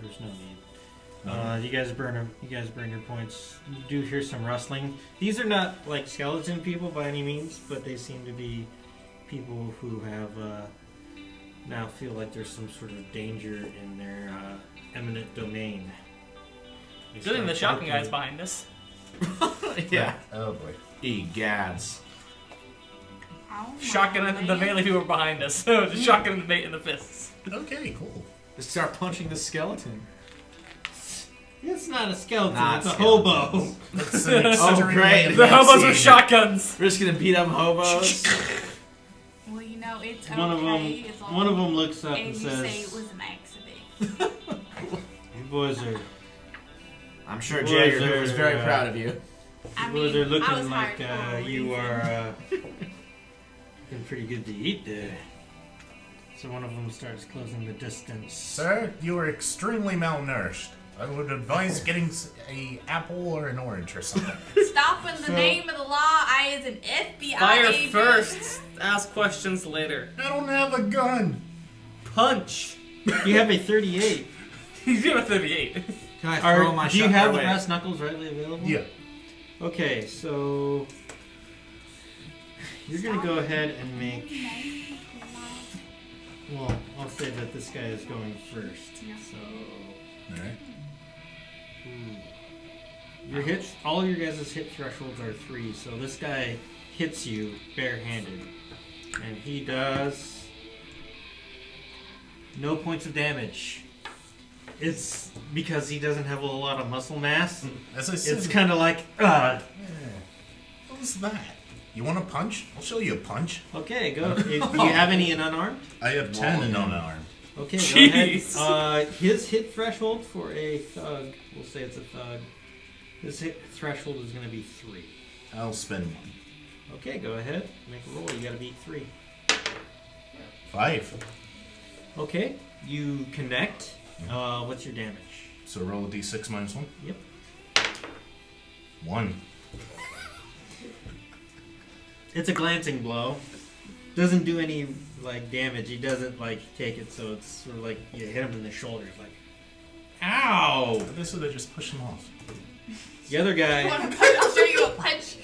there's no need. You guys burn your points. You do hear some rustling. These are not like skeleton people by any means, but they seem to be people who have now feel like there's some sort of danger in their eminent domain. They Good thing the start shotgun barking. guy's behind us. Yeah. Oh boy. Egads. Oh, Shotgun my and the man. melee people were behind us. So just shotgun and the bait in the fists. Okay, cool. Just start punching the skeleton. It's not a skeleton. Not it's a skeletons. hobo. That's an extremely great. The hobos with advanced shotguns. We're just gonna beat up hobos. Well, you know, it's One of okay. them. as long One of them looks up and and you say it says, was an accident. "You boys are." I'm sure Boys Jagger are, was very uh, proud of you. I You boys mean, are looking I was like hired for a you reason. are looking pretty good to eat there. So one of them starts closing the distance. Sir, you are extremely malnourished. I would advise getting a apple or an orange or something. Stop in the So- name of the law. I is an FBI Fire agent. first, ask questions later. I don't have a gun. Punch. You have a 38. He's doing a 38. Can I throw my Do you shotgun have the away? brass knuckles readily available? Yeah. Okay, so you're gonna go ahead and make Well, I'll say that this guy is going first. Yeah. So Alright. your hits, all your guys' hit thresholds are 3. So this guy hits you barehanded, and he does no points of damage. It's because he doesn't have a lot of muscle mass. As I said, It's kind of like, what was that? You want a punch? I'll show you a punch. okay, go. Do you have any in unarmed? I have 10 in unarmed. Okay, go Jeez. ahead. His hit threshold for a thug, we'll say it's a thug. His hit threshold is going to be 3. I'll spend 1. Okay, go ahead. Make a roll. You got to beat 3. 5. Okay, you connect. What's your damage? So roll a d6 minus 1. Yep. 1. It's a glancing blow. Doesn't do any like damage. He doesn't like take it, so it's sort of like you hit him in the shoulder. It's like, ow! But they said they just push him off. The other guy. Want a punch? I'll show you a punch.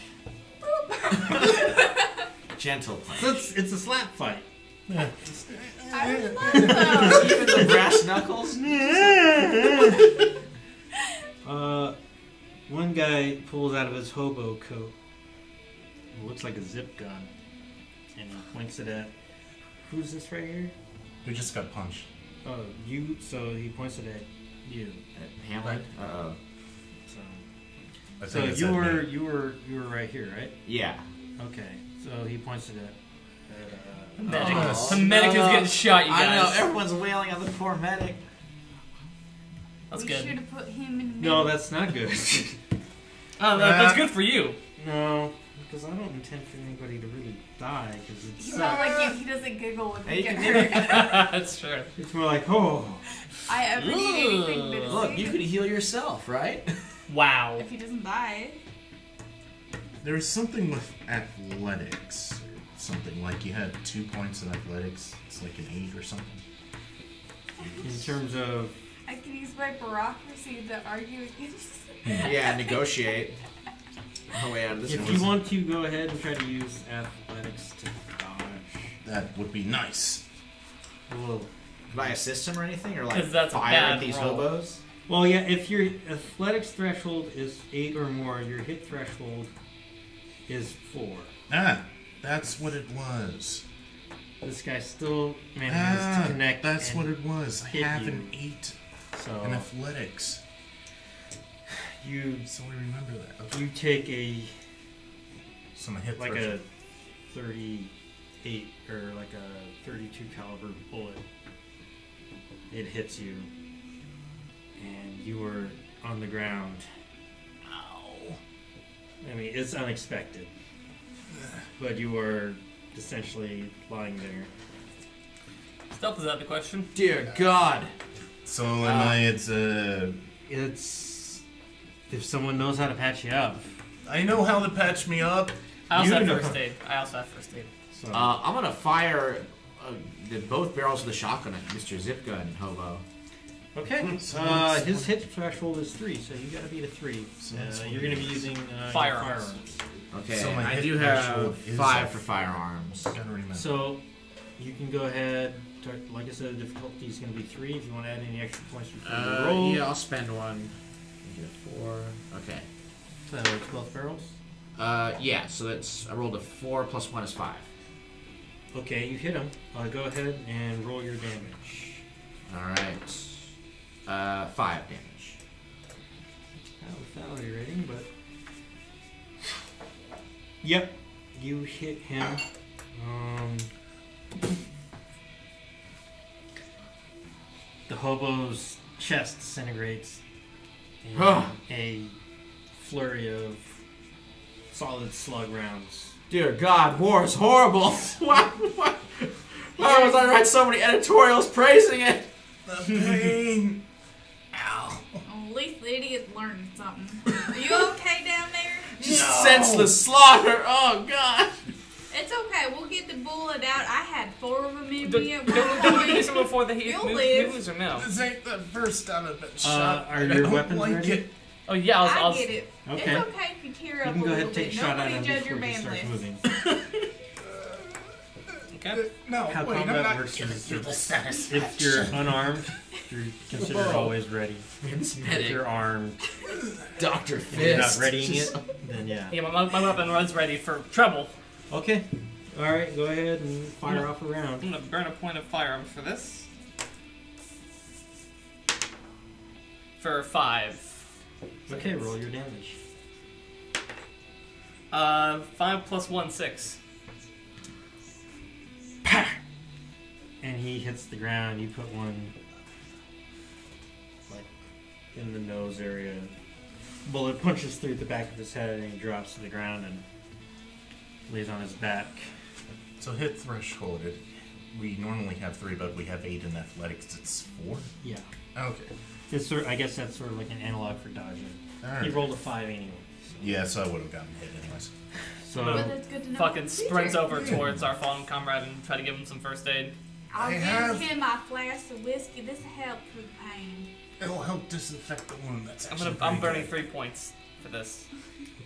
Gentle punch. So it's a slap fight. Yeah. I love those. Even the brass knuckles. One guy pulls out of his hobo coat. It looks like a zip gun, and he points it at. Who's this right here? We just got punched. Oh, you. So he points it at you. Hamlet. Uh-oh. So, I so think it's you at were me. you were right here, right? Yeah. Okay. So he points it at. Medic. Oh, the medic no. is getting shot, you guys. I know, everyone's wailing on the poor medic. That's We good. should have put him in. No, that's not good. That's good for you. No, because I don't intend for anybody to really die. Because You it's sound like he doesn't giggle when Hey, we you get can hurt. That's true. it's more like oh. I ever need anything to Look, see. you could heal yourself, right? Wow. If he doesn't die. There's something with athletics. Or something like you had 2 points in athletics. It's like an 8 or something. In terms of I can use my bureaucracy to argue against. Yeah, negotiate our way out of this. if you want to go ahead and try to use athletics to dodge. That would be nice. Well, Could I assist him or anything? Or 'Cause like that's a fire bad at these roll. hobos? well, yeah. If your athletics threshold is 8 or more, your hit threshold is 4. Ah, that's what it was. This guy still manages to connect. That's and what it was. I hit have you. an 8 So in athletics. you So I remember that. Okay. you take a So my hit like threshold. a 38 or like a 32 caliber bullet. It hits you, and you are on the ground. Ow. I mean, it's unexpected, but you are essentially lying there. Stealth is out of the question. Dear God. So am I? It's It's if someone knows how to patch you up. I know how to patch me up. I also You have know. first aid. So I'm gonna fire both barrels of the shotgun at Mr. Zipgun hobo. okay, So his hit threshold is 3, so you got to beat a 3. So that's what You're it going to be is. using your Firearms. Okay, So my I hit do threshold have is 5 a- for firearms. Gotta remember. So you can go ahead. Like I said, the difficulty is going to be 3. If you want to add any extra points before you roll. Yeah, I'll spend one. Get a 4. Okay. So it's both barrels. Yeah, so that's I rolled a 4 plus 1 is 5. Okay, you hit him. Go ahead and roll your damage. Alright. 5 damage. Not without a rating, but. Yep, you hit him. The hobo's chest disintegrates in a flurry of solid slug rounds. Dear God, war is horrible. Why was I write so many editorials praising it? The pain. Ow. At least the idiot learned something. Are you okay down there? Just senseless slaughter. Oh God. It's okay. We'll get the bullet out. I had 4 of them in Don't me. we do some before the heat You'll live. moves or no? This ain't the first time I've been shot. Are I your don't weapons like ready? it. Oh yeah, I get it. Okay. It's okay if you tear You up can a go ahead little and take bit. a shot at Nobody him judge before your he starts man moving. Okay. No, How wait, I'm combat not works giving is people if satisfaction. you're unarmed, you're considered always ready. It's If you're armed, Dr. and you're not Fist. readying it, then yeah. Yeah, my weapon runs ready for trouble. Okay. Alright, go ahead and fire off a I'm round. gonna burn a point of firearms for this. For 5. Okay, roll your damage. 5 plus 1, 6. And he hits the ground. You put one like in the nose area. Bullet punches through the back of his head and he drops to the ground and lays on his back. So hit threshold. We normally have 3, but we have 8 in athletics. It's 4. Yeah. Okay. It's sort I guess that's sort of like an analog for dodging. All He right. rolled a 5 anyway. Yeah, so I would have gotten hit anyways. So But that's good to know. Fucking for the sprints future. over towards our fallen comrade and try to give him some first aid. I'll I give have- him my flask of whiskey. This will help for the pain. It'll help disinfect the wound. That's actually I'm pretty burning good. 3 points for this.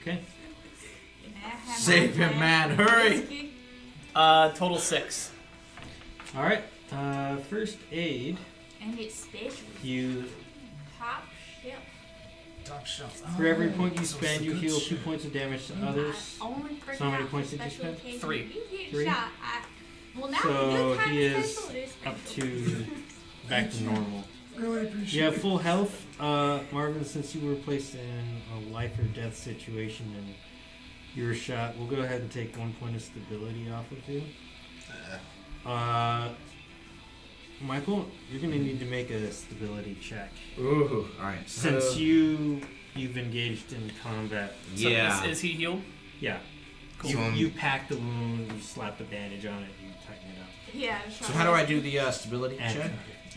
okay. And I have my Save him, flask man, of hurry. whiskey. Total 6. Alright. First aid. And it's special. You Top shelf. Top shelf. for every Oh, point you so spend, it's you good heal 2 shit. points of damage to others. I only forgot So how many points did you special spend? occasion. 3. You get 3? shot. Well, now So good kind he of is special. It is Up special. to back to normal. Really appreciate You have it. full health, Marvin. Since you were placed in a life or death situation and you were shot, we'll go ahead and take 1 point of stability off of you. Michael, you're gonna need to make a stability check Ooh, alright. since you've engaged in combat. So Yeah. is he healed? Yeah, you pack the wound, you slap the bandage on it, you tighten it up. Yeah. So how do I do the stability And check?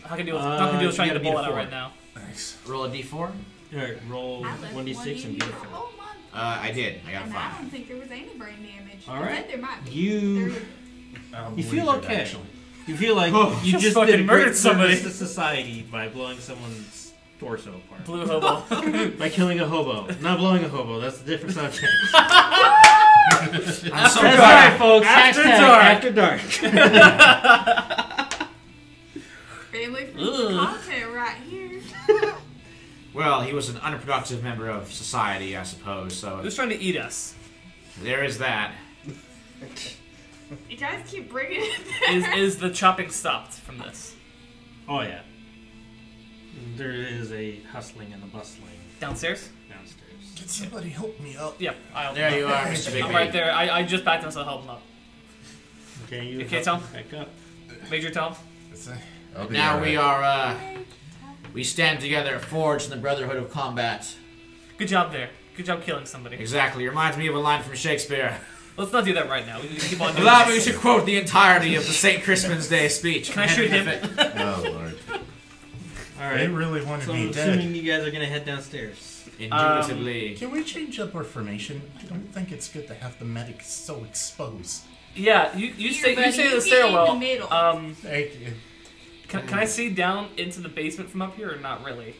How can deal with trying you to get gotta a beat a bullet out 4. right now? Thanks. Roll a d4? Alright, roll I left 1d6 and you beat a the 4. whole month. I did. I got a And 5. I don't think there was any brain damage. All I right. said there might be. You I'll You feel believe it, okay. actually. You feel like Oh, you just just fucking did a murdered great somebody. service to society by blowing someone's torso apart. Blue hobo. By killing a hobo. Not blowing a hobo, that's a different subject. I'm so That's glad. right, folks. After Hashtag dark. After dark. Family friendly Ugh. content right here. Well, he was an unproductive member of society, I suppose, so Who's trying to eat us? there is that. You guys keep bringing it there. Is the chopping stopped from this? Oh, yeah. There is a hustling and a bustling Downstairs? downstairs. Can somebody help me up? Yeah, I'll. There you are, Mr. Big I'm B. right there. I just backed him, so I'll help him up. Okay, you Okay, help Tom? back up. Major Tom? I'll be Now all we right. are, we stand together, forged in the brotherhood of combat. Good job there. Good job killing somebody. Exactly. Reminds me of a line from Shakespeare. Let's not do that right now. We can keep on doing Allow me this. to quote the entirety of the St. Crispin's Day speech. Can I shoot him? Oh, Lord. They Alright. really wanted So me I'm dead. assuming you guys are going to head downstairs. Indubitably. Can we change up our formation? I don't think it's good to have the medics so exposed. Yeah, you Here, stay buddy, in the you get in stairwell. the middle. Thank you. Can I see down into the basement from up here or not really?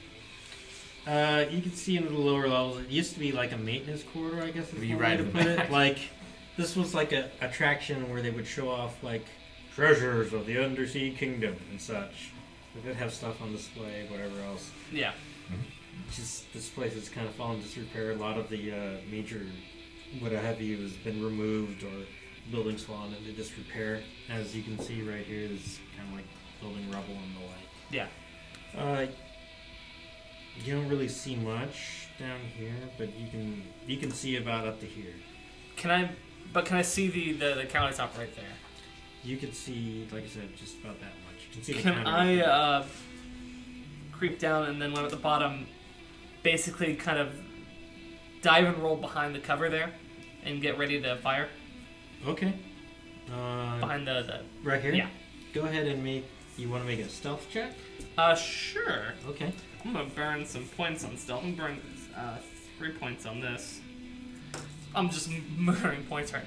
You can see into the lower levels. It used to be like a maintenance corridor, I guess is Be one right way to in the put back. it. Like, this was like a attraction where they would show off, like, treasures of the undersea kingdom and such. They did have stuff on display, whatever else. Yeah. Just this place has kind of fallen disrepair. A lot of the major, what have you, has been removed or buildings fallen into disrepair. As you can see right here, is kind of like building rubble and the like. Yeah. You don't really see much down here, but you can see about up to here. Can I see the countertop right there? You can see, like I said, just about that much. You can see the Can counter right there. I creep down and then when I'm at the bottom, basically kind of dive and roll behind the cover there and get ready to fire Okay. behind the Right here. yeah. Go ahead and make. You want to make a stealth check? Sure. Okay. I'm gonna burn some points on stealth. I'm gonna burn 3 points on this. I'm just murdering points right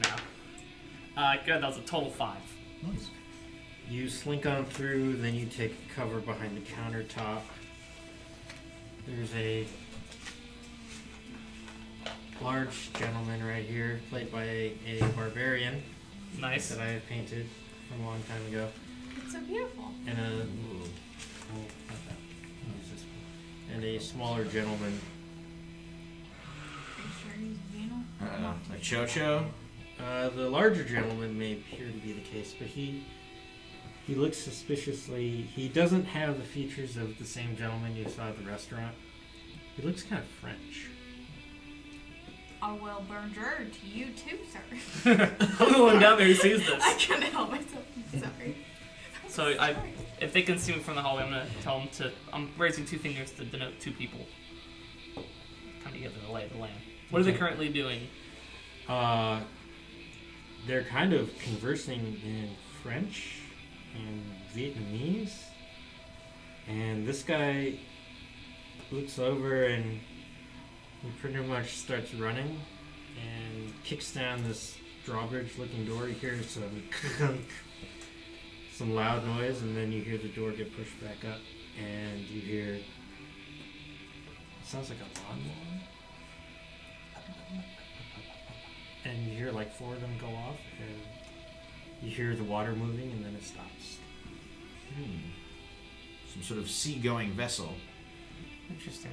now. Good, that was a total 5. Nice. You slink on through, then you take cover behind the countertop. There's a large gentleman right here, played by a barbarian Nice. that I have painted. from a long time ago. It's so beautiful. And not that. Use this one. And a smaller gentleman. Are you sure he's venal? A Cho-Cho? The larger gentleman may appear to be the case, but he looks suspiciously. He doesn't have the features of the same gentleman you saw at the restaurant. He looks kind of French. Oh, well, bonjour to you too, sir. I'm the one down there who sees I this. couldn't help myself. I'm sorry. So if they can see me from the hallway, I'm gonna tell them to. I'm raising 2 fingers to denote 2 people. Kind of get the lay of the land. What are they currently doing? They're kind of conversing in French and Vietnamese. And this guy looks over and he pretty much starts running and kicks down this drawbridge-looking door. You hear some loud noise, and then you hear the door get pushed back up, and you hear... It sounds like a lawnmower. And you hear like 4 of them go off, and you hear the water moving, and then it stops. Some sort of sea-going vessel. Interesting.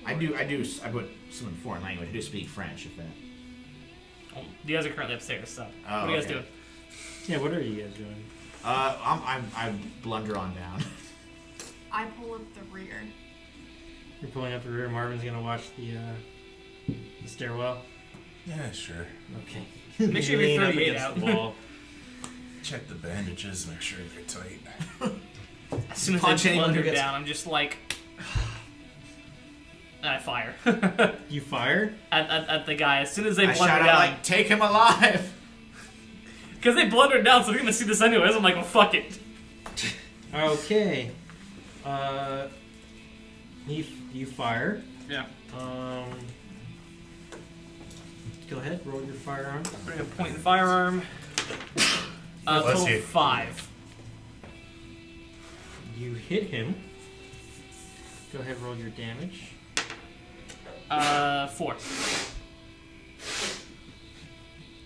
I put some in foreign language. I do speak French, if that. Oh, you guys are currently upstairs, so Oh, what are you guys okay. doing? Yeah, what are you guys doing? I blunder on down. I pull up the rear. You're pulling up the rear. Marvin's gonna watch the stairwell. Yeah, sure. Okay. Make sure You you're lean up 38 against out. the wall. Check the bandages, make sure they're tight. As soon as Punch they anyone who blunder gets- down, I'm just like, and I fire You fire? at the guy as soon as they I blunder shout out down. like, "Take him alive!" Because they blundered down, so they're gonna see this anyways. I'm like, well, fuck it. Okay. You fire. Yeah. Go ahead. Roll your firearm. Bring a point in firearm. Let's Total see. 5. You hit him. Go ahead. Roll your damage. 4.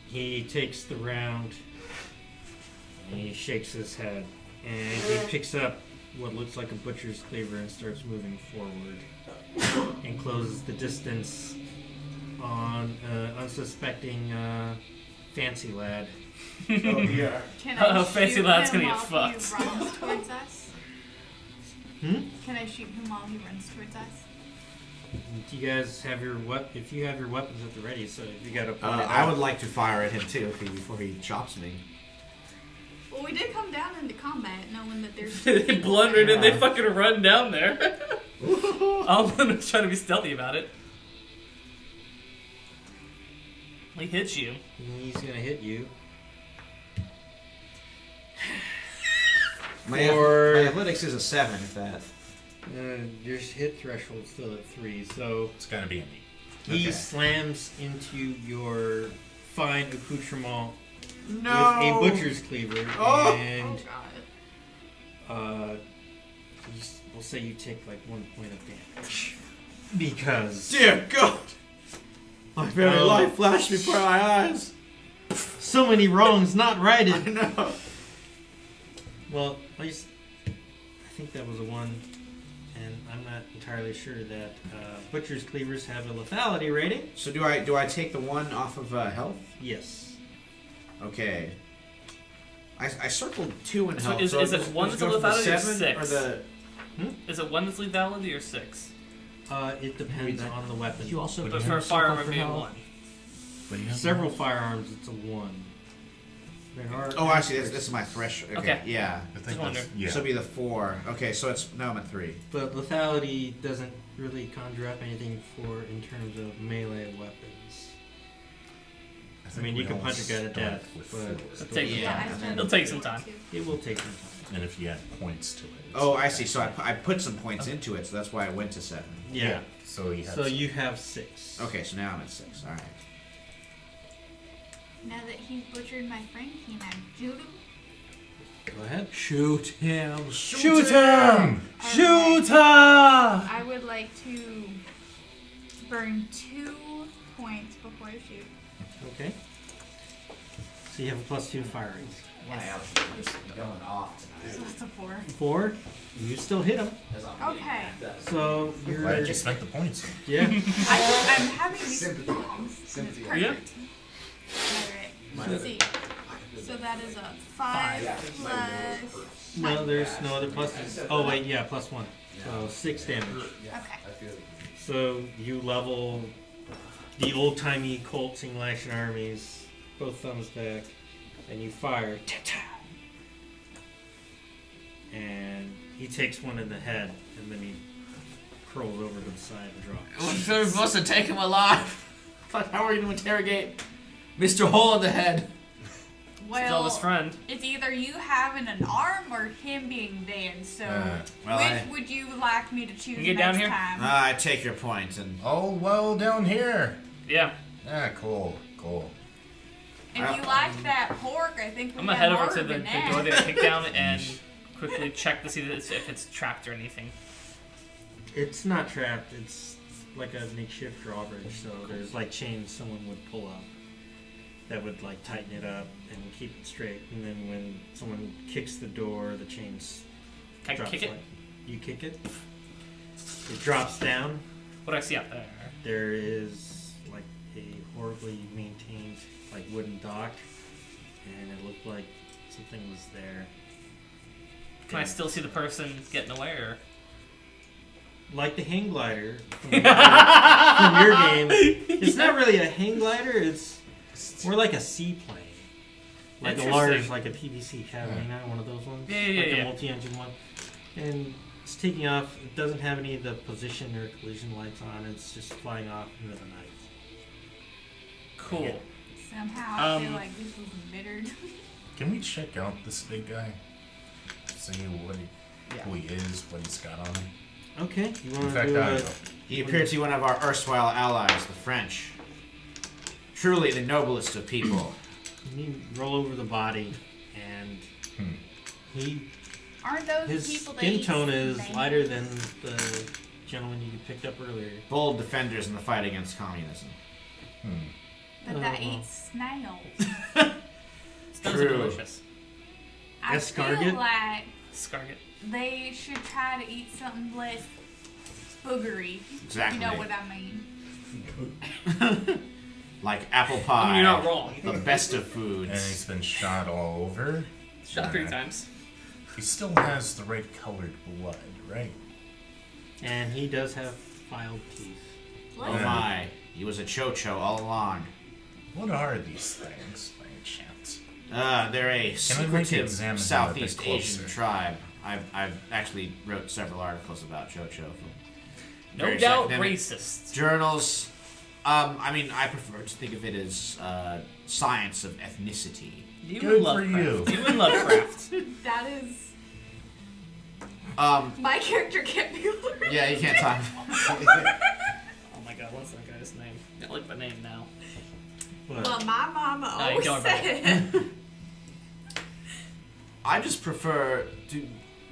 He takes the round. And he shakes his head, and he picks up what looks like a butcher's cleaver and starts moving forward, and closes the distance on unsuspecting fancy lad. Oh yeah. Can I Fancy shoot lad's him gonna get while fucked. he runs towards us? Hmm? Can I shoot him while he runs towards us? Do you guys have your if you have your weapons at the ready? So if you got a I would like to fire at him too before he chops me. Well, we did come down into combat knowing that there's. They blundered and they fucking run down there. I'm trying to be stealthy about it. He hits you. He's gonna hit you. My Or- athletics is a 7, if that. Your hit threshold's still at 3, so It's gonna be a me. he Okay. slams into your fine accoutrement No. with a butcher's cleaver, Oh. and God. we'll say you take like 1 point of damage because Dear God. My very Oh. life flashed before my eyes. so many wrongs not I righted. know. Well, at least I think that was a 1, and I'm not entirely sure that butcher's cleavers have a lethality rating. So do I take the 1 off of health? Yes. Okay. I circled 2 in So health. is it 1 that's a go for the lethality or 7 6? the... Is it 1 that's lethality or 6? It depends on the weapon. You also But for a firearm, it'd be 1. Several firearms, it's a 1. There are Oh, I see. This is my threshold. Okay. Okay. Yeah. I Just think wonder. that's, yeah. So it'd be the 4. Okay, so now I'm at 3. But lethality doesn't really conjure up anything for in terms of melee weapons. I mean, you we can all punch a guy to start death, with but fours. It'll take Yeah. some time. It'll take some time. it will take some time. And if you add points to it. it's Oh, I back. see. So I put some points into it, so that's why I went to 7. Yeah. So you have So you have 6. Okay, so now I'm at 6. All right. Now that he's butchered my friend, can I shoot him? Go ahead. shoot him! Shoot him! Shoot her! I would like to burn 2 points before I shoot. Okay. So you have a +2 firing. Wow, just going off tonight. So that's a 4. 4. You still hit him. Okay. So you're. Glad you spent the points. Yeah. I'm having these Sympathy. feelings. Sympathy. Yeah. Alright. Let's see. So that is a 5 plus. No, there's no other pluses. Oh wait, yeah, +1. So 6 damage. Okay. So you level the old-timey Colt single action armies, both thumbs back, and you fire. And he takes one in the head, and then he crawls over to the side and drops. We're supposed to take him alive. But how are you going to interrogate Mr. Hole in the Head? Still his friend. It's either you having an arm or him being dead. So, which would you like me to choose get next down here? time? I take your point, and Oh, well, down here. Yeah. Ah, cool. Cool. If you like that pork, I think we I'm gonna have head over more to the than that. door that I kicked down and quickly check to see that if it's trapped or anything. It's not trapped. It's like a makeshift drawbridge. So there's like chains someone would pull up that would like tighten it up and keep it straight. And then when someone kicks the door, the chains Can I drops kick it? like you kick it. It drops down. What do I see out there? There is like a horribly maintained like wooden dock, and it looked like something was there. Can I still see the person getting away, or? Like the hang glider from your game. It's not really a hang glider, it's more like a seaplane. Like a large, like a PVC Catalina, one of those ones. Yeah, like yeah. a multi-engine one. And it's taking off. It doesn't have any of the position or collision lights on. It's just flying off into the night. Cool. Somehow I feel like this was embittered. Can we check out this big guy? See who he is, what he's got on him? Okay. You want In to fact, do I a... will. he appeared to be one of our erstwhile allies, the French. Truly the noblest of people. You roll over the body, and he... Aren't those His the people that skin eat tone is snails? lighter than the gentleman you picked up earlier. Bold defenders in the fight against communism. But that eats snails. Sounds True. delicious. I Escargot? feel like Scarget. they should try to eat something less spoogery. Exactly. You know what I mean? Like apple pie. You're not wrong. The best of And he's foods. been shot all over. Shot 3 times. He still has the right colored blood, right? And he does have filed teeth. Oh my. He was a cho-cho all along. What are these things, by any chance? They're a Can I make secretive examine him a bit Southeast closer? Asian tribe. I've actually wrote several articles about cho-cho. No Very doubt academic racist. journals. I mean, I prefer to think of it as science of ethnicity. You Good and for Lovecraft. you. You and Lovecraft. That is. Um, My character can't be learned. yeah, you can't talk. Oh my god, what's that guy's name? I like the name now. But Well, my mama No, you always don't said. I just prefer to.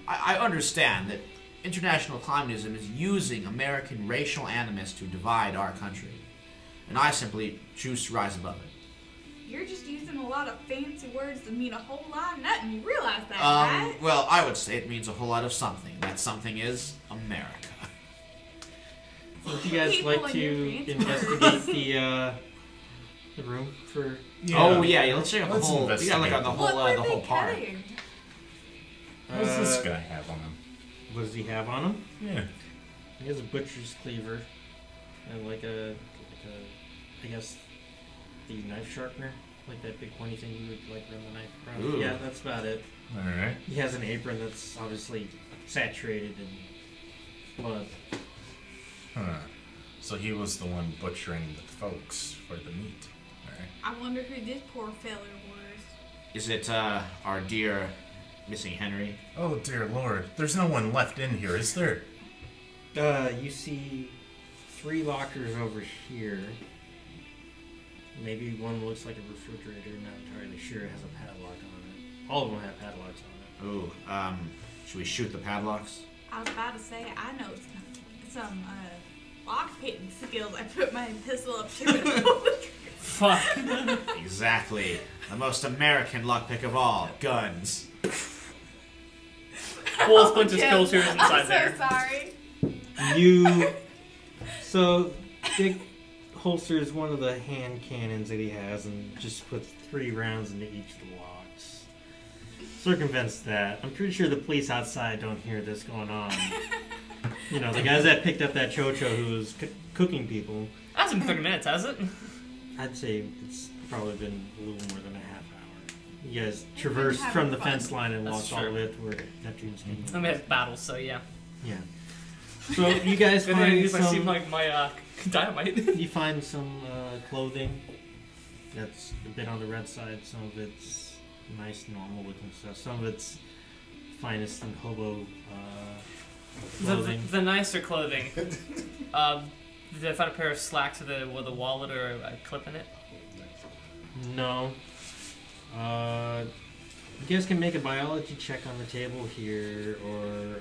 I understand that international communism is using American racial animus to divide our country, and I simply choose to rise above it. You're just using a lot of fancy words that mean a whole lot of nothing. You realize that, right? Well, I would say it means a whole lot of something. That something is America. would you guys People like in your to fancy investigate the room for... Oh yeah, let's check out the Let's whole. We got like on the whole What were the they whole part. cutting? What does this guy have on him? What does he have on him? Yeah. He has a butcher's cleaver and like a I guess the knife sharpener, like that big pointy thing you would like run the knife across. Ooh. Yeah, that's about it. Alright. He has an apron that's obviously saturated in blood. Huh. So he was the one butchering the folks for the meat. Alright. I wonder who this poor fella was. Is it our dear missing Henry? Oh dear lord. There's no one left in here, is there? You see 3 lockers over here. Maybe one looks like a refrigerator, not entirely sure. It has a padlock on it. All of them have padlocks on it. Ooh, should we shoot the padlocks? I was about to say, I know some lockpicking skills, I put my pistol up to it and pulled the trigger. Fuck. Exactly. The most American lockpick of all, guns. Full splinters Jim, kill inside I'm so there. sorry. So Dick holsters one of the hand cannons that he has and just puts 3 rounds into each of the locks. Circumvents that. I'm pretty sure the police outside don't hear this going on. You know, the guys that picked up that Chocho who was cooking people. That's been 30 minutes, has it? I'd say it's probably been a little more than a half hour. You guys traversed from the fence line and That's walked all true. the way to where Neptune's kingdom. And we have battles, so yeah. Yeah. So you guys And then I find use my some. my dynamite. You find some clothing that's a bit on the red side. Some of it's nice, normal looking stuff. Some of it's finest in hobo clothing. The nicer clothing. Did I find a pair of slacks with a wallet or a clip in it? No. You guys can make a biology check on the table here, or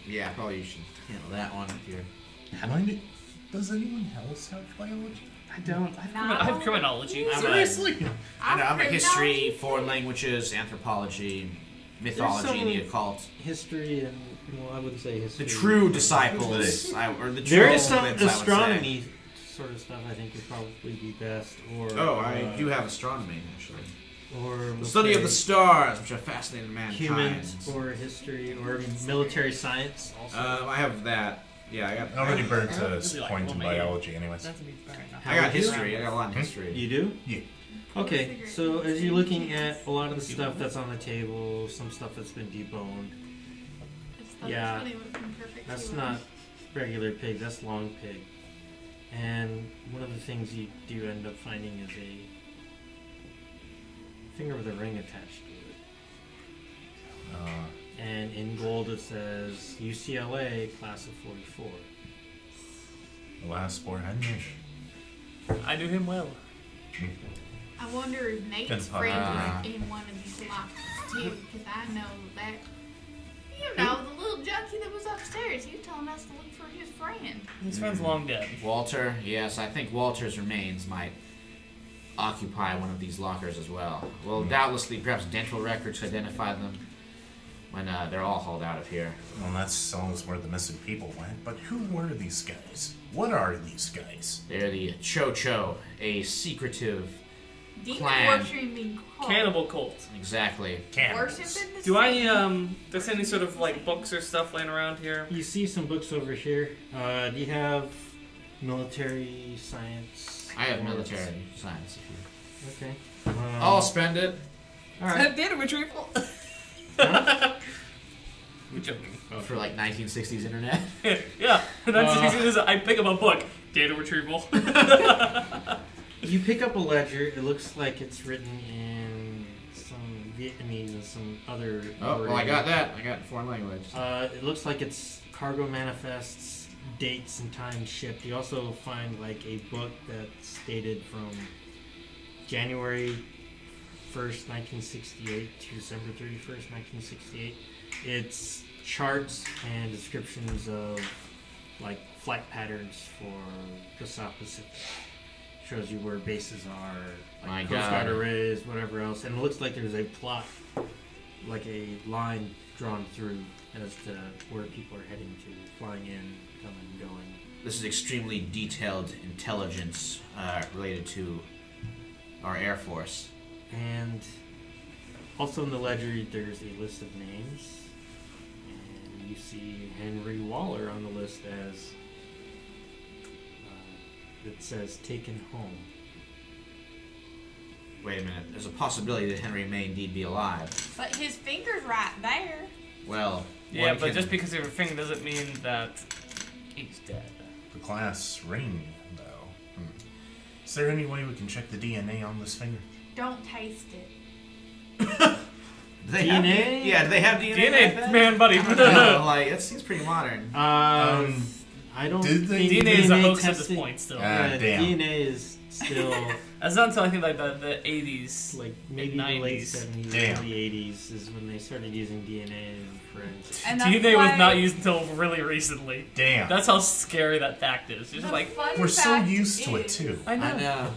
Yeah, probably you should handle that one if you're... Does anyone else have biology? I don't. No. I have criminology. Seriously? I'm a history, foreign languages, anthropology, mythology, some- the occult. history and well, I wouldn't say history. The true disciples, or the true There is some ultimates, I would say. astronomy sort of stuff. I think would probably be best. Or Oh, I do have astronomy, actually. Or The study of the stars, which are fascinating mankind. humans, or history, or military science. Also. I have that. Yeah, I got. I already burnt This is a like point in one minute. biology, anyways. That's me fair enough. I got history. I got a lot in history. You do? Yeah. Okay, so as you're looking at a lot of the stuff that's on the table, some stuff that's been deboned, Yeah. that's not regular pig, that's long pig. And one of the things you do end up finding is a finger with a ring attached to it. And in gold it says UCLA, class of 44. The last 400. I knew him well. I wonder if Nate's Depends upon friend how- is in one of these lockers too, because I know that. You know, the little junkie that was upstairs, he was telling us to look for his friend. His friend's long dead. Walter, yes, I think Walter's remains might occupy one of these lockers as well. Well, doubtlessly, perhaps dental records identify them when they're all hauled out of here. Well, that tells where the missing people went, but who were these guys? What are these guys? They're the Chocho, a secretive, Demon Clan. worshipping cult. Cannibal cult. exactly. Cannibals. Worshiping the Do I Satan. there's any sort of like books or stuff laying around here? You see some books over here. Do you have military science? I have Or- military science. If you... Okay. I'll spend it. all right. Data retrieval. Huh? We're joking. For like 1960s internet. Yeah, I pick up a book. Data retrieval. You pick up a ledger. It looks like it's written in some Vietnamese and some other. Oh, well, I got that. I got foreign language. It looks like it's cargo manifests, dates and times shipped. You also find like a book that's dated from January 1st, 1968 to December 31st, 1968. It's charts and descriptions of like flight patterns for the South Pacific. Shows you where bases are, My like Coast Guard God. arrays, whatever else. And it looks like there's a plot, like a line drawn through as to where people are heading to, flying in, coming, going. This is extremely detailed intelligence related to our Air Force. And also in the ledger, there's a list of names. And you see Henry Waller on the list as it says taken home. Wait a minute. There's a possibility that Henry may indeed be alive. But his finger's right there. Well, Yeah, one but can- just because of your finger doesn't mean that he's dead. The class ring, though. Is there any way we can check the DNA on this finger? Don't taste it. Do they have DNA? yeah, do they have DNA? like DNA, that? man, buddy. No, like it seems pretty modern. I don't did they- think DNA is a hoax at this testing- point still. Ah, damn. DNA is still That's not until I think like the 80s, Like maybe the mid-90s. late 70s, Damn. early 80s is when they started using DNA as forensics. And that's DNA why was not used until really recently. Damn. That's how scary that fact is. It's the just like, fun We're so fact used to it is- too. I know. I know.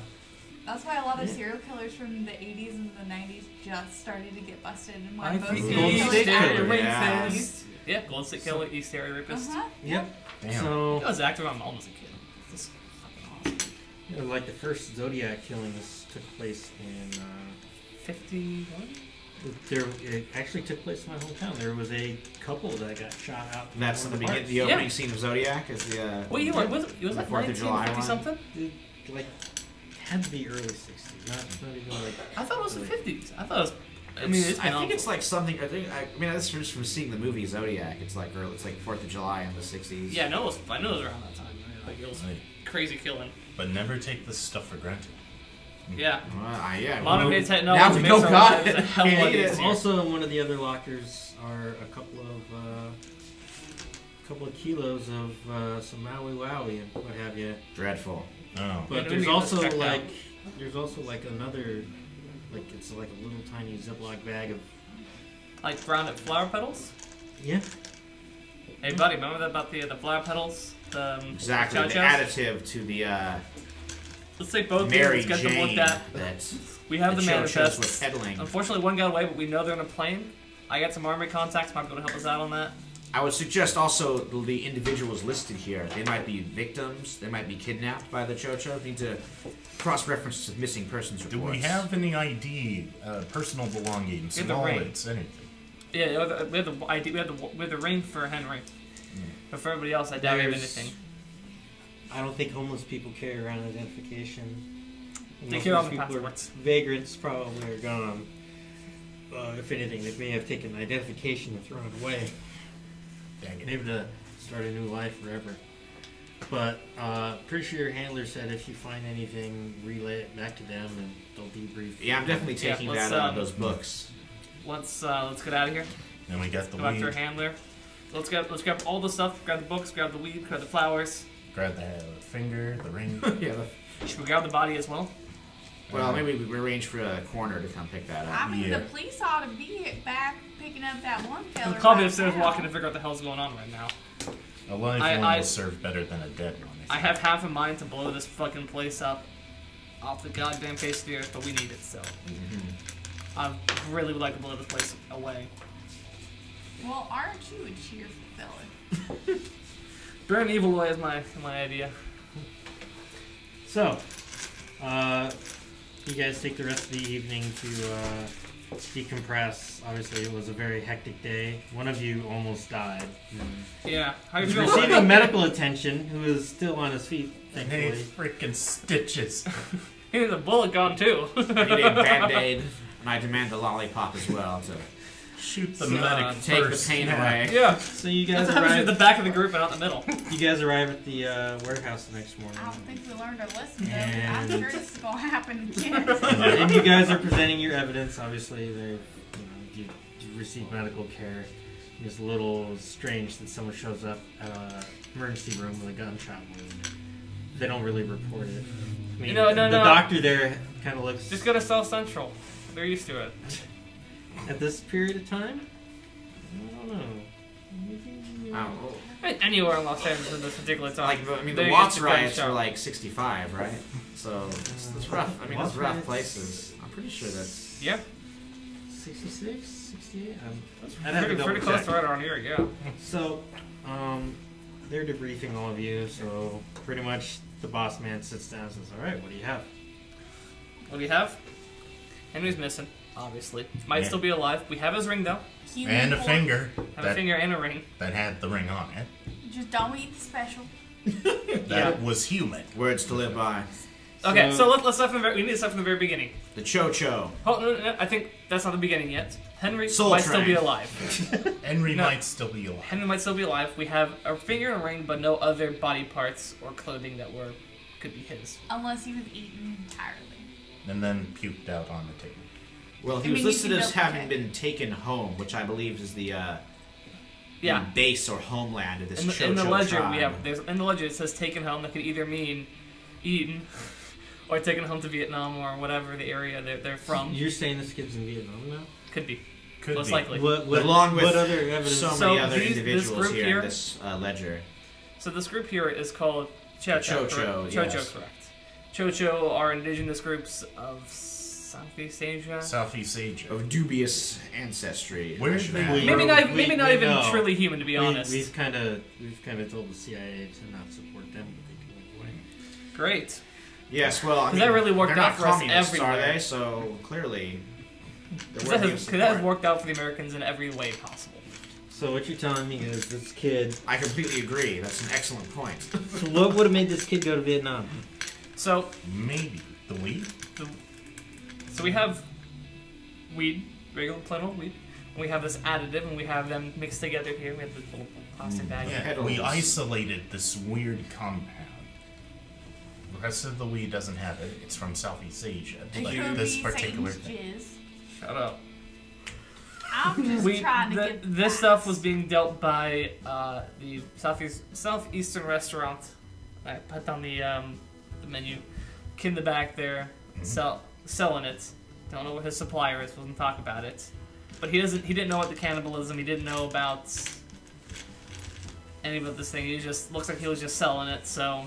That's why a lot of serial killers from the 80s and the 90s just started to get busted, and why I most think serial Golden killers State now Killer, are yeah. racist. Yeah, Golden State Killer, East Area Rapist. Uh-huh. Yep. Damn. So, I was active when my mom was a kid. It's fucking awesome. you know, like the first Zodiac killings took place in. 51? It actually took place in my hometown. There was a couple that got shot out. in That's one the of beginning, the Yeah. opening scene of Zodiac is the. What year was it? Was The that 4th of July 1950 one? something? It, like, had to be early 60s. Not even like. I thought it was the really. 50s. I thought it was. I mean, it's I been think on it's like something. I mean, that's just from seeing the movie Zodiac. It's like early. It's like 4th of July in the 60s. Yeah, I know it was around that time. Like it was Right. crazy killing. But never take this stuff for granted. Yeah. Yeah. Modern day now technology we makes know our God. lives a hell of a lot easier. Also, in one of the other lockers are a couple of kilos of some Maui Wowie and what have you. Dreadful. Oh. But Yeah, there's maybe also check like out. another, like it's like a little tiny Ziploc bag of Like grounded flower petals. yeah. Hey, buddy, remember that about the flower petals? Exactly. The chow-chows? additive to the Let's take both. Mary Let's get them Jane looked at. that We have the chow-chows manifests. was peddling. Unfortunately, one got away, but we know they're in a plane. I got some army contacts. Might be able to help us out on that. I would suggest also the individuals listed here. They might be victims. They might be kidnapped by the Chocho. Need to cross-reference to missing persons Do reports. we have any ID, personal belongings, We have the ring. wallets, anything? Yeah, we have the ID. We have the ring for Henry. But for everybody else, I doubt we have There's- anything. I don't think homeless people carry around identification. They Most carry of on these the people are- passports. Vagrants probably are gone. If anything, they may have taken identification and thrown it away. Dang it. Maybe to start a new life forever. But pretty sure your handler said if you find anything, relay it back to them and they'll debrief. Yeah, I'm definitely Yeah, taking let's, that those books. Let's get out of here. Then we got the Go after a weed. handler. Let's grab all the stuff. Grab the books. Grab the weed. Grab the flowers. Grab the finger, the ring. Yeah. Should we grab the body as well? Well, maybe we arrange for a coroner to come pick that up. I mean, Yeah. the police ought to be back picking up that one feller. We'll call me right upstairs now. walking to figure out what the hell's going on right now. A live I- one I- will serve better than a dead one. I have half a mind to blow this fucking place up off the goddamn face of the earth, but we need it, so. I really would like to blow this place away. Well, aren't you a cheerful fella? Burn evil away is my idea. So, you guys take the rest of the evening to decompress. Obviously, it was a very hectic day. One of you almost died. Yeah. How you He's feeling? receiving medical attention, who is still on his feet, Hey, thankfully. freaking stitches. He needs a bullet gone too. I need a band-aid, and I demand a lollipop as well to Shoot the So, medic take first. the pain yeah. away. Yeah. So you That's guys what happens at the arrive. back of the group and not the middle. You guys arrive at the warehouse the next morning, I don't think we learned our lesson, though. And- I'm sure this is going to happen again. and you guys are presenting your evidence. Obviously, you received medical care. It's a little strange that someone shows up at an emergency room with a gunshot wound. They don't really report it. I mean, No. the doctor there kind of looks. Just go to South Central. They're used to it. At this period of time, I don't know. Wow. Anywhere in Los Angeles at this particular time. Like, I mean, the They're Watts used to riots gunshot. were like 65, right? So it's rough. I mean, Watts it's rough riots- places. I'm pretty sure that's. Yeah. 66, 68. That's I'd have to pretty double close check. to right around here, yeah. So, they're debriefing all of you. So pretty much, the boss man sits down and says, "All right, what do you have?" What do you have? Henry's missing, obviously. Might Yeah. still be alive. We have his ring, though. Human And a form. finger Have a that, finger and a ring. that had the ring on it. Just don't eat the special. That was human. Words to live by. Okay, So- so let's start from the we need to start from the very beginning. The Chocho. Oh, no, I think that's not the beginning yet. Henry Soul might still Train. be alive. Henry No. might still be alive. Henry might still be alive. We have a finger and a ring, but no other body parts or clothing that could be his. Unless he was eaten entirely. And then puked out on the table. Well, he I was mean, you listed can as double having check. been taken home, which I believe is the Yeah. base or homeland of this In Chocho the ledger, tribe. in the ledger it says taken home. That could either mean eaten or taken home to Vietnam or whatever the area they're from. You're saying this kid's in Vietnam now? Could be. Could Most be. likely. Along with what other evidence? so So many other this individuals group here here- in this ledger. So this group here is called Chocho. Chocho, Chocho, yes. correct. Chocho are indigenous groups of Southeast Asia. Southeast Asia. Of dubious ancestry. Where I did should they- add. Maybe not. Maybe not we even know. truly human, to be honest. We've kind of told the CIA to not support them, but they do anyway. Great. Yes, well, I 'Cause mean, that really worked they're out not for us communists, are everywhere. they? So clearly, Because they're that, worthy has, of 'cause that has support. worked out for the Americans in every way possible. So what you're telling me is this kid. I completely agree. That's an excellent point. So what would have made this kid go to Vietnam? So, Maybe the weed. so we have weed, regular plain old weed. And we have this additive, and we have them mixed together here. We have the little plastic bag. Yeah, Petals. we isolated this weird compound. The rest of the weed doesn't have it. It's from Southeast Asia. It But could this be particular Satan's thing. jizz. Shut up. I'm just trying to get This stuff was being dealt by the southeastern restaurant. I put on the menu. Kid in the back there, selling it. Don't know what his supplier is. Wasn't talk about it. But he didn't know about the cannibalism. He didn't know about any of this thing. He just looks like he was just selling it. So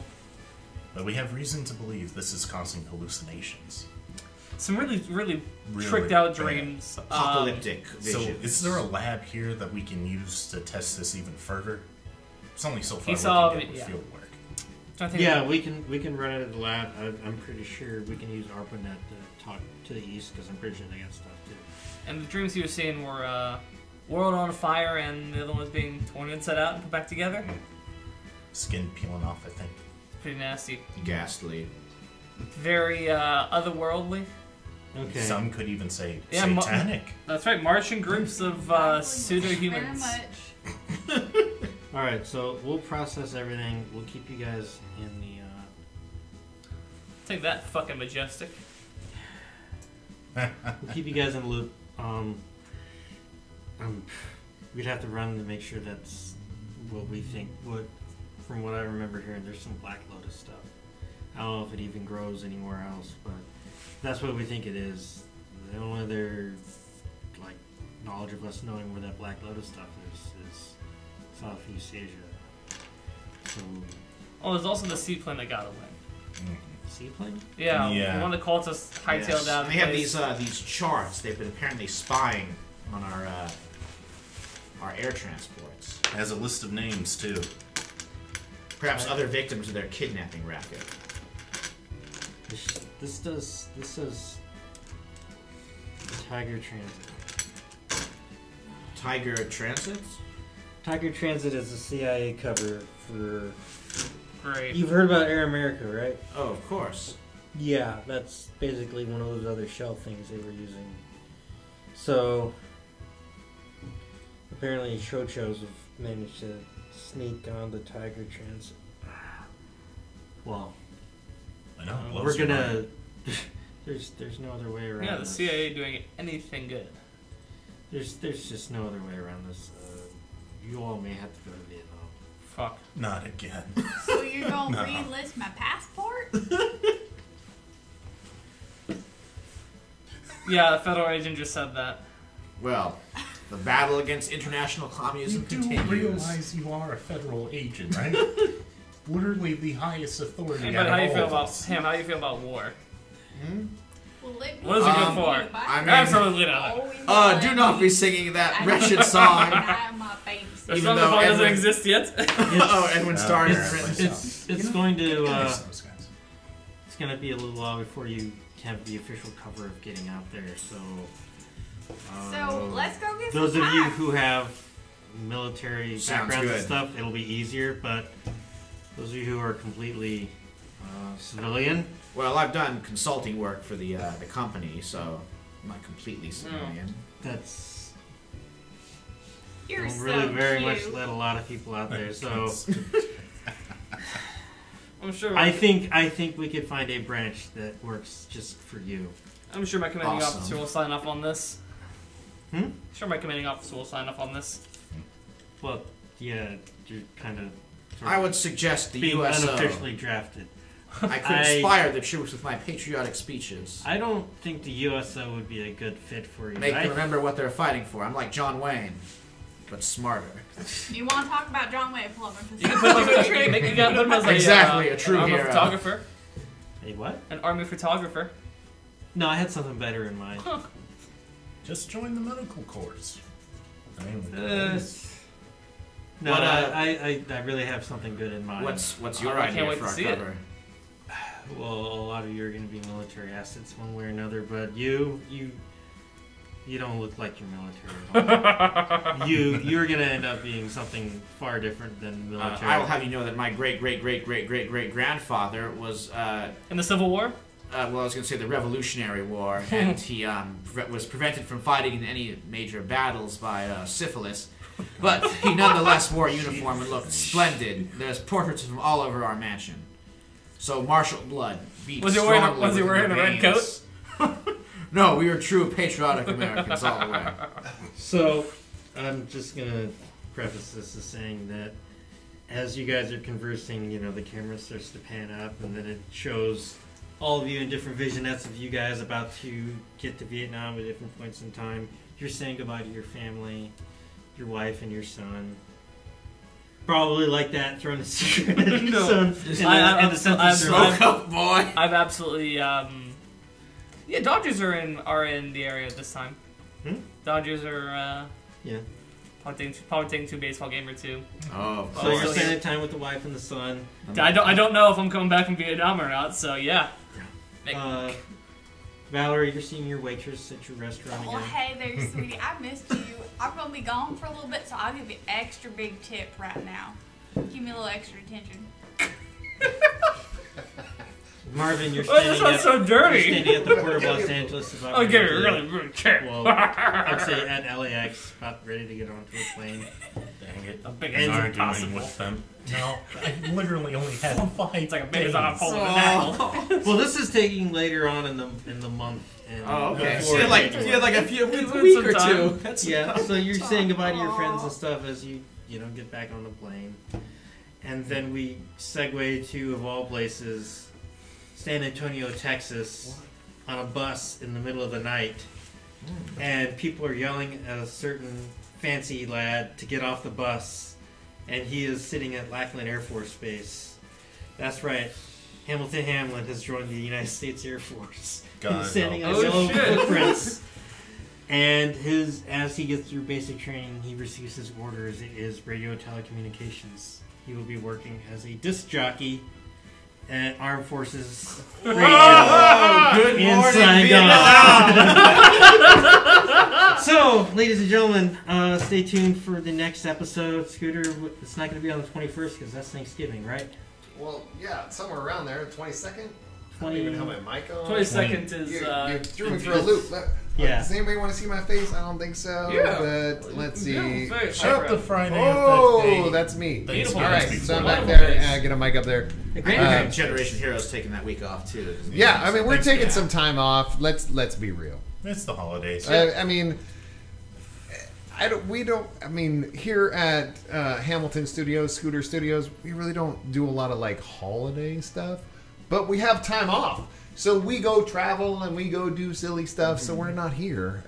But we have reason to believe this is causing hallucinations. some really Really tricked out bad. dreams. Apocalyptic So, visions. is there a lab here that we can use to test this even further? It's only so far He we saw can it, get with yeah. field work. I think Yeah, we can run it at the lab. I'm pretty sure we can use ARPANET to talk to the east because I'm pretty sure they got stuff too. And the dreams he was seeing were world on fire and the other one was being torn inside out and put back together. Skin peeling off, I think. Pretty nasty. Ghastly. Very otherworldly. Okay. Some could even say Yeah, satanic. That's right, Martian groups of pseudo-humans. Very much. All right, so we'll process everything. We'll keep you guys in the. Take that, fucking Majestic. We'll keep you guys in the loop. We'd have to run to make sure that's what we think. From what I remember hearing, there's some Black Lotus stuff. I don't know if it even grows anywhere else, but that's what we think it is. The only other knowledge of us knowing where that Black Lotus stuff is Southeast Asia. So Oh, there's also the seaplane that got away. seaplane? Yeah, Yeah. one of the cultists hightailed Yes. out. And they have these charts. They've been apparently spying on our air transports. It has a list of names too. Perhaps other victims of their kidnapping racket. This says Tiger Transit. Tiger Transits? Tiger Transit is a CIA cover for. Great. You've heard about Air America, right? Oh, of course. Yeah, that's basically one of those other shell things they were using. So apparently, Chochos have managed to sneak on the Tiger Transit. Well, I know. it we're blows your gonna. mind. There's no other way around. Yeah, the this. CIA doing anything good. There's just no other way around this. You all may have to go to Vietnam. Fuck. Not again. So you're gonna No. re-enlist my passport? Yeah, the federal agent just said that. Well, the battle against international You communism do continues. realize you are a federal agent, right? Literally the highest authority. Hey, out but how of you all feel of about us. Ham? How you feel about war? Well, let me What is it good for? I mean- Absolutely not. Always Do let not me- be singing that I wretched don't song. have my baby This Even song though doesn't Edwin- exist yet. Oh, Edwin Starr yeah, has written it's- this. It's going to. Nice, those guys. It's going to be a little while before you have the official cover of getting out there. So. So let's go get Those some of you pie. who have military Sounds backgrounds and good. stuff, it'll be easier. But those of you who are completely civilian, Well, I've done consulting work for the company, so I'm not completely civilian. that's You're don't so really very cute. much let a lot of people out there. So I'm sure. I think we could find a branch that works just for you. I'm sure my commanding Awesome. officer will sign off on this. Hmm? Sure, my commanding officer will sign off on this. Well, yeah, you're kind of. I would suggest the being USO. unofficially drafted. I could inspire the troops with my patriotic speeches. I don't think the USO would be a good fit for you. Make them remember what they're fighting for. I'm like John Wayne, but smarter. You want to talk about John Wayne? Pull up You can put him as Exactly, a true an army hero. photographer. A what? An army photographer. No, I had something better in mind. Just join the medical corps. I mean, No, What, I really have something good in mind. What's your I can't idea wait for to our see it. cover? Well, a lot of you are going to be military assets one way or another, but you don't look like you're military at all. You're going to end up being something far different than military. I will have you know that my great grandfather was In the Civil War? well, I was going to say the Revolutionary War, and he was prevented from fighting in any major battles by syphilis. But he nonetheless wore a uniform and looked splendid. There's portraits of him all over our mansion. So martial blood beats Was he strongly wearing a red veins. No, we were true patriotic Americans all the way. So, I'm just going to preface this as saying that as you guys are conversing, the camera starts to pan up, and then it shows all of you in different vignettes of you guys about to get to Vietnam at different points in time. You're saying goodbye to your family, your wife, and your son. Probably like that, throwing a cigarette at your son. And the sense of Smoke up, boy. I've absolutely yeah, Dodgers are in the area this time. Dodgers are yeah. Probably taking to a baseball game or two. Oh, So you're so spending time with the wife and the son. I don't know if I'm coming back from Vietnam or not, so yeah. Valerie, you're seeing your waitress at your restaurant Oh, again. hey there, sweetie. I missed you. I'm going to be gone for a little bit, so I'll give you extra big tip right now. Give me a little extra attention. Marvin, you're Oh, this standing, sounds so dirty. you're standing at the Port of Los Angeles about I'll give ready you to- really good tip. Well, I'd say at LAX, about ready to get onto a plane. dang it. The biggest And thing Arguing possible. with them. No, I literally only had 5 It's like a big days. on pole in an apple. Well, this is taking later on in the month. And Oh, okay. before So you had like January. a few It's a week or some time. two. That's Yeah, so you're time. saying goodbye to your friends and stuff as you get back on the plane, and then we segue to, of all places, San Antonio, Texas, on a bus in the middle of the night, and people are yelling at a certain fancy lad to get off the bus, and he is sitting at Lackland Air Force Base. That's right. Hamilton Hamlin has joined the United States Air Force. God He's standing on help. Oh, yellow shit. footprints. And as he gets through basic training, he receives his orders. It is radio telecommunications. He will be working as a disc jockey at Armed Forces Radio Good in morning, Saigon. Vietnam. So, ladies and gentlemen, stay tuned for the next episode. Scooter, it's not going to be on the 21st because that's Thanksgiving, right? Well, yeah, somewhere around there. 22nd. I don't 20 even have my mic on. 22nd is You threw me for a loop. Yeah. Does anybody want to see my face? I don't think so. Yeah. But let's see. Yeah, Shut up the Friday of that Oh, day. that's me. Beautiful. All right, Beautiful. so I'm back Beautiful there. face. Get a mic up there. And Generation Heroes taking that week off too. Yeah, I mean we're Thanks, taking yeah. some time off. Let's be real. It's the holidays. I mean, I mean, here at Hamilton Studios, Scooter Studios, we really don't do a lot of like holiday stuff, but we have time off. So we go travel and we go do silly stuff. So we're not here.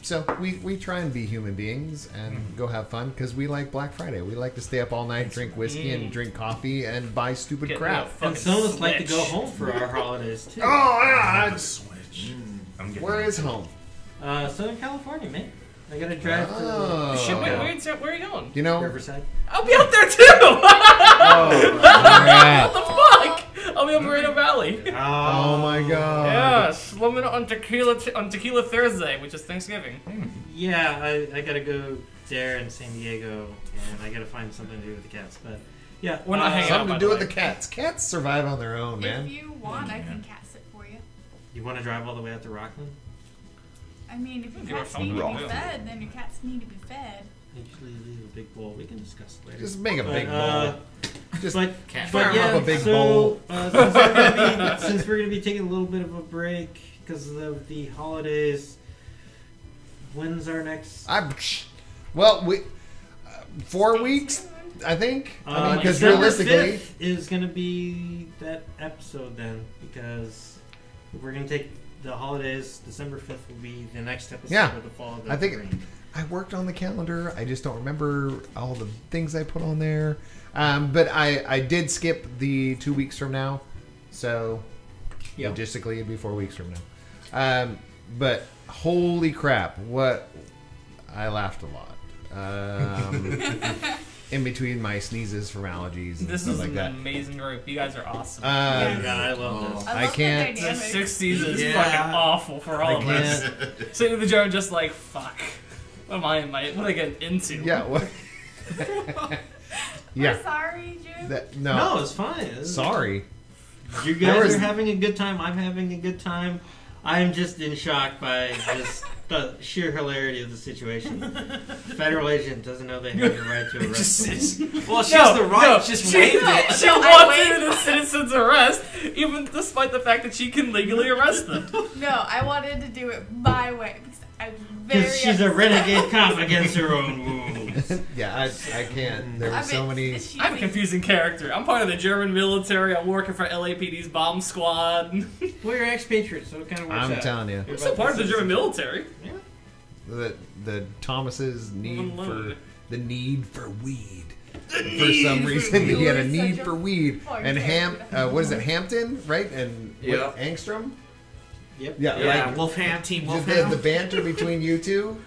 So we try and be human beings and go have fun because we like Black Friday. We like to stay up all night, drink whiskey and drink coffee and buy stupid Get crap. real fucking And some of us like to go Switch. home for our holidays, too. Oh, yeah. The Switch. I'm getting Where is home? Southern California, man. I gotta drive Oh. Shit, where are you going? You to know, Riverside. I'll be out there too! oh, crap. What the fuck? I'll be up Moreno Valley. Oh my god. Yeah, slumming on Tequila Thursday, which is Thanksgiving. Yeah, I gotta go there in San Diego, and I gotta find something to do with the cats. But yeah, We're not hanging out, Something by to do the with way. the cats. Cats survive on their own, If man. you want, I can cat sit for you. You want to drive all the way out to Rockland? I mean, if your Give her cats something need to to be do. fed, then your cats need to be fed. I usually leave a big bowl. We can discuss it later. Just make a But, big bowl. Just But, Cat but farm yeah, up a big so, bowl. Since we're gonna be taking a little bit of a break because of the holidays, when's our next? Well, we 4 weeks. I think. I mean, because December realistically, 5th is going to be that episode then, because if we're going to take the holidays, December 5th will be the next episode Yeah. of the Fall of I think Green. I worked on the calendar. I just don't remember all the things I put on there. But I did skip the 2 weeks from now, so Yep. logistically it'd be 4 weeks from now. But holy crap, what I laughed a lot. In between my sneezes from allergies and This stuff is like an that. amazing group. You guys are awesome. Yeah, I love this. I love the can't- the dynamic. 6th season is Yeah. fucking awful for all I of us. can't. Sitting in the jar and just like, fuck. What am I what I get into? Yeah. What? We're Yeah. sorry, Jim. No. No, it's fine. Sorry. You There guys was- are having a good time. I'm having a good time. I'm just in shock by just the sheer hilarity of the situation. Federal agent doesn't know they have the right to arrest him. Well, she has the right. Just waived it. She No, I wants wait. in a citizen's arrest, even despite the fact that she can legally arrest them. No, I wanted to do it my way because I'm very. Because she's a upset. renegade cop against her own rules. Yeah, I can't. There were I so mean, many. she I'm a thinks- confusing character. I'm part of the German military. I'm working for LAPD's bomb squad. Well, you're expatriate, so it kind of works I'm out. telling you. I'm still part of the German military. The Thomas's need Alone. for the need for weed. For some reason, he had a You're need such a for weed. fun And character. what is it, Hampton, right? And Yep. what, Angstrom? Yep. Yeah, Yeah, like Wolfham, Team the Wolfham. banter between you two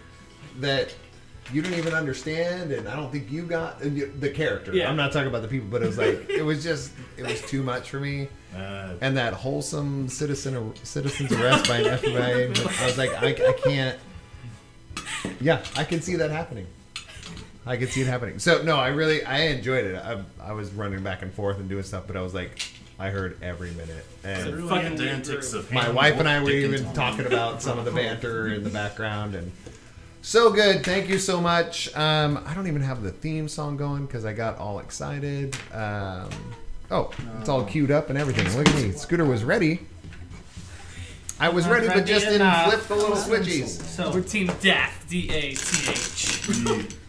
that you don't even understand, and I don't think you got the character. Yeah. I'm not talking about the people, but it was like it was too much for me. And that wholesome citizen's arrest by an FBI. I was like, I can't. Yeah, I can see that happening. I could see it happening. So no, I enjoyed it. I was running back and forth and doing stuff, but I was like, I heard every minute. And Really fucking into weird antics group. of my hand, wife and I wolf, were dick, and even Tom. talking about some of the banter in the background, and so good. Thank you so much. I don't even have the theme song going because I got all excited. It's all queued up and everything. Look at me. Scooter was ready. I was ready, but just didn't flip the little switchies. We're So, Team DATH. DATH.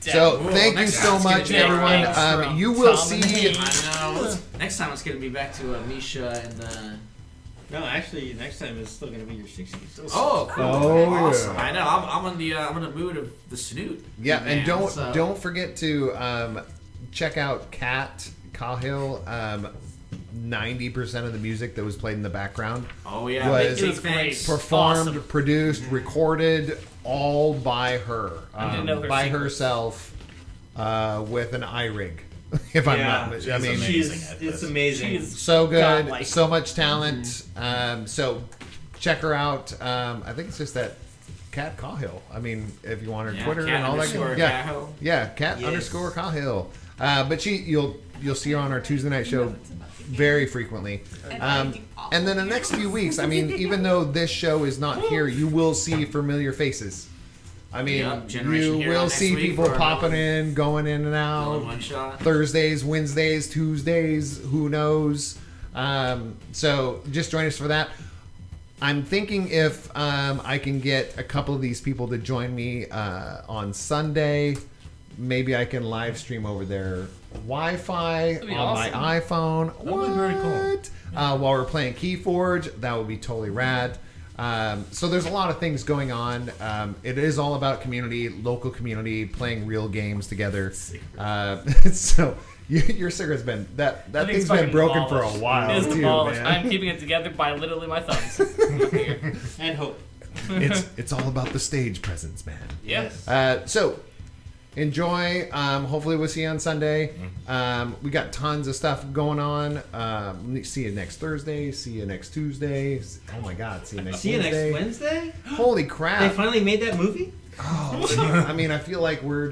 So thank you next so time much, it's gonna be everyone. Angstrom, You will Tom and see. Hank. I know. Next time it's gonna be back to Misha and. no, actually, next time it's still going to be your 60s. Oh, cool! Oh, Awesome. yeah. I know. I'm in the mood of the snoot. Yeah, and man, so- don't forget to check out Kat Cahill. 90% of the music that was played in the background Oh yeah, was big It was great. thanks. performed, Awesome. produced, recorded, all by her, I didn't know her by secrets. herself, with an iRig. If I'm not, she's I mean, amazing at It's this. amazing. She's so good, godlike. so much talent. So check her out. I think it's just that Kat Cahill. I mean, if you want her Yeah, Twitter Kat and all that, underscore yeah, Cahill. yeah, Kat Yes. underscore Cahill. But you'll see her on our Tuesday night show very frequently. And then the next few weeks, I mean, even though this show is not here, you will see familiar faces. I mean, Yep, Generation you Hero will next see week people for popping another- in, going in and All in out. one shot. Thursdays, Wednesdays, Tuesdays, who knows? So just join us for that. I'm thinking if I can get a couple of these people to join me on Sunday, maybe I can live stream over their Wi-Fi That'd be on awesome. my iPhone. That would be very cool. What? While we're playing Keyforge, that would be totally rad. So there's a lot of things going on. It is all about community, local community, playing real games together. So your cigarette's been that I think thing's it's been fucking broken demolished. for a while It is too, demolished. man. I'm keeping it together by literally my thumbs. Here. And hope. It's all about the stage presence, man. Yeah. So enjoy. Hopefully we'll see you on Sunday. We got tons of stuff going on. See you next Thursday. See you next Tuesday. Oh my God! See you next See you Wednesday. next Wednesday? Holy They crap! finally made that movie? Oh, I mean, I feel like we're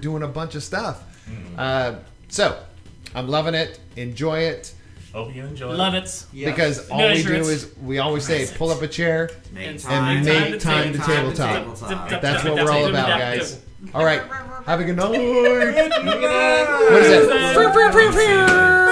doing a bunch of stuff. So I'm loving it. Enjoy it. Hope you enjoy. Love it. Yeah. Because all No we do insurance. is we always say pull up a chair. Make And time, make time to tabletop. That's what we're all about, guys. All right. Have a good night. What is that?